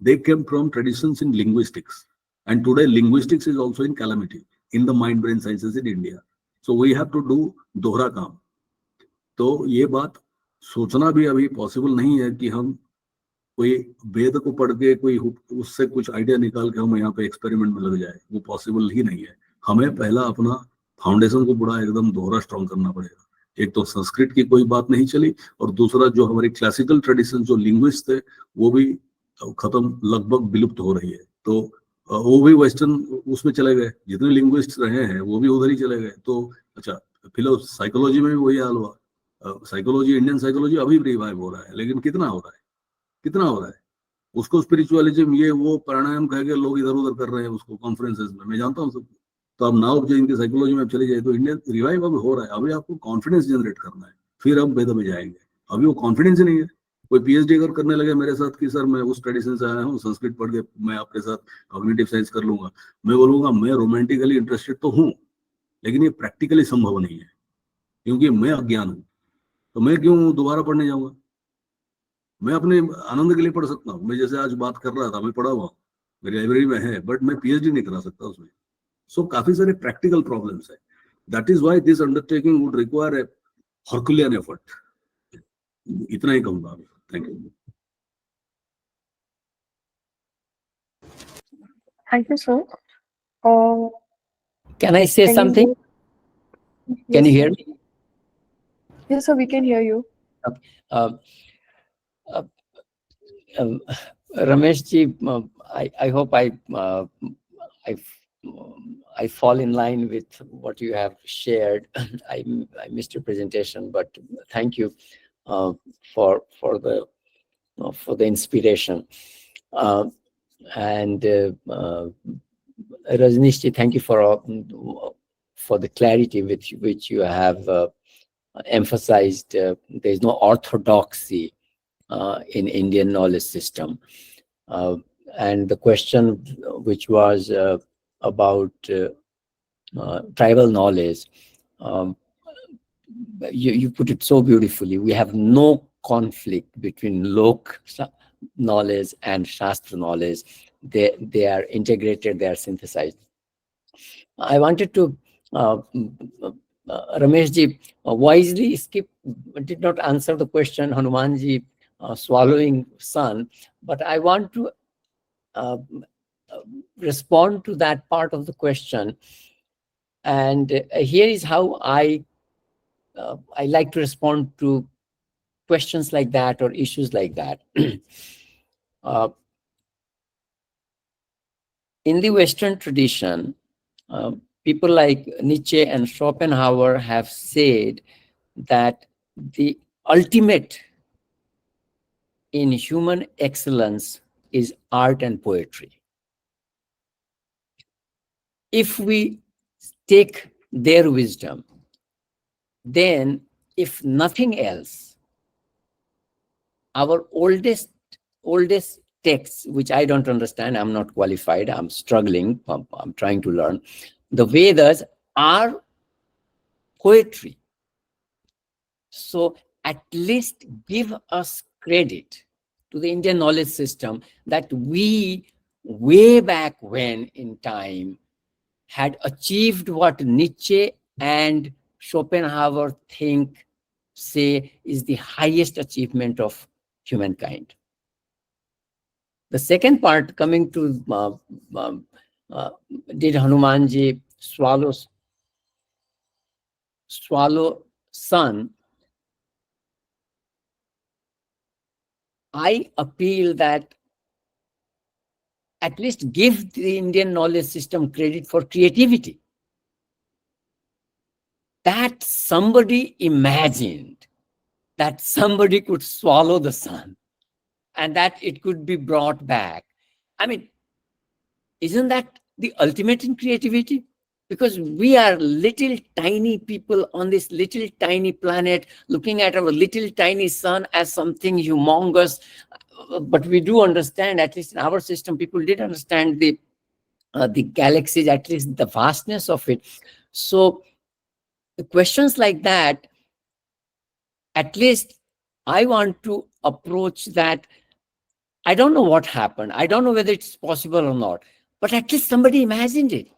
they came from traditions in linguistics. And today, linguistics is also in calamity in the mind-brain sciences in India. So we have to do दोहरा काम. तो ये बात सोचना भी अभी possible नहीं है कि हम कोई वेद को पढ़ के कोई उससे कुछ आइडिया निकाल के हम यहाँ पे एक्सपेरिमेंट में लग जाए, वो पॉसिबल ही नहीं है. हमें पहला अपना फाउंडेशन को पूरा एकदम दोहरा स्ट्रॉन्ग करना पड़ेगा. एक तो संस्कृत की कोई बात नहीं चली, और दूसरा जो हमारी क्लासिकल ट्रेडिशन जो लिंग्विस्ट थे वो भी खत्म, लगभग विलुप्त हो रही है. तो वो भी वेस्टर्न उसमें चले गए, जितने लिंग्विस्ट रहे हैं वो भी उधर ही चले गए. तो अच्छा, साइकोलॉजी में भी वही हाल हुआ. साइकोलॉजी, इंडियन साइकोलॉजी अभी रिवाइव हो रहा है, लेकिन कितना हो रहा है, कितना हो रहा है. उसको स्पिरिचुअलिज्म ये वो प्राणायाम कह के लोग इधर उधर कर रहे हैं उसको कॉन्फ्रेंसेस में, मैं जानता हूँ सबको. तो अब नाउ जो इनकी साइकोलॉजी में चली जाए तो इंडियन रिवाइव अब हो रहा है. अभी आपको कॉन्फिडेंस जनरेट करना है, फिर हम वेद में जाएंगे. अभी वो कॉन्फिडेंस ही नहीं है. कोई पीएचडी अगर करने लगे मेरे साथ कि सर मैं उस ट्रेडिशन से आया हूँ, संस्कृत पढ़ के मैं आपके साथ कॉग्निटिव साइंस कर लूंगा, मैं बोलूंगा मैं रोमांटिकली इंटरेस्टेड तो हूँ, लेकिन ये प्रैक्टिकली संभव नहीं है क्योंकि मैं अज्ञान हूँ. तो मैं क्यों दोबारा पढ़ने जाऊंगा. मैं अपने आनंद के लिए पढ़ सकता हूँ. मैं जैसे आज बात कर रहा था, मैं पढ़ा हुआ, मेरी लाइब्रेरी में है, बट मैं पीएचडी नहीं करा सकता उसमें. सो काफी सारे प्रैक्टिकल प्रॉब्लम्स है. That is why this undertaking would require a herculean effort. इतना ही कहूंगा. Thank you. Thank you, sir. Can I say Can you something? go- Can you Yes, hear sir. me? Yes, sir, we can hear you. Uh, uh, Ramesh ji, I hope I fall in line with what you have shared. I missed your presentation, but thank you for the inspiration. And Rajnish ji, thank you for the clarity with which you have emphasized. There is no orthodoxy in Indian knowledge system. And the question which was about tribal knowledge, you put it so beautifully. We have no conflict between Lok knowledge and Shastra knowledge. They are integrated, they are synthesized. I wanted to Ramesh ji wisely did not answer the question, Hanuman ji swallowing sun, but I want to respond to that part of the question. And here is how I like to respond to questions like that or issues like that. In the Western tradition, people like Nietzsche and Schopenhauer have said that the ultimate in human excellence is art and poetry. If we take their wisdom, then if nothing else, our oldest texts, which I don't understand, I'm not qualified, I'm struggling, I'm trying to learn, the Vedas are poetry. So at least give us credit to the Indian knowledge system that we, way back when in time, had achieved what Nietzsche and Schopenhauer say is the highest achievement of humankind. The second part, coming to did Hanumanji swallow sun? I appeal that at least give the Indian knowledge system credit for creativity. That somebody imagined that somebody could swallow the sun and that it could be brought back. I mean, isn't that the ultimate in creativity? Because we are little tiny people on this little tiny planet, looking at our little tiny sun as something humongous. But we do understand, at least in our system, people did understand the galaxies, at least the vastness of it. So the questions like that, at least I want to approach that. I don't know what happened. I don't know whether it's possible or not, but at least somebody imagined it.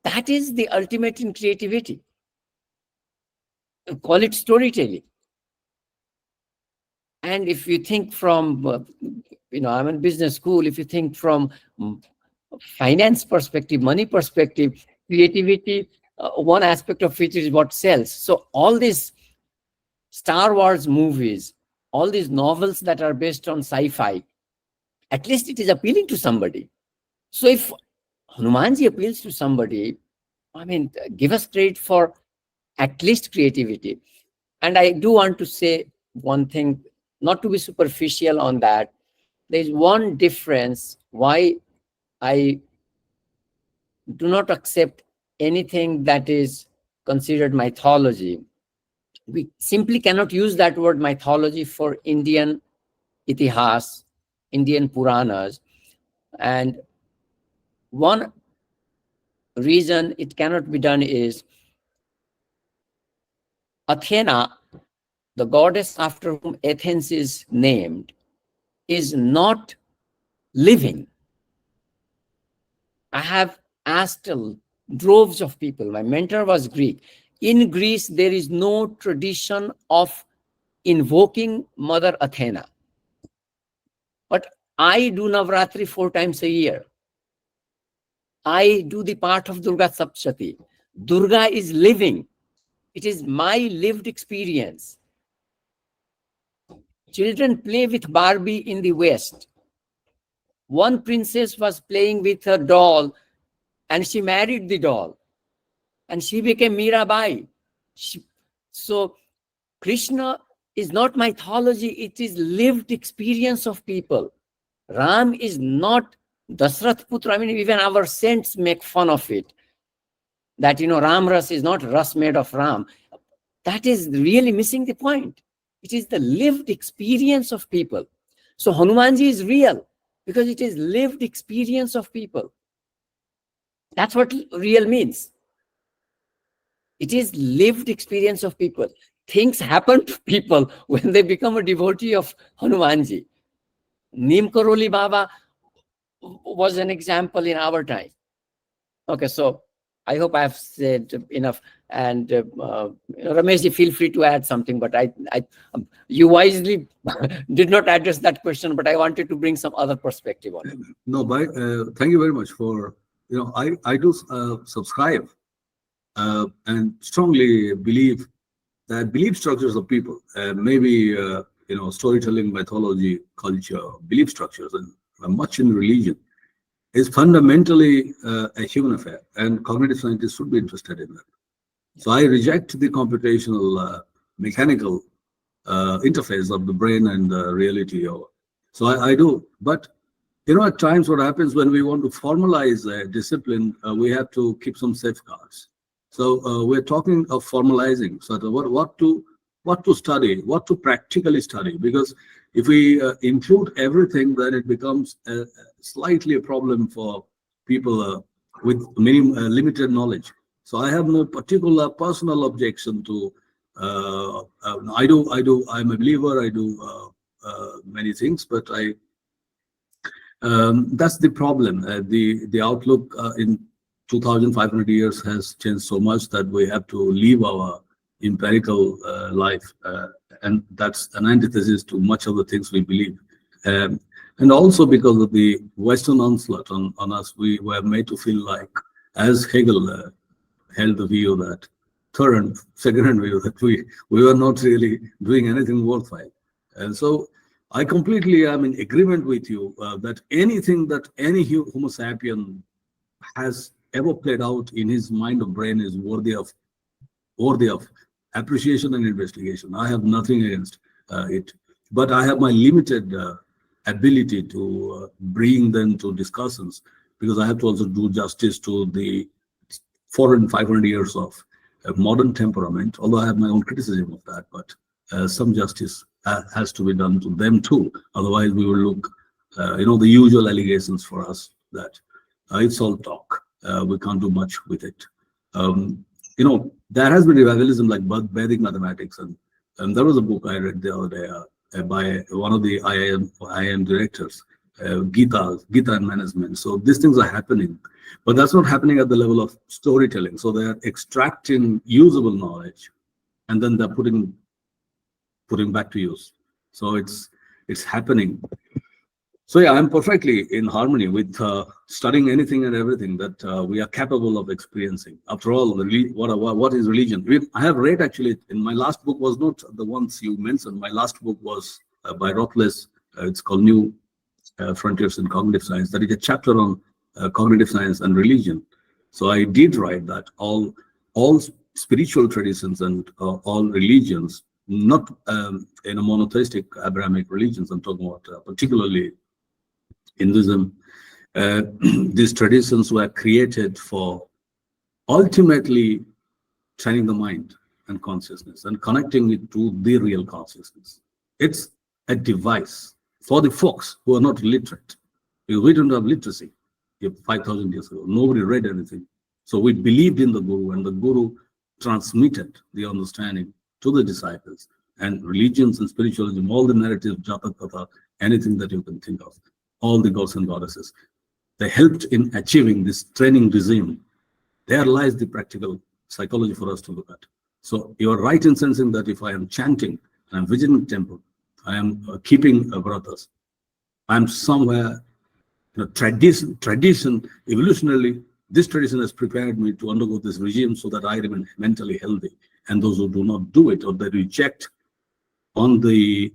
That is the ultimate in creativity. Call it storytelling. And if you think from, I'm in business school, if you think from finance perspective, money perspective, creativity, one aspect of which is what sells. So all these Star Wars movies, all these novels that are based on sci-fi, at least it is appealing to somebody. So if Hanumanji appeals to somebody, I mean, give us credit for at least creativity. And I do want to say one thing, not to be superficial on that. There's one difference why I do not accept anything that is considered mythology. We simply cannot use that word mythology for Indian itihas, Indian Puranas. And one reason it cannot be done is Athena, the goddess after whom Athens is named, is not living. I have asked droves of people. My mentor was Greek. In Greece, there is no tradition of invoking Mother Athena. But I do Navratri 4 times a year. I do the part of Durga Saptati. Durga is living. It is my lived experience. Children play with Barbie in the West. One princess was playing with her doll and she married the doll and she became Mirabai. So Krishna is not mythology, it is lived experience of people. Ram is not Dasrath Putra. I mean, even our saints make fun of it. That, Ram Ras is not Ras made of Ram. That is really missing the point. It is the lived experience of people. So Hanumanji is real because it is lived experience of people. That's what real means. It is lived experience of people. Things happen to people when they become a devotee of Hanumanji. Neem Karoli Baba was an example in our time. Okay, so I hope I have said enough. And Ramesh, feel free to add something, but you wisely did not address that question, but I wanted to bring some other perspective on it. No, thank you very much for, I do subscribe and strongly believe that belief structures of people, maybe, storytelling, mythology, culture, belief structures, and much in religion, is fundamentally a human affair, and cognitive scientists should be interested in that. So I reject the computational, mechanical interface of the brain and the reality. So I do, but at times what happens when we want to formalize a discipline, we have to keep some safeguards. So we're talking of formalizing, so what to study, what to practically study, because if we include everything, then it becomes slightly a problem for people with limited knowledge. So I have no particular personal objection to. I'm a believer. I do many things, but that's the problem. The outlook in 2,500 years has changed so much that we have to leave our empirical life, and that's an antithesis to much of the things we believe. And also because of the Western onslaught on us, we were made to feel like, as Hegel held the view that second-hand view that we were not really doing anything worthwhile. And so I completely am in agreement with you that anything that any Homo sapien has ever played out in his mind or brain is worthy of appreciation and investigation. I have nothing against it, but I have my limited ability to bring them to discussions, because I have to also do justice to the 400 and 500 years of modern temperament, although I have my own criticism of that, but some justice has to be done to them too. Otherwise, we will look, the usual allegations for us that it's all talk. We can't do much with it. There has been revivalism like Vedic mathematics, and there was a book I read the other day by one of the IIM directors, Gita and management. So these things are happening, but that's not happening at the level of storytelling. So they are extracting usable knowledge, and then they're putting back to use. So it's happening. So yeah, I'm perfectly in harmony with studying anything and everything that we are capable of experiencing. After all, what is religion? I have read, actually, in my last book was not the ones you mentioned. My last book was by Rothles. It's called New Frontiers in Cognitive Science. That is a chapter on cognitive science and religion. So I did write that all spiritual traditions and all religions, not in a monotheistic Abrahamic religions, I'm talking about particularly Hinduism, these traditions were created for ultimately training the mind and consciousness and connecting it to the real consciousness. It's a device for the folks who are not literate, because we don't have literacy 5,000 years ago. Nobody read anything. So we believed in the Guru, and the Guru transmitted the understanding to the disciples. And religions and spiritualism, all the narratives, Jata Katha, anything that you can think of, all the gods and goddesses, they helped in achieving this training regime. There lies the practical psychology for us to look at. So you are right in sensing that if I am chanting and I'm visiting temple, I am keeping brothers, I'm somewhere, tradition, evolutionarily, this tradition has prepared me to undergo this regime so that I remain mentally healthy. And those who do not do it, or they reject on the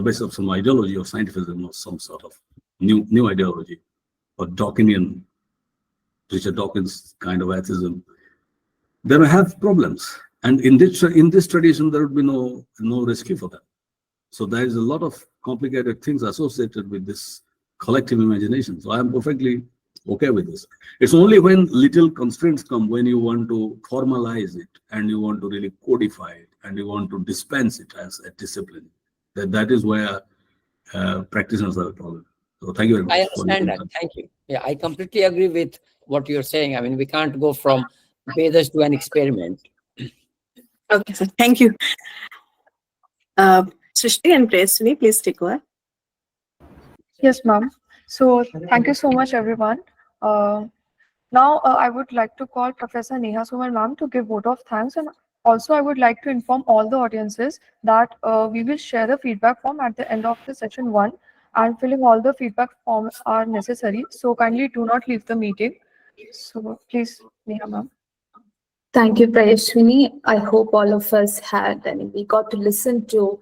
basis of some ideology or scientificism or some sort of new ideology, or Dawkinian, Richard Dawkins kind of atheism, they may have problems. And in this tradition, there would be no rescue for them. So there is a lot of complicated things associated with this collective imagination. So I am perfectly okay with this. It's only when little constraints come, when you want to formalize it and you want to really codify it and you want to dispense it as a discipline, that is where practitioners have a problem. So thank you very much. I understand that. Thank you. Yeah, I completely agree with what you're saying. I mean, we can't go from Vedas to an experiment. Okay, sir. Thank you. Srishti and Prayaswini, please take over. Yes, ma'am. So thank you so much, everyone. Now I would like to call Professor Neha Suman ma'am to give vote of thanks, and also I would like to inform all the audiences that we will share the feedback form at the end of the session 1, and filling all the feedback forms are necessary. So kindly do not leave the meeting. So please, Neha ma'am. Thank you, Prayaswini. I hope all of us we got to listen to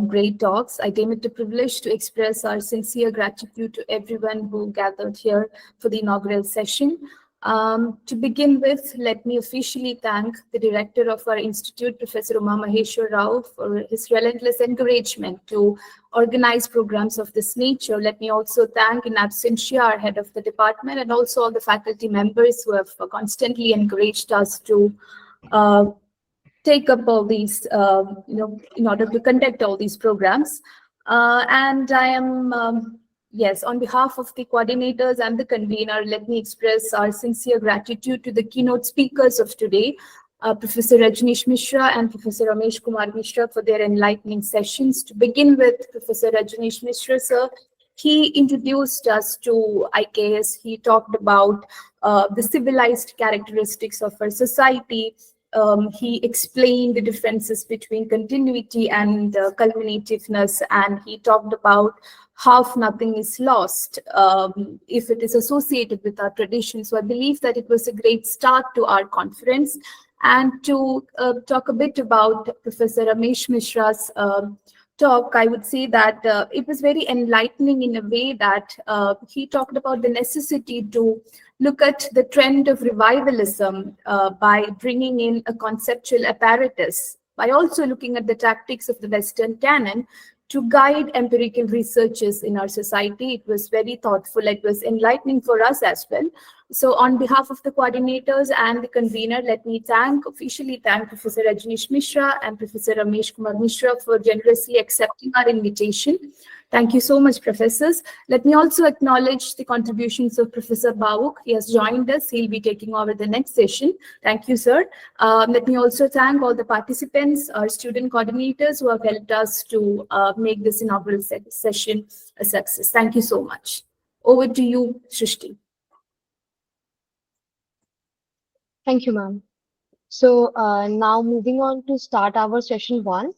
great talks. I deem it a privilege to express our sincere gratitude to everyone who gathered here for the inaugural session. To begin with, let me officially thank the director of our institute, Professor Uma Maheshwar Rao, for his relentless encouragement to organize programs of this nature. Let me also thank in absentia our head of the department and also all the faculty members who have constantly encouraged us to take up all these, in order to conduct all these programs. And I am, yes, on behalf of the coordinators and the convener, let me express our sincere gratitude to the keynote speakers of today, Professor Rajnish Mishra and Professor Ramesh Kumar Mishra, for their enlightening sessions. To begin with, Professor Rajnish Mishra, sir, he introduced us to IKS. He talked about the civilized characteristics of our society. He explained the differences between continuity and culminativeness, and he talked about how nothing is lost if it is associated with our tradition. So I believe that it was a great start to our conference. And to talk a bit about Professor Ramesh Mishra's talk, I would say that it was very enlightening in a way that he talked about the necessity to look at the trend of revivalism by bringing in a conceptual apparatus, by also looking at the tactics of the Western canon to guide empirical researches in our society. It was very thoughtful. It was enlightening for us as well. So on behalf of the coordinators and the convener, let me officially thank Professor Rajnish Mishra and Professor Ramesh Kumar Mishra for generously accepting our invitation. Thank you so much, professors. Let me also acknowledge the contributions of Professor Bhawuk. He has joined us. He'll be taking over the next session. Thank you, sir. Let me also thank all the participants, our student coordinators who have helped us to make this inaugural session a success. Thank you so much. Over to you, Shrishti. Thank you, ma'am. So now moving on to start our session one,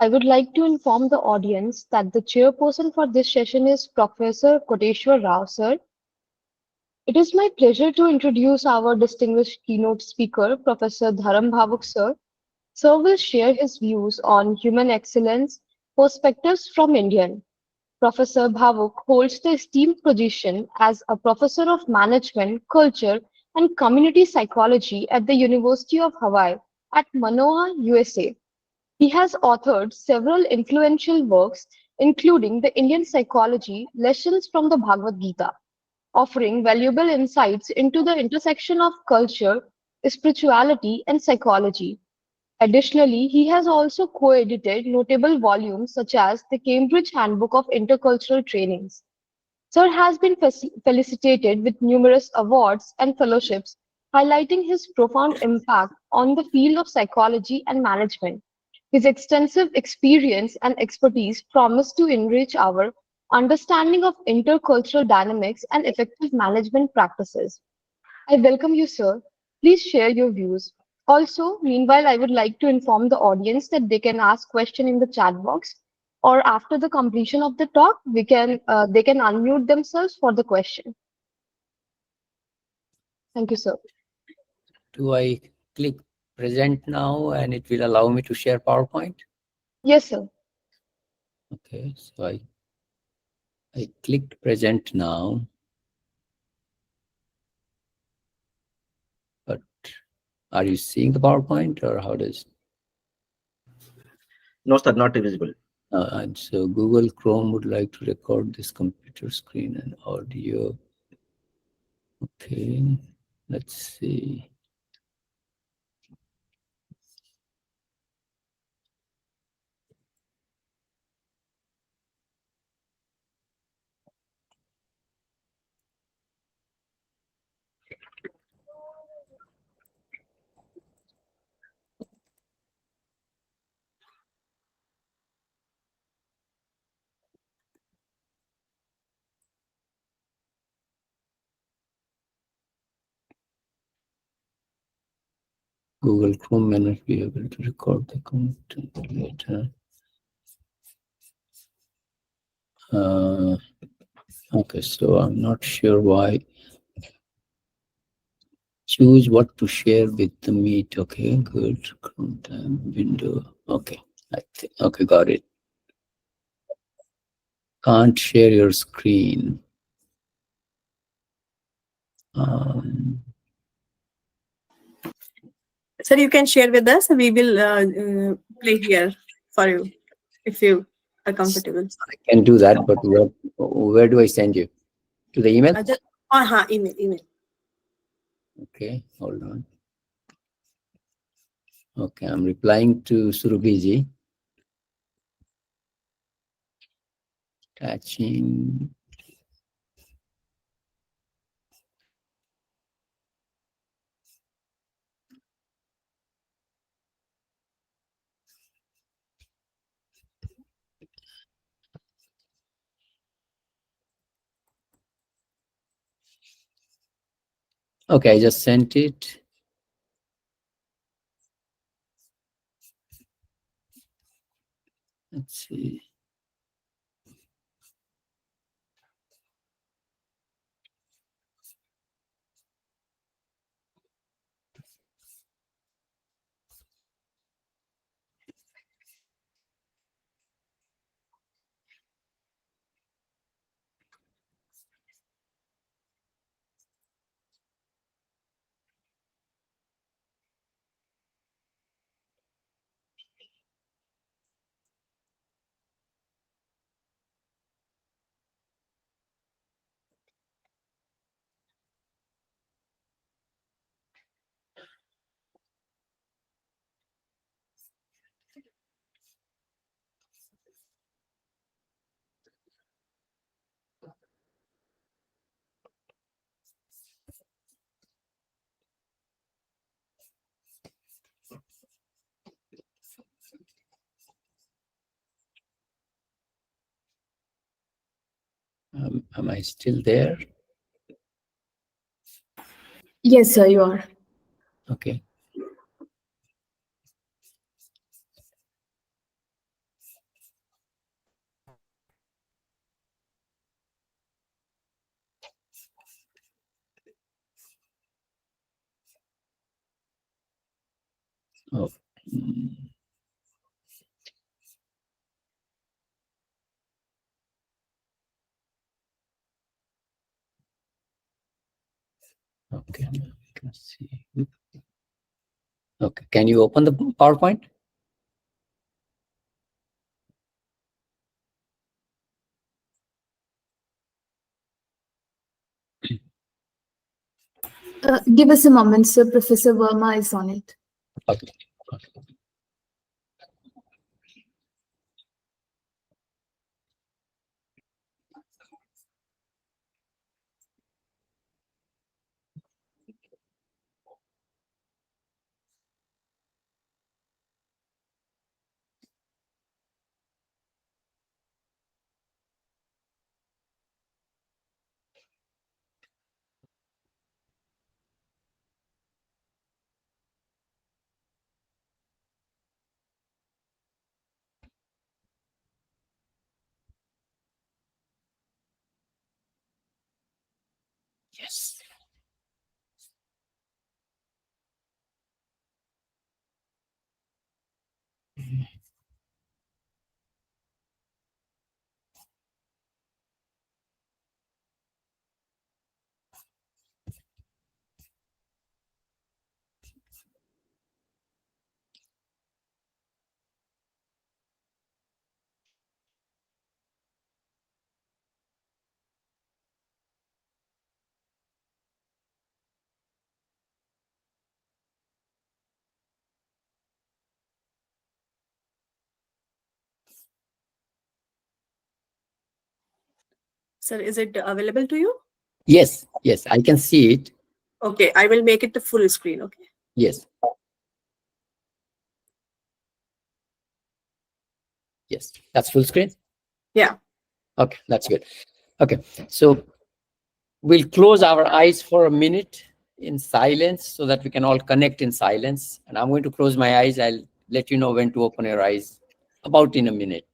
I would like to inform the audience that the chairperson for this session is Professor Koteshwar Rao, sir. It is my pleasure to introduce our distinguished keynote speaker, Professor Dharm Bhawuk, sir. Sir will share his views on human excellence, perspectives from Indian. Professor Bhawuk holds the esteemed position as a professor of management, culture, and community psychology at the University of Hawaii at Manoa, USA. He has authored several influential works, including The Indian Psychology, Lessons from the Bhagavad Gita, offering valuable insights into the intersection of culture, spirituality, and psychology. Additionally, he has also co-edited notable volumes such as the Cambridge Handbook of Intercultural Trainings. Sir has been felicitated with numerous awards and fellowships, highlighting his profound impact on the field of psychology and management. His extensive experience and expertise promise to enrich our understanding of intercultural dynamics and effective management practices. I welcome you, sir. Please share your views. Also, meanwhile, I would like to inform the audience that they can ask questions in the chat box, or after the completion of the talk, they can unmute themselves for the question. Thank you, sir. Do I click present now and it will allow me to share PowerPoint? Yes, sir. Okay, so I clicked present now, but are you seeing the PowerPoint or how does? No, sir, not visible. And so Google Chrome would like to record this computer screen and audio. Okay, let's see. Google Chrome may not be able to record the content later. Okay, so I'm not sure why. Choose what to share with the Meet. Okay, good. Chrome tab window. Okay, okay, got it. Can't share your screen. Sir, you can share with us. We will play here for you if you are comfortable. I can do that, but where do I send you? To the email? Email. Okay, hold on. Okay, I'm replying to Surubiji. Attaching. Okay, I just sent it. Let's see. Am I still there? Yes, sir, you are. Okay. Oh. Okay, let's see. Okay, can you open the PowerPoint? Give us a moment, sir. Professor Verma is on it. Okay. Yes. Sir, is it available to you? Yes, yes, I can see it. Okay, I will make it the full screen. Okay. Yes. Yes, that's full screen? Yeah. Okay, that's good. Okay, so we'll close our eyes for a minute in silence so that we can all connect in silence. And I'm going to close my eyes. I'll let you know when to open your eyes about in a minute.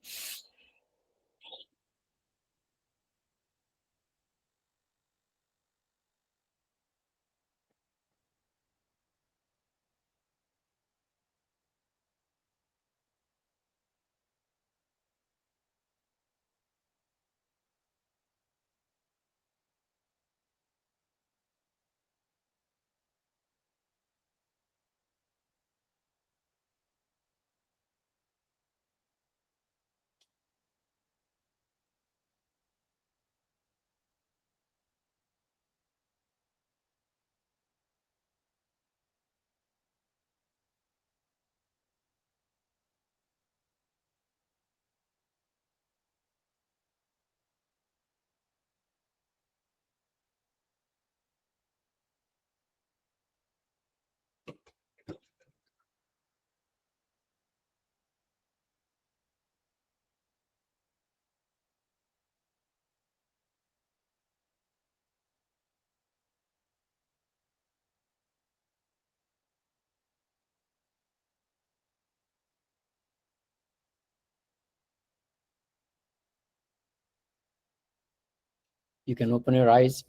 You can open your eyes.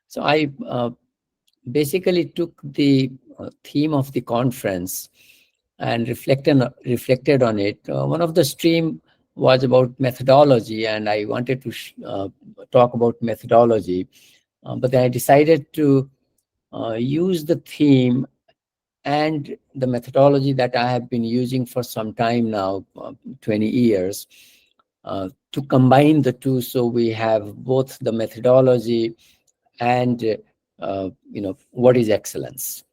So I basically took the theme of the conference and reflected on it. One of the stream was about methodology, and I wanted to talk about methodology, but then I decided to use the theme and the methodology that I have been using for some time now, 20 years, to combine the two, so we have both the methodology and what is excellence.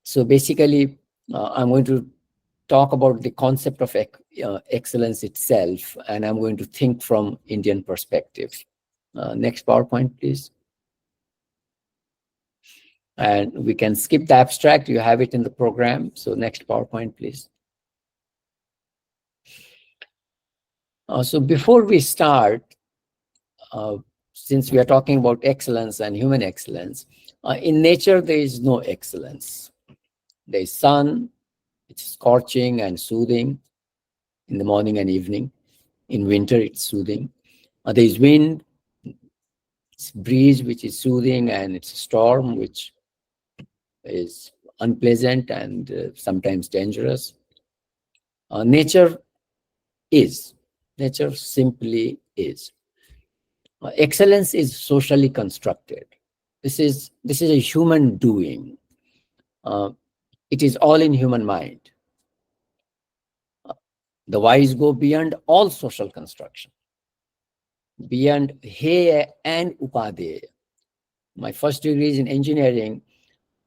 So basically, I'm going to talk about the concept of excellence itself, and I'm going to think from Indian perspective. Next PowerPoint, please. And we can skip the abstract. You have it in the program. So next PowerPoint, please. So before we start, since we are talking about excellence and human excellence, in nature there is no excellence. There is sun, it's scorching and soothing in the morning and evening. In winter, it's soothing. There is wind, it's breeze, which is soothing, and it's a storm, which is unpleasant and sometimes dangerous. Nature simply is. Excellence is socially constructed. This is a human doing. It is all in human mind. The wise go beyond all social construction, beyond Heya and Upadeya. My first degree is in engineering,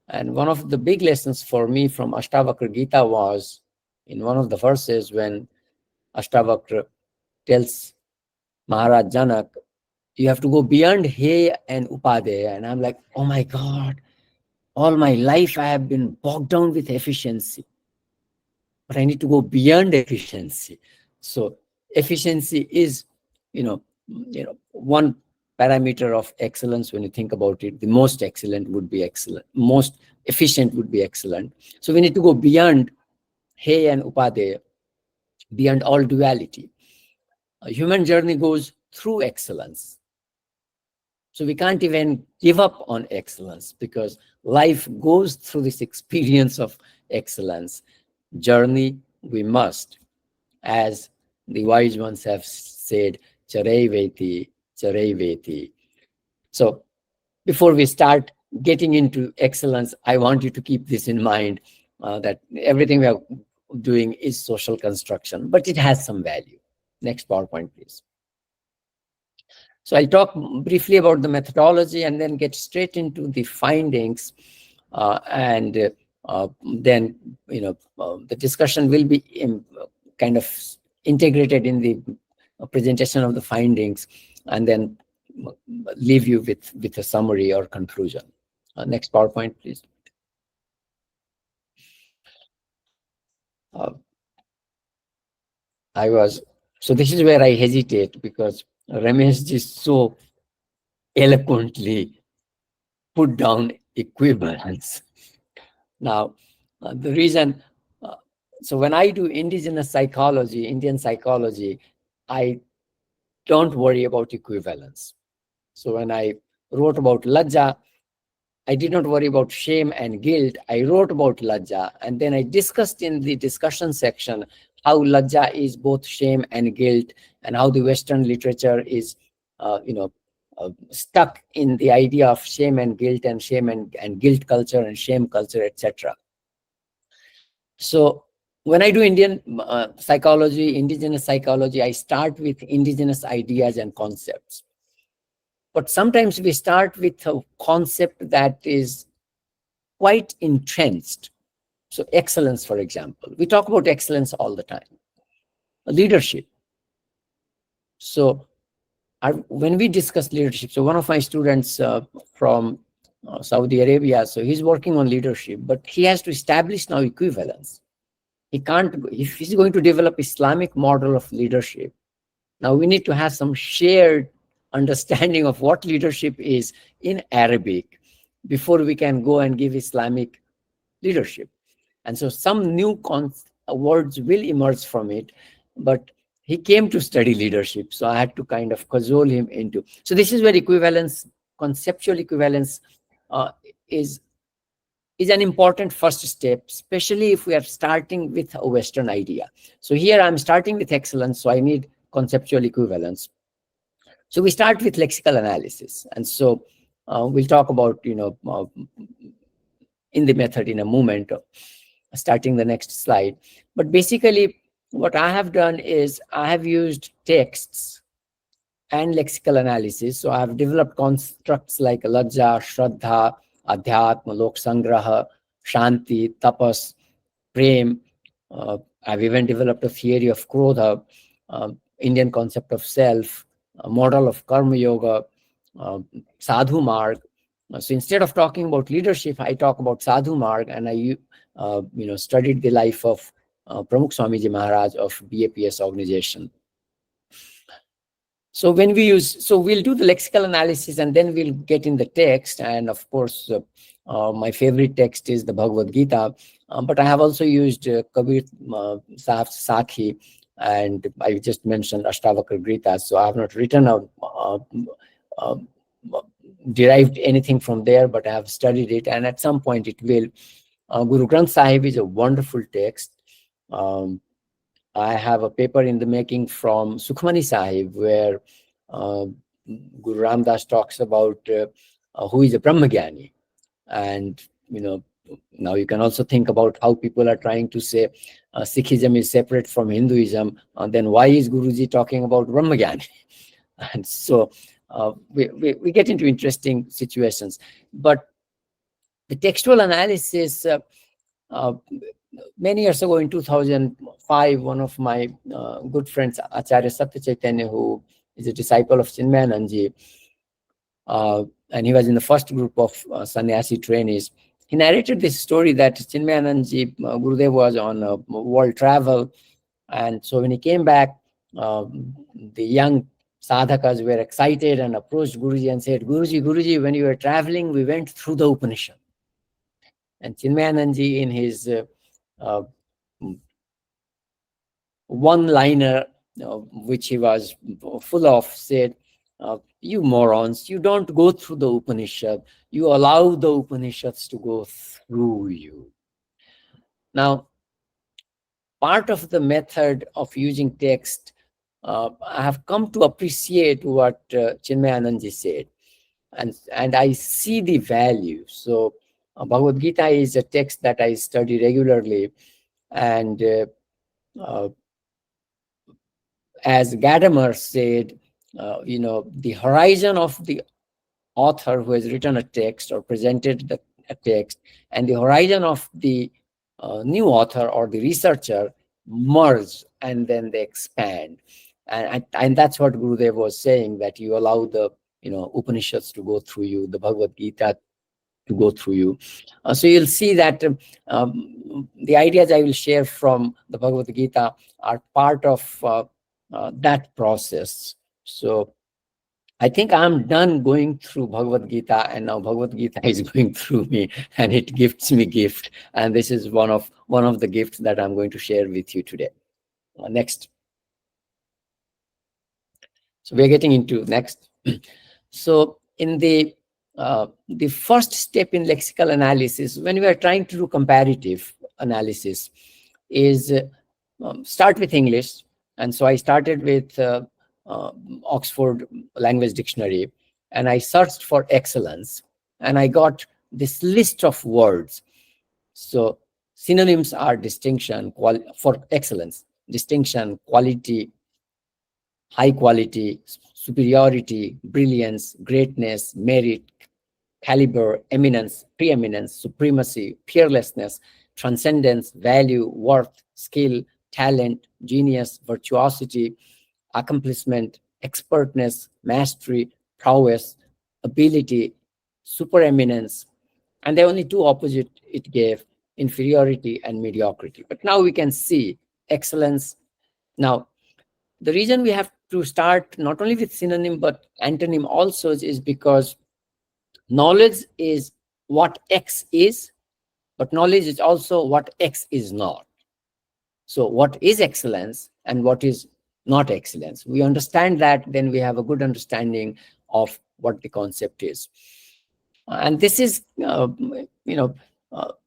and one of the big lessons for me from Ashtavakra Gita was in one of the verses when Ashtavakra tells Maharaj Janak, you have to go beyond Heya and Upadeya. And I'm like, oh my God, all my life I have been bogged down with efficiency, but I need to go beyond efficiency. So efficiency is, one parameter of excellence. When you think about it, the most excellent would be excellent, most efficient would be excellent. So we need to go beyond Heya and Upadeya, beyond all duality. A human journey goes through excellence. So we can't even give up on excellence because life goes through this experience of excellence. Journey we must, as the wise ones have said, charai veti, charai veti. So before we start getting into excellence, I want you to keep this in mind, that everything we are doing is social construction, but it has some value. Next PowerPoint, please. So I'll talk briefly about the methodology and then get straight into the findings, and then the discussion will be kind of integrated in the presentation of the findings, and then leave you with a summary or conclusion. Next PowerPoint, please. So this is where I hesitate, because Ramesh is so eloquently put down equivalence. Now, the reason, so when I do indigenous psychology, Indian psychology, I don't worry about equivalence. So when I wrote about Lajja, I did not worry about shame and guilt. I wrote about Lajja, and then I discussed in the discussion section how Lajja is both shame and guilt, and how the Western literature is, stuck in the idea of shame and guilt, and shame and guilt culture and shame culture, etc. So when I do Indian psychology, indigenous psychology, I start with indigenous ideas and concepts. But sometimes we start with a concept that is quite entrenched. So excellence, for example, we talk about excellence all the time. Leadership. So when we discuss leadership, so one of my students from Saudi Arabia, so he's working on leadership, but he has to establish now equivalence. He can't, if he's going to develop Islamic model of leadership, now we need to have some shared understanding of what leadership is in Arabic before we can go and give Islamic leadership. And so some new words will emerge from it, but he came to study leadership, so I had to kind of cajole him into. So this is where equivalence, conceptual equivalence, is an important first step, especially if we are starting with a Western idea. So here I'm starting with excellence, so I need conceptual equivalence. So we start with lexical analysis, and so we'll talk about in the method in a moment, starting the next slide. But basically, what I have done is I have used texts and lexical analysis. So I have developed constructs like Lajja, Shraddha, Adhyatma, Lok Sangraha, Shanti, Tapas, Prem. I've even developed a theory of Krodha, Indian concept of self, a model of Karma Yoga, Sadhu Marg. So instead of talking about leadership, I talk about Sadhu Marg, and I studied the life of Pramukh Swamiji Maharaj of BAPS organization. So when we use, so we'll do the lexical analysis and then we'll get in the text. And of course, my favorite text is the Bhagavad Gita, but I have also used Kabir Sahib's Sakhi, and I just mentioned Ashtavakra Gita. So I have not written out, derived anything from there, but I have studied it, and at some point it will. Guru Granth Sahib is a wonderful text. I have a paper in the making from Sukhmani Sahib where Guru Ramdas talks about who is a Brahmagyani. And, now you can also think about how people are trying to say Sikhism is separate from Hinduism. Then why is Guruji talking about Brahmagyani? And so we get into interesting situations. But the textual analysis, many years ago in 2005, one of my good friends, Acharya Satya Chaitanya, who is a disciple of Chinmayanandji, and he was in the first group of sannyasi trainees, he narrated this story that Chinmayanandji, Gurudev was on a world travel, and so when he came back, the young sadhakas were excited and approached Guruji and said, Guruji, when you were traveling, we went through the Upanishad. And Chinmayanandji, in his one-liner, which he was full of, said, you morons, you don't go through the Upanishad, you allow the Upanishads to go through you. Now, part of the method of using text, I have come to appreciate what Chinmayanandji said, and I see the value. So Bhagavad Gita is a text that I study regularly, and as Gadamer said, the horizon of the author who has written a text or presented a text and the horizon of the new author or the researcher merge, and then they expand. And that's what Gurudev was saying, that you allow the Upanishads to go through you, the Bhagavad Gita to go through you. So you'll see that the ideas I will share from the Bhagavad Gita are part of that process. So I think I'm done going through Bhagavad Gita, and now Bhagavad Gita is going through me, and it gifts me gift. And this is one of the gifts that I'm going to share with you today. Next. So we're getting into next. So in the first step in lexical analysis, when we are trying to do comparative analysis, is start with English. And so I started with Oxford Language Dictionary, and I searched for excellence, and I got this list of words. So synonyms are distinction, for excellence, distinction, quality, high quality, superiority, brilliance, greatness, merit, caliber, eminence, preeminence, supremacy, fearlessness, transcendence, value, worth, skill, talent, genius, virtuosity, accomplishment, expertness, mastery, prowess, ability, supereminence. And the only two opposite it gave, inferiority and mediocrity. But now we can see excellence. Now, the reason we have to start not only with synonym but antonym also is because knowledge is what X is, but knowledge is also what X is not. So what is excellence and what is not excellence? We understand that, then we have a good understanding of what the concept is. And this is,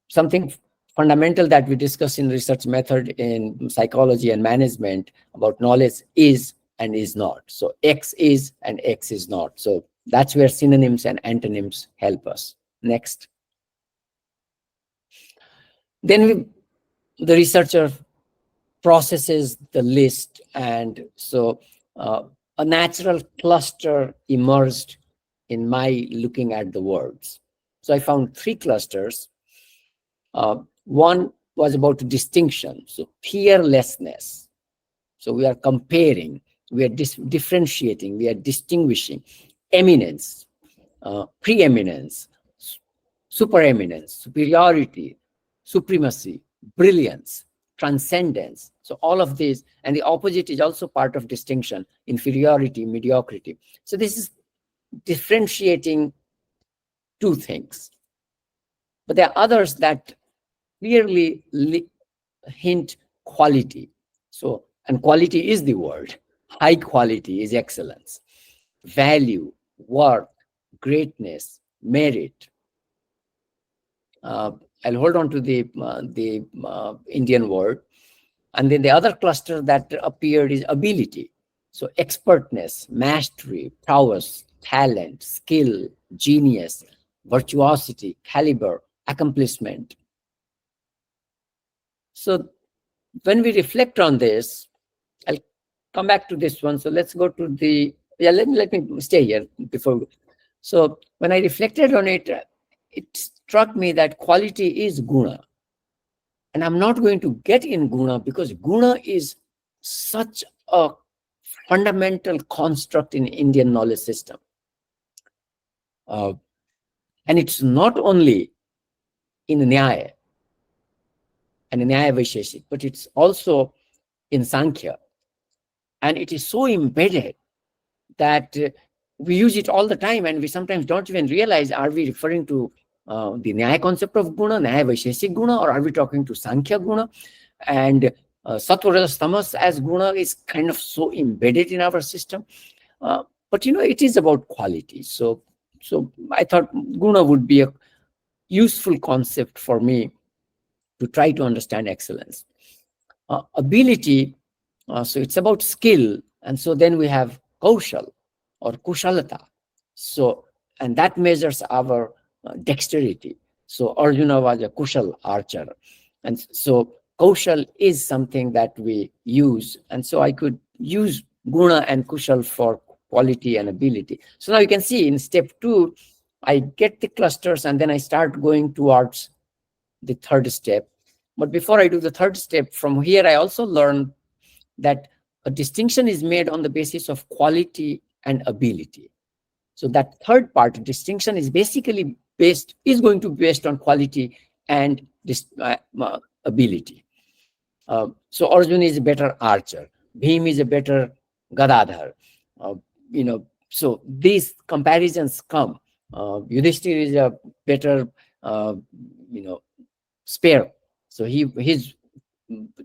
something fundamental that we discuss in research method in psychology and management about knowledge is and is not. So X is and X is not. So that's where synonyms and antonyms help us. Next. Then the researcher processes the list, and so a natural cluster emerged in my looking at the words. So I found three clusters. One was about distinction, so peerlessness. So we are comparing, we are differentiating, we are distinguishing. Eminence, preeminence, supereminence, superiority, supremacy, brilliance. transcendence. So all of these, and the opposite is also part of distinction, inferiority, mediocrity. So this is differentiating two things. But there are others that clearly hint quality. So, and quality is the word. High quality is excellence. Value, worth, greatness, merit. I'll hold on to the Indian word. And then the other cluster that appeared is ability. So expertness, mastery, prowess, talent, skill, genius, virtuosity, caliber, accomplishment. So when we reflect on this, I'll come back to this one. So let's go to the, let me stay here before. So when I reflected on it, it struck me that quality is guna. And I'm not going to get in guna because guna is such a fundamental construct in Indian knowledge system. And it's not only in Nyaya and Nyaya Vaisheshik, but it's also in Sankhya. And it is so embedded that we use it all the time, and we sometimes don't even realize, are we referring to the Nyaya concept of guna, Nyaya Vaisheshik guna, or are we talking to Sankhya guna? And Sattva, Rajas, Tamas as guna is kind of so embedded in our system. But it is about quality. So I thought guna would be a useful concept for me to try to understand excellence. Ability, so it's about skill. And so then we have kaushal or kushalata. So, and that measures our dexterity. So Arjuna was a kushal archer. And so kaushal is something that we use. And so I could use guna and kushal for quality and ability. So now you can see in step 2, I get the clusters and then I start going towards the third step. But before I do the third step, from here, I also learned that a distinction is made on the basis of quality and ability. So that third part, distinction, is basically going to be based on quality and ability. So Arjuna is a better archer. Bhim is a better Gadadhar. So these comparisons come. Yudhishthir is a better, spear. So his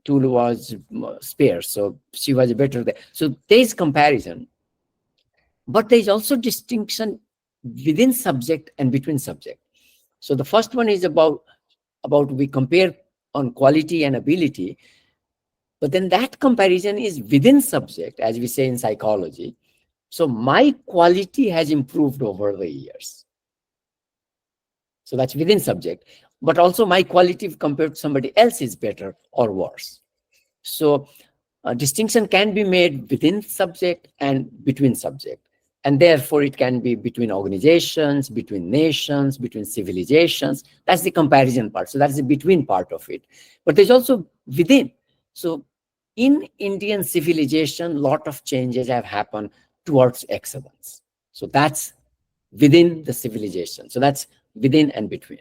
tool was spear. So she was better there. So there is comparison, but there is also distinction within subject and between subject. So the first one is about we compare on quality and ability, but then that comparison is within subject, as we say in psychology. So my quality has improved over the years. So that's within subject, but also my quality compared to somebody else is better or worse. So a distinction can be made within subject and between subject. And therefore it can be between organizations, between nations, between civilizations. That's the comparison part. So that's the between part of it. But there's also within. So in Indian civilization, a lot of changes have happened towards excellence. So that's within the civilization. So that's within and between.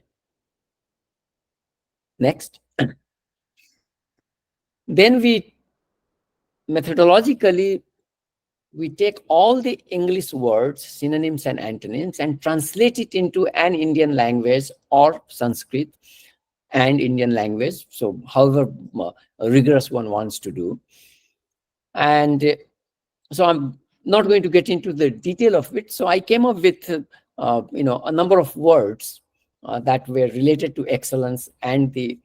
Next. Then we methodologically, we take all the English words, synonyms and antonyms, and translate it into an Indian language or Sanskrit and Indian language. So however rigorous one wants to do. And so I'm not going to get into the detail of it. So I came up with a number of words that were related to excellence and the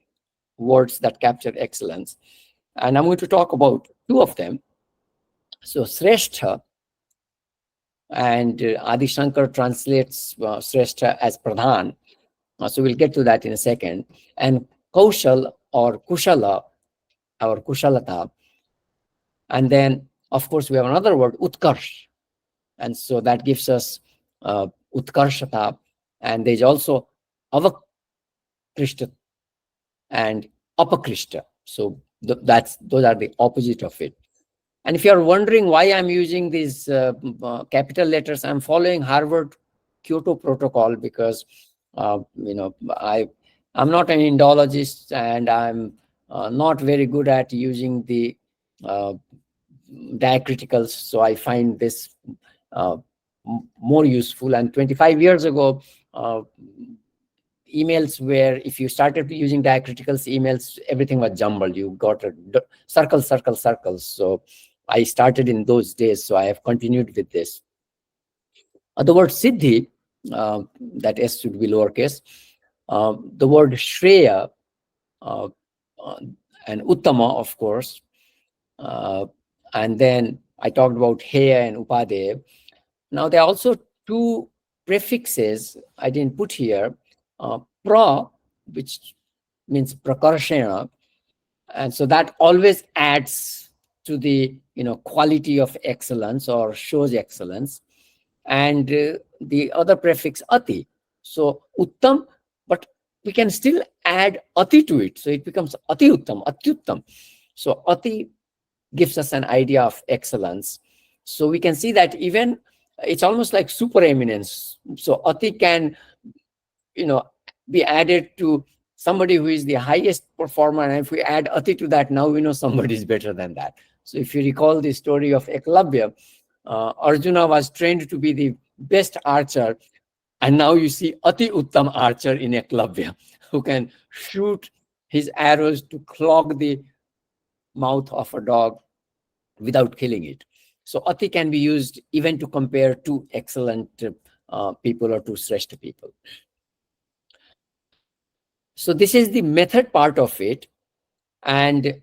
words that capture excellence. And I'm going to talk about 2 of them. So Sreshtha, and Adi Shankar translates Sreshtha as Pradhan. So we'll get to that in a second. And Kaushal or Kushala or Kushalata. And then, of course, we have another word, Utkarsh. And so that gives us Utkarshata. And there's also Avakrishta and Apakrishta. So those are the opposite of it. And if you're wondering why I'm using these capital letters, I'm following Harvard Kyoto Protocol because, I'm not an Indologist and I'm not very good at using the diacriticals, so I find this more useful. And 25 years ago, emails where if you started using diacriticals emails, everything was jumbled. You got a circle, circle, circles. So I started in those days, so I have continued with this. The word siddhi, that S should be lowercase. The word shreya and uttama, of course. And then I talked about heya and upadaya. Now there are also two prefixes I didn't put here. Pra, which means prakarshana, and so that always adds to the quality of excellence or shows excellence. And the other prefix ati, so uttam, but we can still add ati to it, so it becomes ati uttam, atyuttam. So ati gives us an idea of excellence. So we can see that even it's almost like supereminence. So ati can be added to somebody who is the highest performer, and if we add ati to that, now we know somebody is better than that. So if you recall the story of Eklavya, Arjuna was trained to be the best archer, and now you see ati uttam archer in Eklavya, who can shoot his arrows to clog the mouth of a dog without killing it. So ati can be used even to compare two excellent people or two shrestha people. So this is the method part of it, and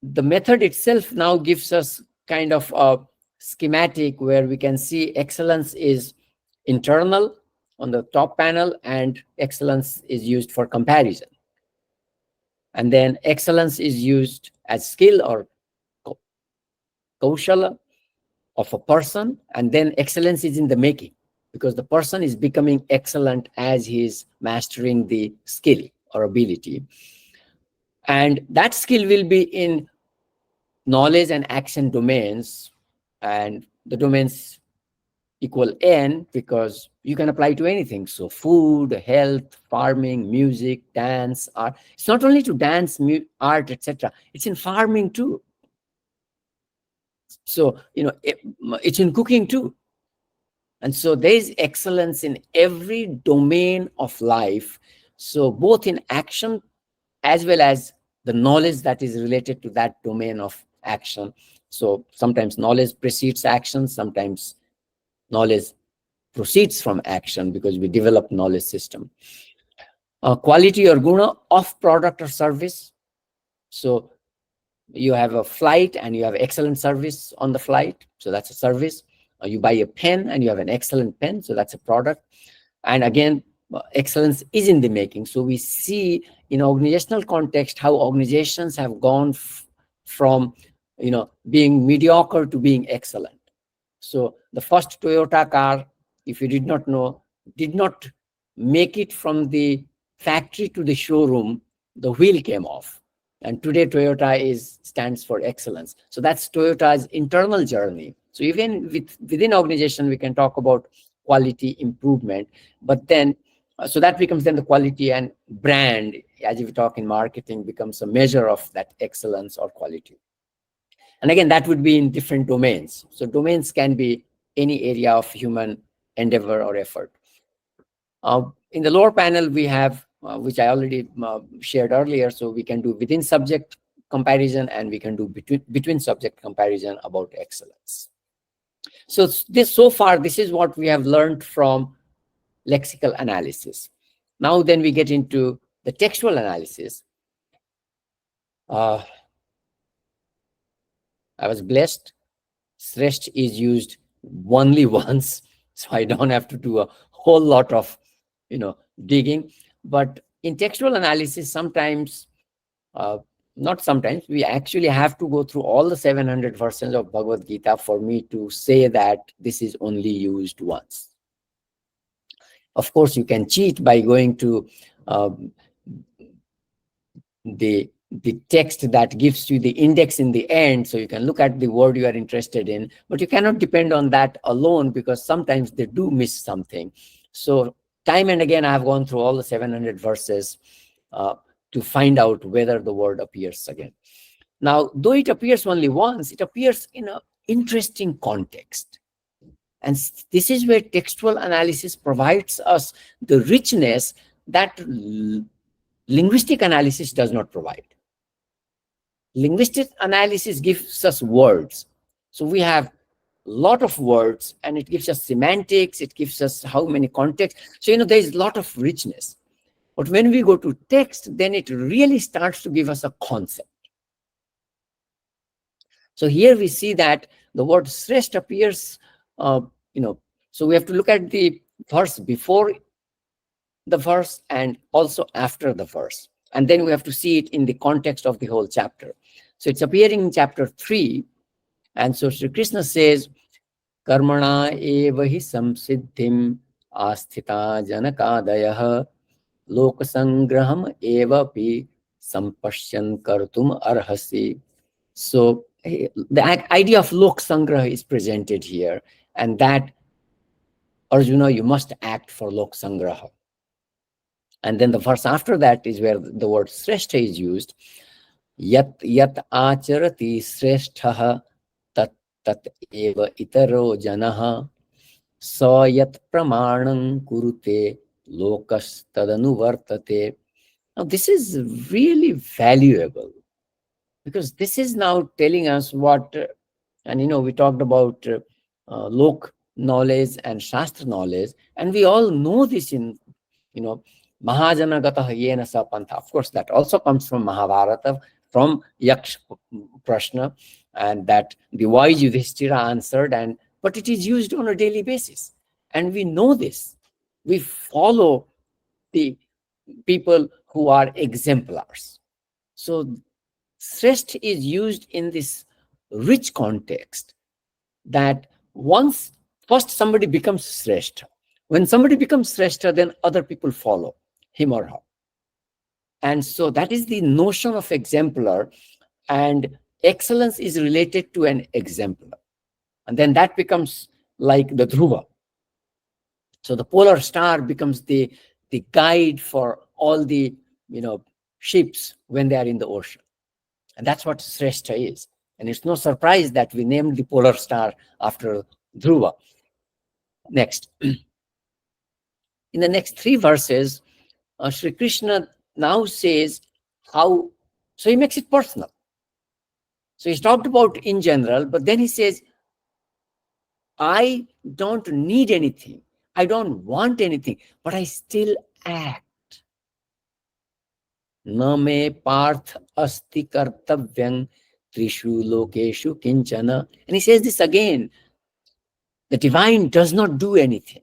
the method itself now gives us kind of a schematic where we can see excellence is internal on the top panel, and excellence is used for comparison. And then excellence is used as skill or kaushala of a person, and then excellence is in the making, because the person is becoming excellent as he is mastering the skill or ability. And that skill will be in knowledge and action domains, and the domains equal N because you can apply to anything. So food, health, farming, music, dance, art. It's not only to dance, art, etc. It's in farming too. So, it's in cooking too. And so there is excellence in every domain of life. So both in action as well as the knowledge that is related to that domain of action. So sometimes knowledge precedes action, sometimes knowledge proceeds from action because we develop knowledge system. Quality or guna of product or service. So you have a flight and you have excellent service on the flight, so that's a service. You buy a pen and you have an excellent pen, so that's a product. And again, excellence is in the making. So we see in organizational context how organizations have gone from being mediocre to being excellent. So the first Toyota car, if you did not know, did not make it from the factory to the showroom. The wheel came off. And today Toyota stands for excellence. So that's Toyota's internal journey. So even within organization, we can talk about quality improvement, but then, so that becomes then the quality, and brand, as if we talk in marketing, becomes a measure of that excellence or quality. And again, that would be in different domains. So domains can be any area of human endeavor or effort. In the lower panel, we have, which I already shared earlier, so we can do within subject comparison and we can do between subject comparison about excellence. So so far, this is what we have learned from lexical analysis. Now then we get into the textual analysis. I was blessed. Shrestha is used only once, so I don't have to do a whole lot of digging. But in textual analysis, sometimes, not sometimes, we actually have to go through all the 700 verses of Bhagavad Gita for me to say that this is only used once. Of course, you can cheat by going to the text that gives you the index in the end, so you can look at the word you are interested in, but you cannot depend on that alone because sometimes they do miss something. So time and again, I have gone through all the 700 verses. to find out whether the word appears again. Now, though it appears only once, it appears in an interesting context. And this is where textual analysis provides us the richness that linguistic analysis does not provide. Linguistic analysis gives us words. So we have a lot of words, and it gives us semantics, it gives us how many contexts. So, there is a lot of richness. But when we go to text, then it really starts to give us a concept. So here we see that the word sresht appears, so we have to look at the verse before the verse and also after the verse. And then we have to see it in the context of the whole chapter. So it's appearing in chapter 3. And so Sri Krishna says, Karmana eva hi samsiddhim asthita janakadayah lokasangraham eva pi sampashyan kartum arhasi. So the idea of lok sangraha is presented here, and that, Arjuna, you must act for lok sangraha. And then the verse after that is where the word sreshta is used. Yat acharati sreshtaha tat tat eva itaro janaha sa yat pramanam kurute lokas tadanuvartate. Now this is really valuable, because this is now telling us what, and we talked about lok knowledge and shastra knowledge, and we all know this in, Mahajanagata yena sa pantha. Of course, that also comes from Mahabharata, from Yaksh Prashna, and that the wise Yudhishthira answered, but it is used on a daily basis. And we know this. We follow the people who are exemplars. So Sresht is used in this rich context that first somebody becomes Sreshta. When somebody becomes Sreshta, then other people follow him or her. And so that is the notion of exemplar, and excellence is related to an exemplar. And then that becomes like the Dhruva. So the polar star becomes the guide for all the ships when they are in the ocean. And that's what Sreshta is. And it's no surprise that we named the polar star after Dhruva. Next. In the next 3 verses, Sri Krishna now says how, so he makes it personal. So he's talked about in general, but then he says, I don't need anything. I don't want anything, but I still act. Na me parth asti kartavyang trishu lokeshu kinchana. And he says this again. The divine does not do anything.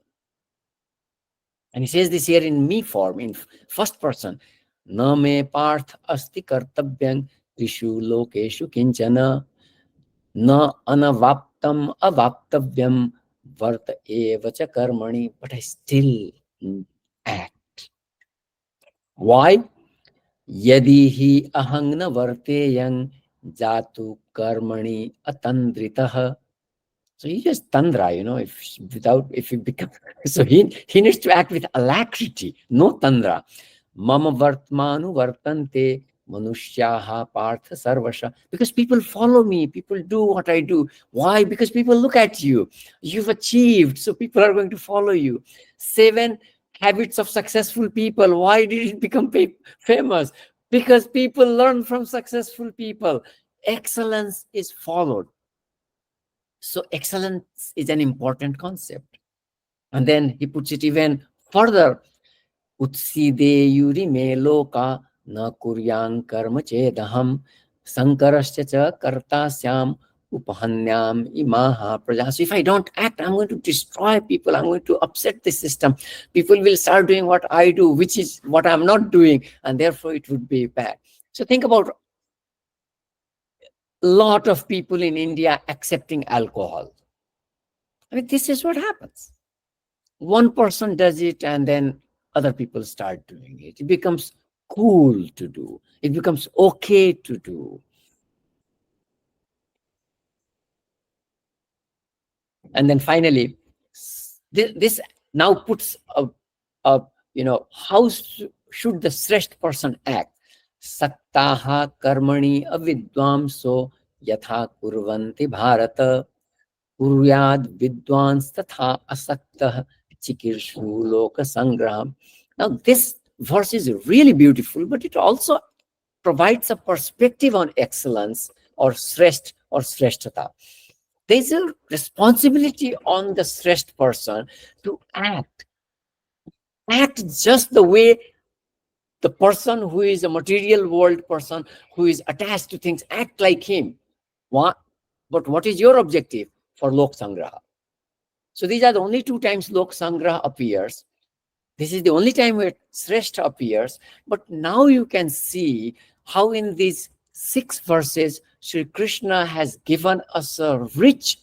And he says this here in me form, in first person. Na me parth asti kartavyang trishu lokeshu kinchana. Na anavaptam avaptavyam varta evacha karmani. But I still act. Why? Yadi hi ahangna varteyang jatu karmani atandritaha. So he just tandra, if you become, so he needs to act with alacrity, no tandra. Mama vartmanu vartante manushyaha partha sarvasha. Because people follow me, people do what I do. Why? Because people look at you. You've achieved, so people are going to follow you. 7 habits of successful people. Why did it become famous? Because people learn from successful people. Excellence is followed. So excellence is an important concept. And then he puts it even further. Utside yuri me loka na kuryang karma chedaham sankarasya cha karta syam upahanyam imaha praja. So if I don't act, I'm going to destroy people. I'm going to upset the system. People will start doing what I do, which is what I'm not doing. And therefore it would be bad. So think about a lot of people in India accepting alcohol. I mean, this is what happens. One person does it and then other people start doing it. It becomes cool to do. It becomes okay to do. And then finally, this now puts how should the Sresht person act? Saktaha karmani avidvamso yatha kurvanti bharata kuryad vidvans tatha asaktah chikirshu loka sangraham. Now this verse is really beautiful, but it also provides a perspective on excellence or sreshtata. There's a responsibility on the sresht person to act just the way the person who is a material world person, who is attached to things, act like him. What? But what is your objective for Lok Sangraha? So these are the only two times Lok Sangraha appears. This is the only time where Sreshta appears. But now you can see how in these 6 verses, Sri Krishna has given us a rich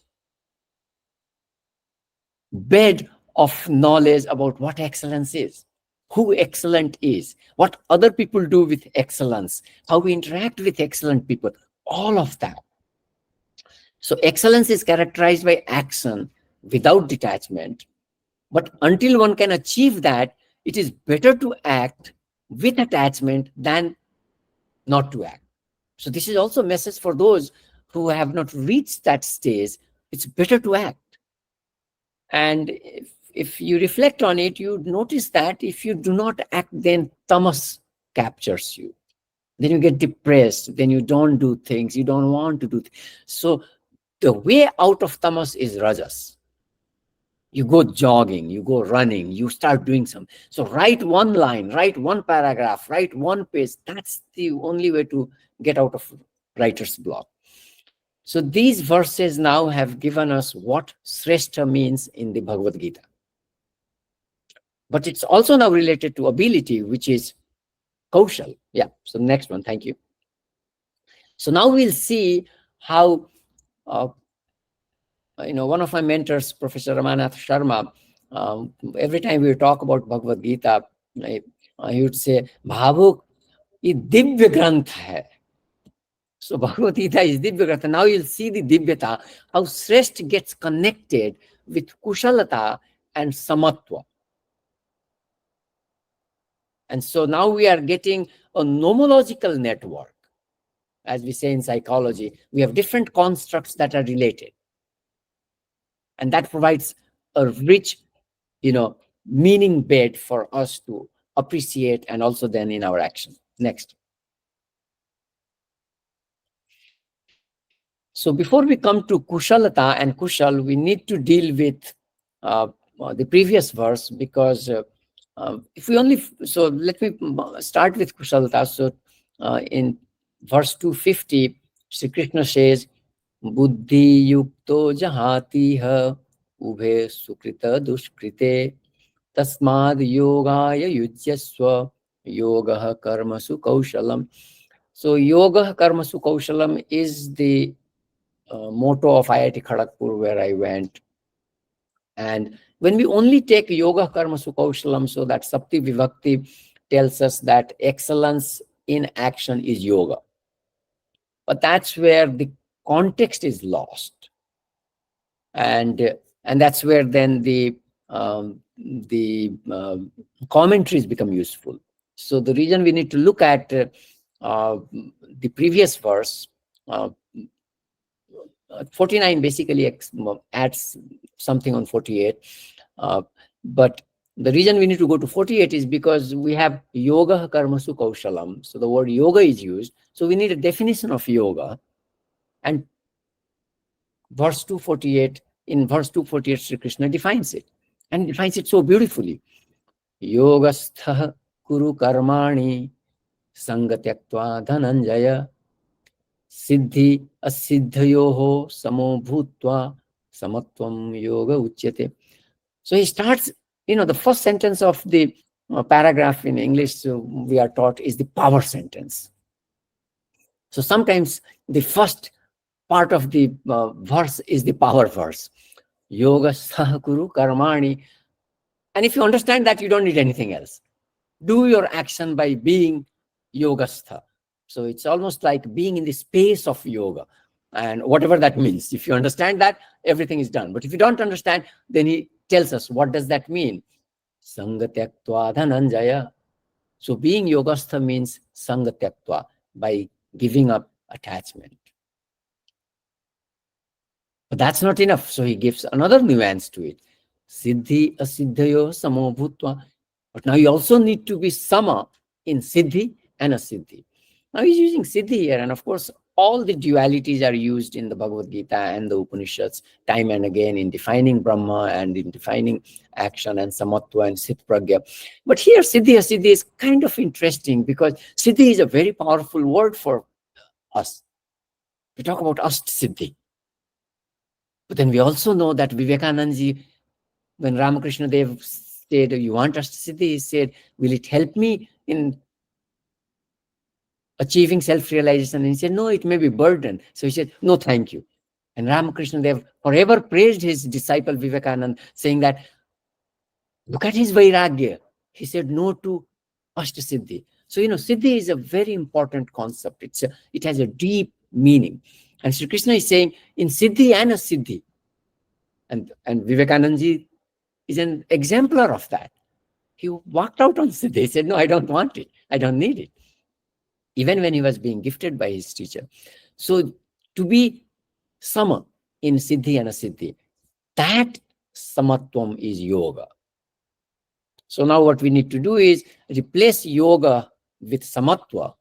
bed of knowledge about what excellence is, who excellent is, what other people do with excellence, how we interact with excellent people, all of that. So excellence is characterized by action without detachment. But until one can achieve that, it is better to act with attachment than not to act. So this is also a message for those who have not reached that stage. It's better to act. And if you reflect on it, you notice that if you do not act, then tamas captures you. Then you get depressed. Then you don't do things. You don't want to do things. So the way out of tamas is rajas. You go jogging, you go running, you start doing something. So write one line, write one paragraph, write one page. That's the only way to get out of writer's block. So these verses now have given us what Sreshta means in the Bhagavad Gita. But it's also now related to ability, which is Kaushal. Yeah, so next one, thank you. So now we'll see how, one of my mentors, Professor Ramanath Sharma, every time we talk about Bhagavad Gita, he would say, Bhawuk, ye divya granth hai. So Bhagavad Gita is Divya Granth. Now you'll see the Divyata, how Sreshta gets connected with Kushalata and Samatva. And so now we are getting a nomological network. As we say in psychology, we have different constructs that are related. And that provides a rich, meaning bed for us to appreciate and also then in our action. Next. So before we come to Kushalata and Kushal, we need to deal with the previous verse because if we only, so let me start with Kushalata. So in verse 250, Sri Krishna says, Buddhi yukto jahati ha ubhe sukrita dushkrite tasmad yogaya yujyasva yoga karmasu kaushalam. So yoga karmasu kaushalam is the motto of IIT Kharagpur where I went. And when we only take yoga karma sukaushalam, so that Sapti Vibhakti tells us that excellence in action is yoga. But that's where the context is lost. And that's where then the commentaries become useful. So the reason we need to look at the previous verse, 49 basically adds something on 48. But the reason we need to go to 48 is because we have yoga karmasu kaushalam. So the word yoga is used. So we need a definition of yoga. And verse 248, in verse 248, Sri Krishna defines it. And defines it so beautifully. Yogastha kuru karmani sangatyaktva dhananjaya siddhi asiddhayoho samo bhutva samatvam yoga uchyate. So he starts, the first sentence of the paragraph in English we are taught is the power sentence. So sometimes the first part of the verse is the power verse. Yoga sahakuru karmani. And if you understand that, you don't need anything else. Do your action by being yogastha. So it's almost like being in the space of yoga. And whatever that means. If you understand that, everything is done. But if you don't understand, then he tells us, what does that mean? Sangatyaktva dhananjaya. So being yogastha means sangatyaktva, by giving up attachment. But that's not enough. So he gives another nuance to it. Siddhi asiddhayo samo bhutva. But now you also need to be sama in siddhi and asiddhi. Now he's using siddhi here, and of course, all the dualities are used in the Bhagavad Gita and the Upanishads time and again in defining Brahma and in defining action and samatva and sit pragya. But here, siddhi asiddhi is kind of interesting because siddhi is a very powerful word for us. We talk about ast siddhi. But then we also know that Vivekananda, when Ramakrishna Dev said, you want ast siddhi, he said, will it help me in achieving self-realization? And he said, no, it may be burden. So he said, no, thank you. And Ramakrishna Dev forever praised his disciple Vivekananda, saying that, look at his vairagya. He said no to Ashtasiddhi. So, Siddhi is a very important concept. It has a deep meaning. And Sri Krishna is saying, in Siddhi and Asiddhi, and Vivekananda is an exemplar of that. He walked out on Siddhi. He said, no, I don't want it. I don't need it. Even when he was being gifted by his teacher. So to be sama in Siddhi and Asiddhi, that samatvam is yoga. So now what we need to do is replace yoga with samatva.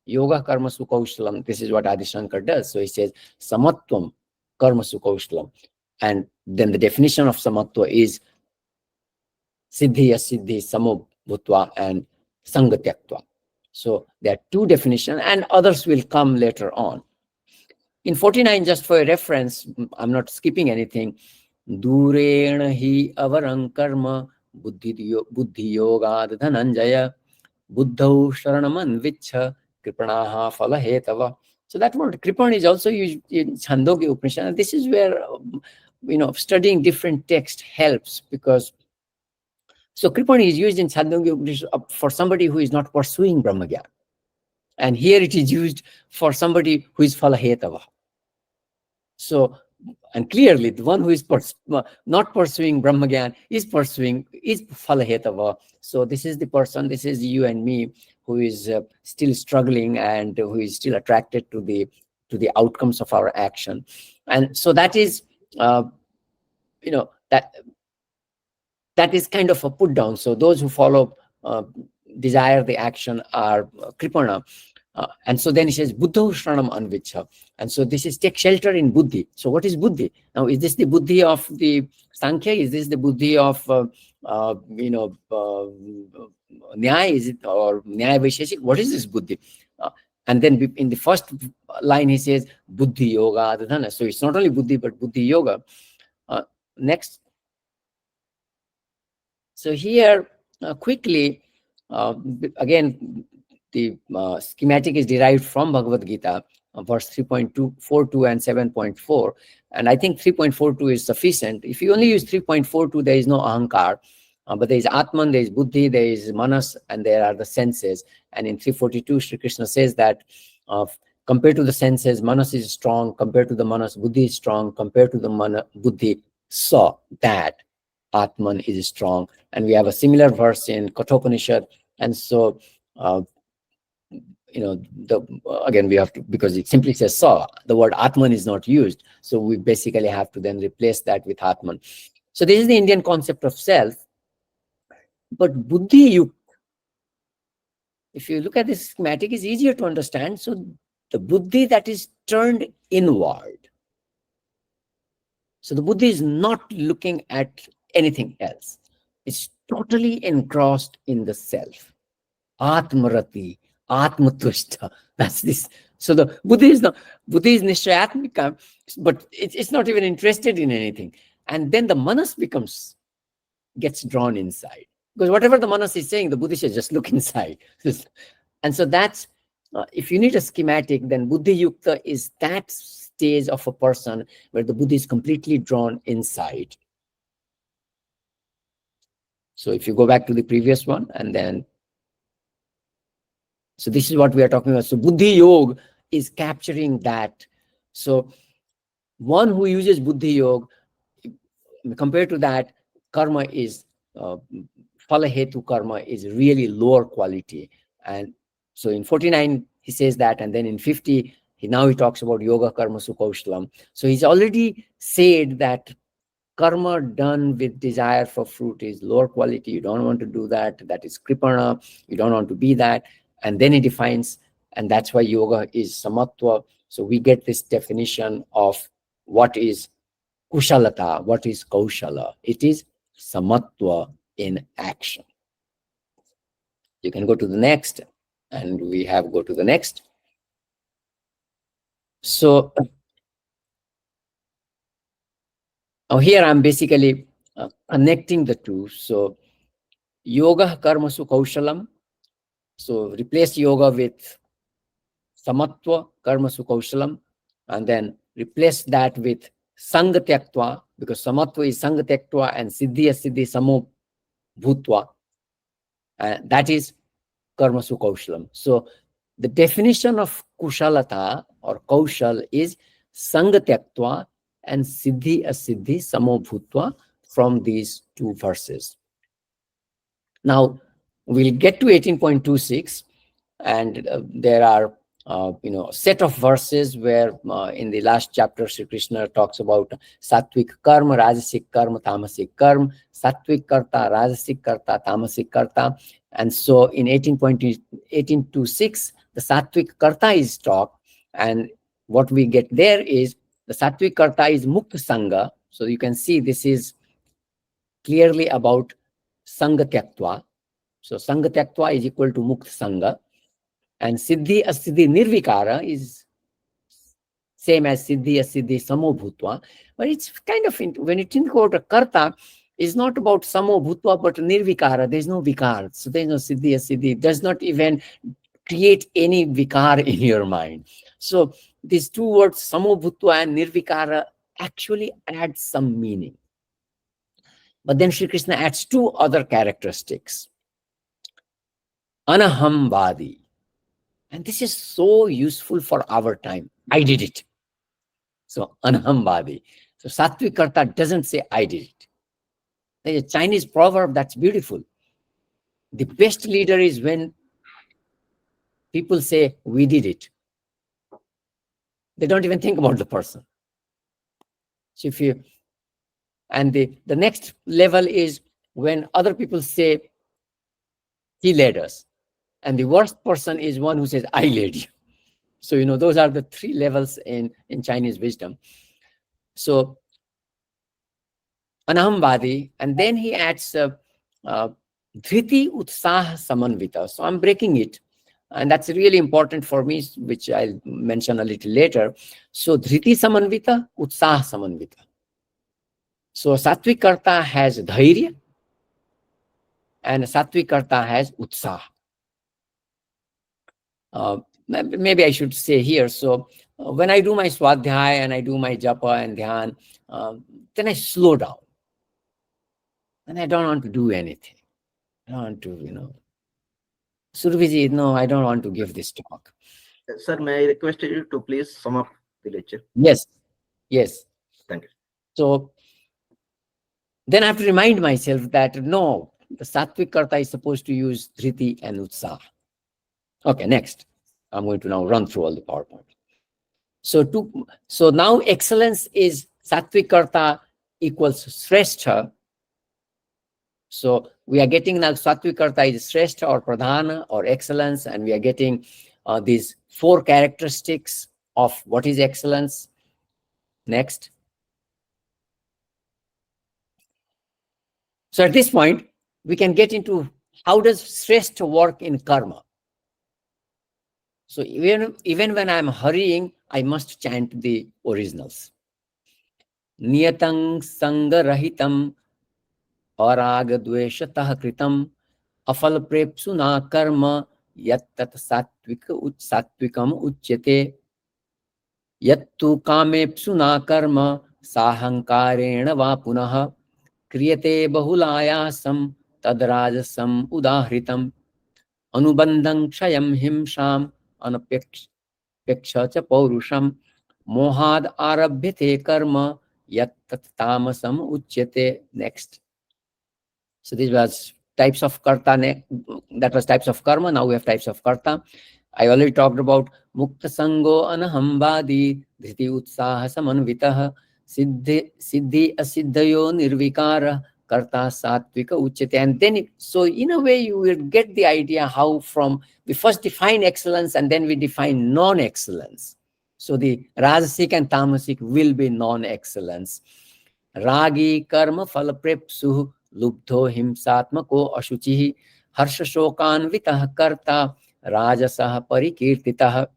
Yoga karma sukaushalam. This is what Adi Shankar does. So he says samatvam karma sukaushalam. And then the definition of samatva is siddhi asiddhi samo bhutva and sangatyaktva. So there are two definitions, and others will come later on. In 49, just for a reference, I'm not skipping anything. Durena hi avaram karma buddhi yogad dhananjaya buddhau sharanam anvichha kripanaha falahetava. So that word kripan is also used in Chandogya Upanishad. And this is where studying different texts helps, because so kripan is used in Chandogya Upanishad for somebody who is not pursuing Brahmagyan. And here it is used for somebody who is falahetava. So, and clearly the one who is not pursuing Brahmagyan is falahetava. So this is the person, this is you and me, who is still struggling and who is still attracted to the outcomes of our action. And so that is, that is kind of a put down. So those who follow, desire the action are kripana. And so then he says, Buddha Shranam Anvicha. And so this is take shelter in Buddhi. So what is Buddhi? Now, is this the Buddhi of the Sankhya? Is this the Buddhi of, Nyaya? Is it, or Nyaya Vaisheshik? What is this Buddhi? And then in the first line, he says, Buddhi Yoga Adhana. So it's not only Buddhi, but Buddhi Yoga. Next. So here, quickly, again, the schematic is derived from Bhagavad Gita, verse 3.42 and 7.4. And I think 3.42 is sufficient. If you only use 3.42, there is no ahankar. But there is Atman, there is Buddhi, there is Manas, and there are the senses. And in 342, Sri Krishna says that compared to the senses, Manas is strong. Compared to the Manas, Buddhi is strong. Compared to the Buddhi, so that Atman is strong. And we have a similar verse in Kathopanishad. And so, again, we have to, because it simply says so, the word Atman is not used. So we basically have to then replace that with Atman. So this is the Indian concept of self. But Buddhi Yuk, if you look at this schematic, is easier to understand. So the Buddhi that is turned inward. So the Buddhi is not looking at anything else. It's totally engrossed in the self. Atmarati, Atmatushta. That's this. So the Buddhi is Nishayatmika, but it's not even interested in anything. And then the Manas gets drawn inside. Because whatever the Manas is saying, the Buddhi says, just look inside. And so that's, if you need a schematic, then Buddhi Yukta is that stage of a person where the Buddhi is completely drawn inside. So if you go back to the previous one, and then, so this is what we are talking about. So Buddhi Yoga is capturing that. So one who uses Buddhi Yoga, compared to that, karma is Phalahetu karma is really lower quality. And so in 49, he says that, and then in 50, now he talks about yoga karma sukaushalam. So he's already said that karma done with desire for fruit is lower quality. You don't want to do that. That is kripana. You don't want to be that. And then he defines, and that's why yoga is samatva. So we get this definition of what is kushalata, what is kaushala. It is samatva in action. You can go to the next, and we have go to the next. So now here I'm basically connecting the two. So yoga karmasu kaushalam. So replace yoga with samatva karmasu kaushalam, and then replace that with sanga tyaktva, because samatva is sanga tyaktva and siddhi asiddhi samo bhutva. That is karmasu kaushalam. So the definition of kushalata or kaushal is sanga tyaktva and siddhi asiddhi samo bhutva from these two verses. Now we'll get to 18.26, and there are set of verses where in the last chapter Sri Krishna talks about sattvic karma, rajasic karma, tamasic karma, sattvic karta, rajasic karta, tamasic karta. And so in 18.26, the sattvic karta is taught, and what we get there is the sattvic karta is mukta sangha. So you can see this is clearly about sangha tyaktva. So sangha tyaktva is equal to mukta sangha. And siddhi asiddhi nirvikara is same as siddhi asiddhi samo bhutva. But it's kind of, when you think about a karta, it's not about samo bhutva, but nirvikara. There's no vikar. So there's no siddhi asiddhi. It does not even create any vikar in your mind. So these two words, samo bhutva and nirvikara, actually add some meaning. But then Sri Krishna adds two other characteristics. Anahambadi. And this is so useful for our time. I did it. So anahambadi. So sattvic karta doesn't say I did it. There's a Chinese proverb that's beautiful. The best leader is when people say we did it. They don't even think about the person. So if you, and the next level is when other people say he led us. And the worst person is one who says, I led you. So, those are the three levels in Chinese wisdom. So, anahambadi, and then he adds dhriti utsah samanvita. So, I'm breaking it. And that's really important for me, which I'll mention a little later. So, dhriti samanvita, utsah samanvita. So, sattvic karta has dhairya, and sattvic karta has utsah. Maybe I should say here, so when I do my swadhyaya and I do my japa and dhyan, then I slow down. And I don't want to do anything. I don't want to, Surabhiji, no, I don't want to give this talk. Sir, may I request you to please sum up the lecture? Yes. Thank you. So then I have to remind myself that no, the sattvic karta is supposed to use dhriti and utsah. Okay, next. I'm going to now run through all the PowerPoint. So now excellence is sattvic karta equals shrestha. So we are getting now sattvic karta is shrestha or pradhana or excellence, and we are getting these four characteristics of what is excellence. Next. So at this point, we can get into how does shrestha work in karma. So even when I'm hurrying, I must chant the originals. Niyatang sangarahitam aragadveshatah kritam afal prepsuna karma yattat sattvikam uchyate yattu kamepsuna karma sahankarena va punah kriyate bahulayasam tadrajasam udahritam anubandham kshayam himsham anapeksha cha paurusham mohad arabhyate karma yat tamasam uchyate. Next. So this was types of karta. That was types of karma. Now we have types of karta. I already talked about mukta sango anahambadi dhriti utsaha samanvitah siddhi asiddhayo nirvikara karta sattvika uchyate. And then, so in a way, you will get the idea how from we first define excellence and then we define non-excellence. So the rajasic and tamasic will be non-excellence. Ragi karma phalaprepsuh lubdho himsatmako ashuchihi harsha shokanvitah karta rajasah parikirtitah.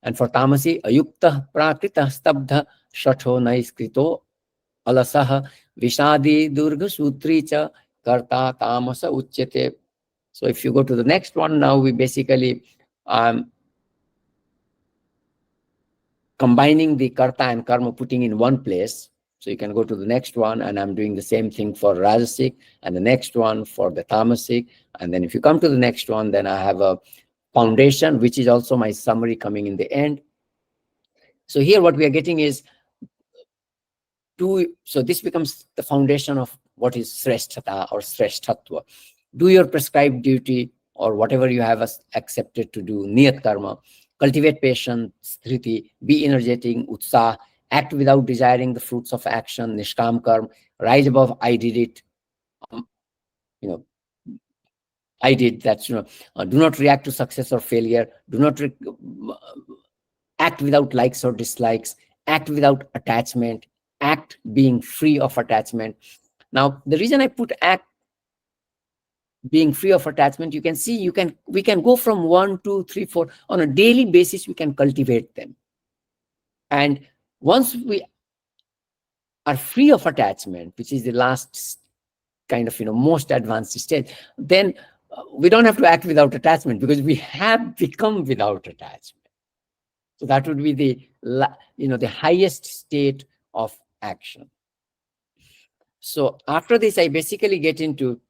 And for tamasi, ayuktah prakritah stabdha shatho naiskrito alasah vishadi durga sutricha karta tamasa uchyate. So if you go to the next one, now we basically combining the karta and karma, putting in one place. So you can go to the next one, and I'm doing the same thing for rajasic, and the next one for the tamasic. And then if you come to the next one, then I have a foundation, which is also my summary coming in the end. So here what we are getting is so this becomes the foundation of what is Sreshtata or Sreshtatva. Do your prescribed duty or whatever you have accepted to do, Niyat Karma. Cultivate patience, Thriti. Be energetic, Utsah. Act without desiring the fruits of action, Nishkam Karma. Rise above, I did it. I did that. Do not react to success or failure. Do not act without likes or dislikes. Act without attachment. Act being free of attachment. Now, the reason I put act being free of attachment, you can see we can go from 1, 2, 3, 4 on a daily basis. We can cultivate them, and once we are free of attachment, which is the last kind of most advanced stage, then we don't have to act without attachment because we have become without attachment. So that would be the highest state of action. So after this, I basically get into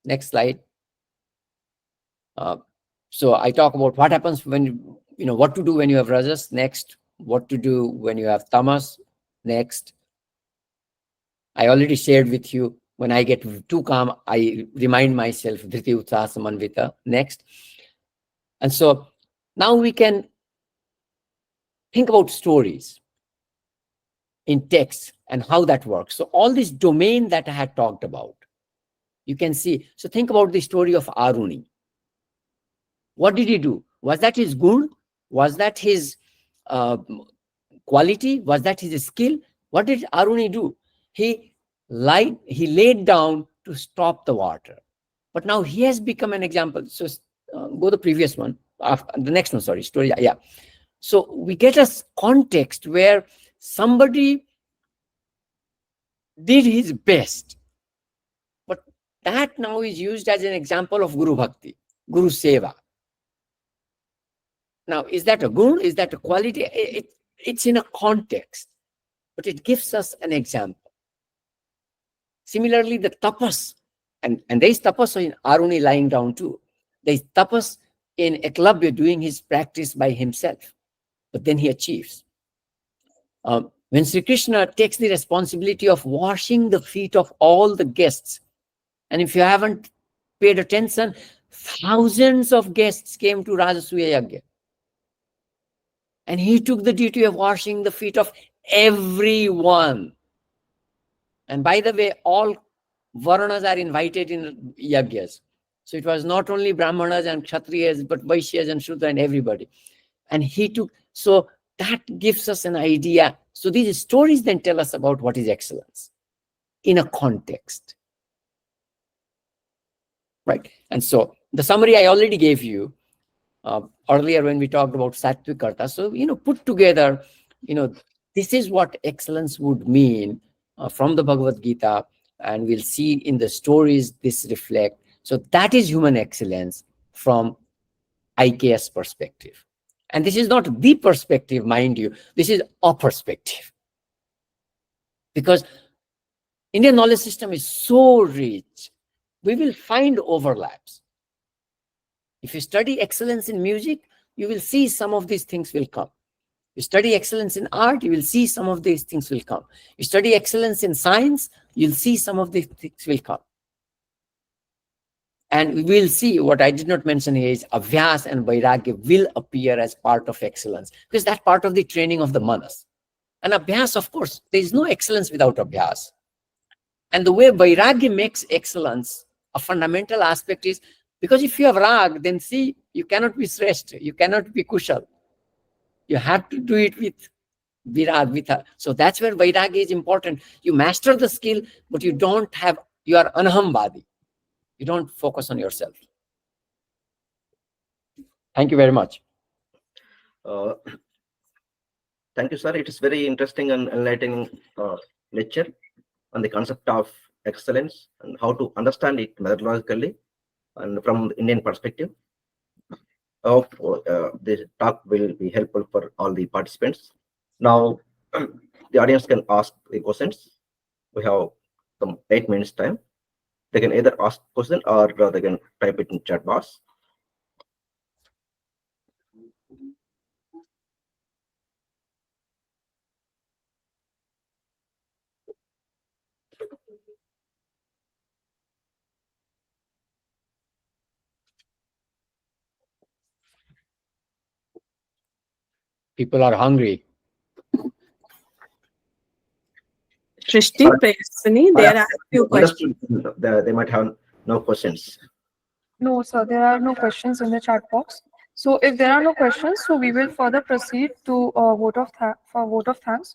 next slide. So I talk about what happens when what to do when you have rajas. Next, what to do when you have tamas. Next, I already shared with you. When I get too calm, I remind myself dhriti utsaha samanvita. Next, and so now we can think about stories in text and how that works. So all this domain that I had talked about, you can see. So think about the story of Aruni. What did he do? Was that his gun? Was that his quality? Was that his skill? What did Aruni do? He laid down to stop the water. But now he has become an example. So go the previous one, the next one, sorry, story. Yeah. So we get a context where somebody did his best. But that now is used as an example of Guru Bhakti, Guru Seva. Now, is that a gun? Is that a quality? It's in a context, but it gives us an example. Similarly, the tapas, and there is tapas in Aruni lying down too. There is tapas in Eklavya doing his practice by himself, but then he achieves. When Sri Krishna takes the responsibility of washing the feet of all the guests, and if you haven't paid attention, thousands of guests came to Rajasuya Yagya. And he took the duty of washing the feet of everyone. And by the way, all Varanas are invited in Yagyas. So it was not only Brahmanas and Kshatriyas, but Vaishyas and Shudra and everybody. And he took, so that gives us an idea. So these stories then tell us about what is excellence in a context. Right? And so the summary I already gave you earlier when we talked about Sattvic Karta. So, put together, this is what excellence would mean from the Bhagavad Gita. And we'll see in the stories this reflect. So that is human excellence from IKS perspective. And this is not the perspective, mind you. This is a perspective. Because Indian knowledge system is so rich, we will find overlaps. If you study excellence in music, you will see some of these things will come. You study excellence in art, you will see some of these things will come. You study excellence in science, you'll see some of these things will come. And we will see, what I did not mention here is Abhyas and Vairagya will appear as part of excellence, because that's part of the training of the manas. And Abhyas, of course, there is no excellence without Abhyas. And the way Vairagya makes excellence, a fundamental aspect is, because if you have Rag, then see, you cannot be Sreshta, you cannot be Kushal. You have to do it with Virag, with her. So that's where Vairagya is important. You master the skill, but you don't have, you are anahambadi. You don't focus on yourself. Thank you very much. Uh, Thank you, sir. It is very interesting and enlightening lecture on the concept of excellence and how to understand it methodologically and from the Indian perspective. Hope this talk will be helpful for all the participants. Now, the audience can ask the questions. We have some 8 minutes time. They can either ask question or they can type it in chat box. People are hungry. Shrishti, Prayasvini, there are a few questions. They might have no questions. No, sir, there are no questions in the chat box. So if there are no questions, so we will further proceed to vote of thanks.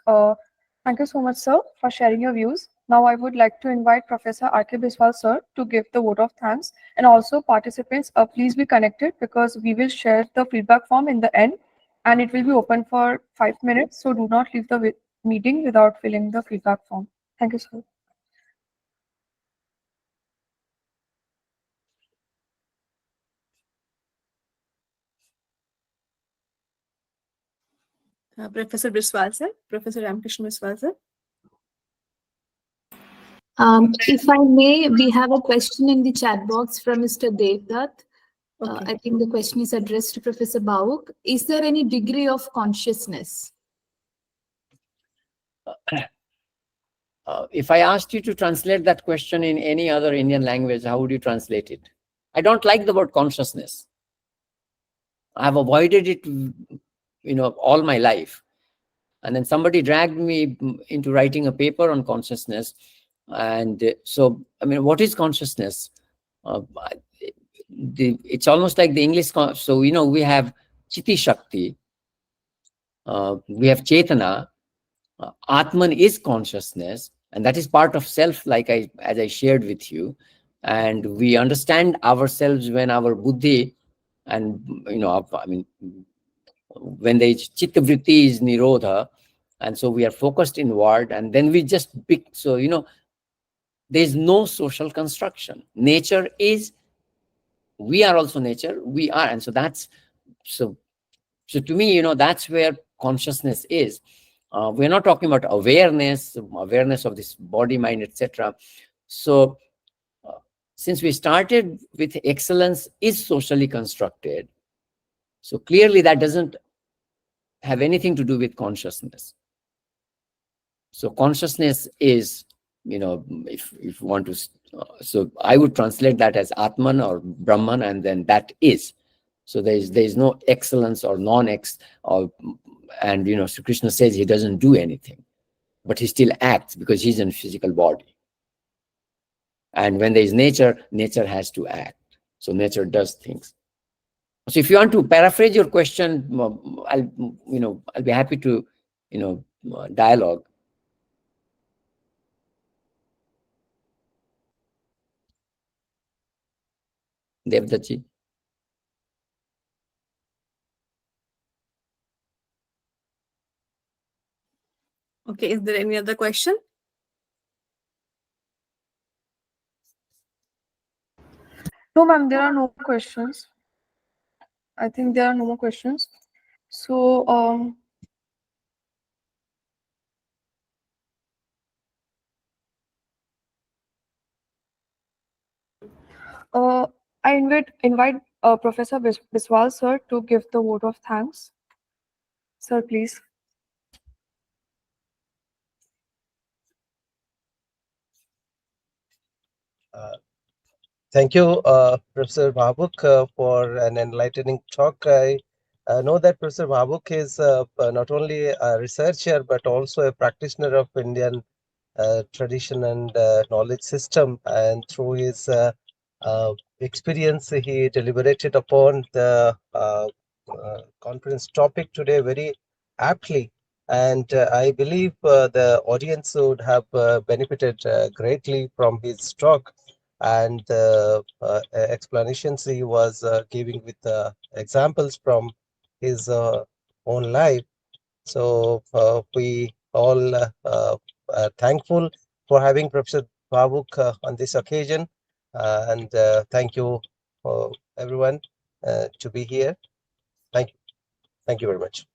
Thank you so much, sir, for sharing your views. Now I would like to invite Professor R.K. Biswal, sir, to give the vote of thanks. And also participants, please be connected because we will share the feedback form in the end and it will be open for 5 minutes. So do not leave the meeting without filling the feedback form. Thank you, sir. Professor Biswal sir, Professor Ramkrishna Biswal sir. If I may, we have a question in the chat box from Mr. Devdutt. Okay. I think the question is addressed to Professor Bhawuk. Is there any degree of consciousness? If I asked you to translate that question in any other Indian language, how would you translate it? I don't like the word consciousness. I've avoided it, all my life. And then somebody dragged me into writing a paper on consciousness. And so, what is consciousness? It's almost like the English. So, we have Chiti Shakti, we have Chetana. Atman is consciousness, and that is part of self, as I shared with you. And we understand ourselves when our buddhi and, when the chitta vritti is nirodha, and so we are focused inward, and then we just pick. So, there's no social construction. Nature is, we are also nature, we are. And so that's, so to me, that's where consciousness is. We're not talking about awareness of this body, mind, etc. So since we started with excellence is socially constructed, so clearly that doesn't have anything to do with consciousness. So consciousness is, if you want to, so I would translate that as Atman or Brahman, and then that is. So there's no excellence or non-ex, and Sri Krishna says he doesn't do anything, but he still acts because he's in physical body. And when there is nature, nature has to act. So nature does things. So if you want to paraphrase your question, I'll be happy to, dialogue. Devdaji. Okay, is there any other question? No, ma'am, there are no questions. I think there are no more questions. So, I invite Professor Biswal, sir, to give the vote of thanks. Sir, please. Thank you, Professor Bhawuk, for an enlightening talk. I know that Professor Bhawuk is not only a researcher, but also a practitioner of Indian tradition and knowledge system. And through his experience, he deliberated upon the conference topic today very aptly. And I believe the audience would have benefited greatly from his talk and the explanations he was giving with examples from his own life. So we all are thankful for having Professor Bhawuk on this occasion, and thank you everyone to be here. Thank you very much.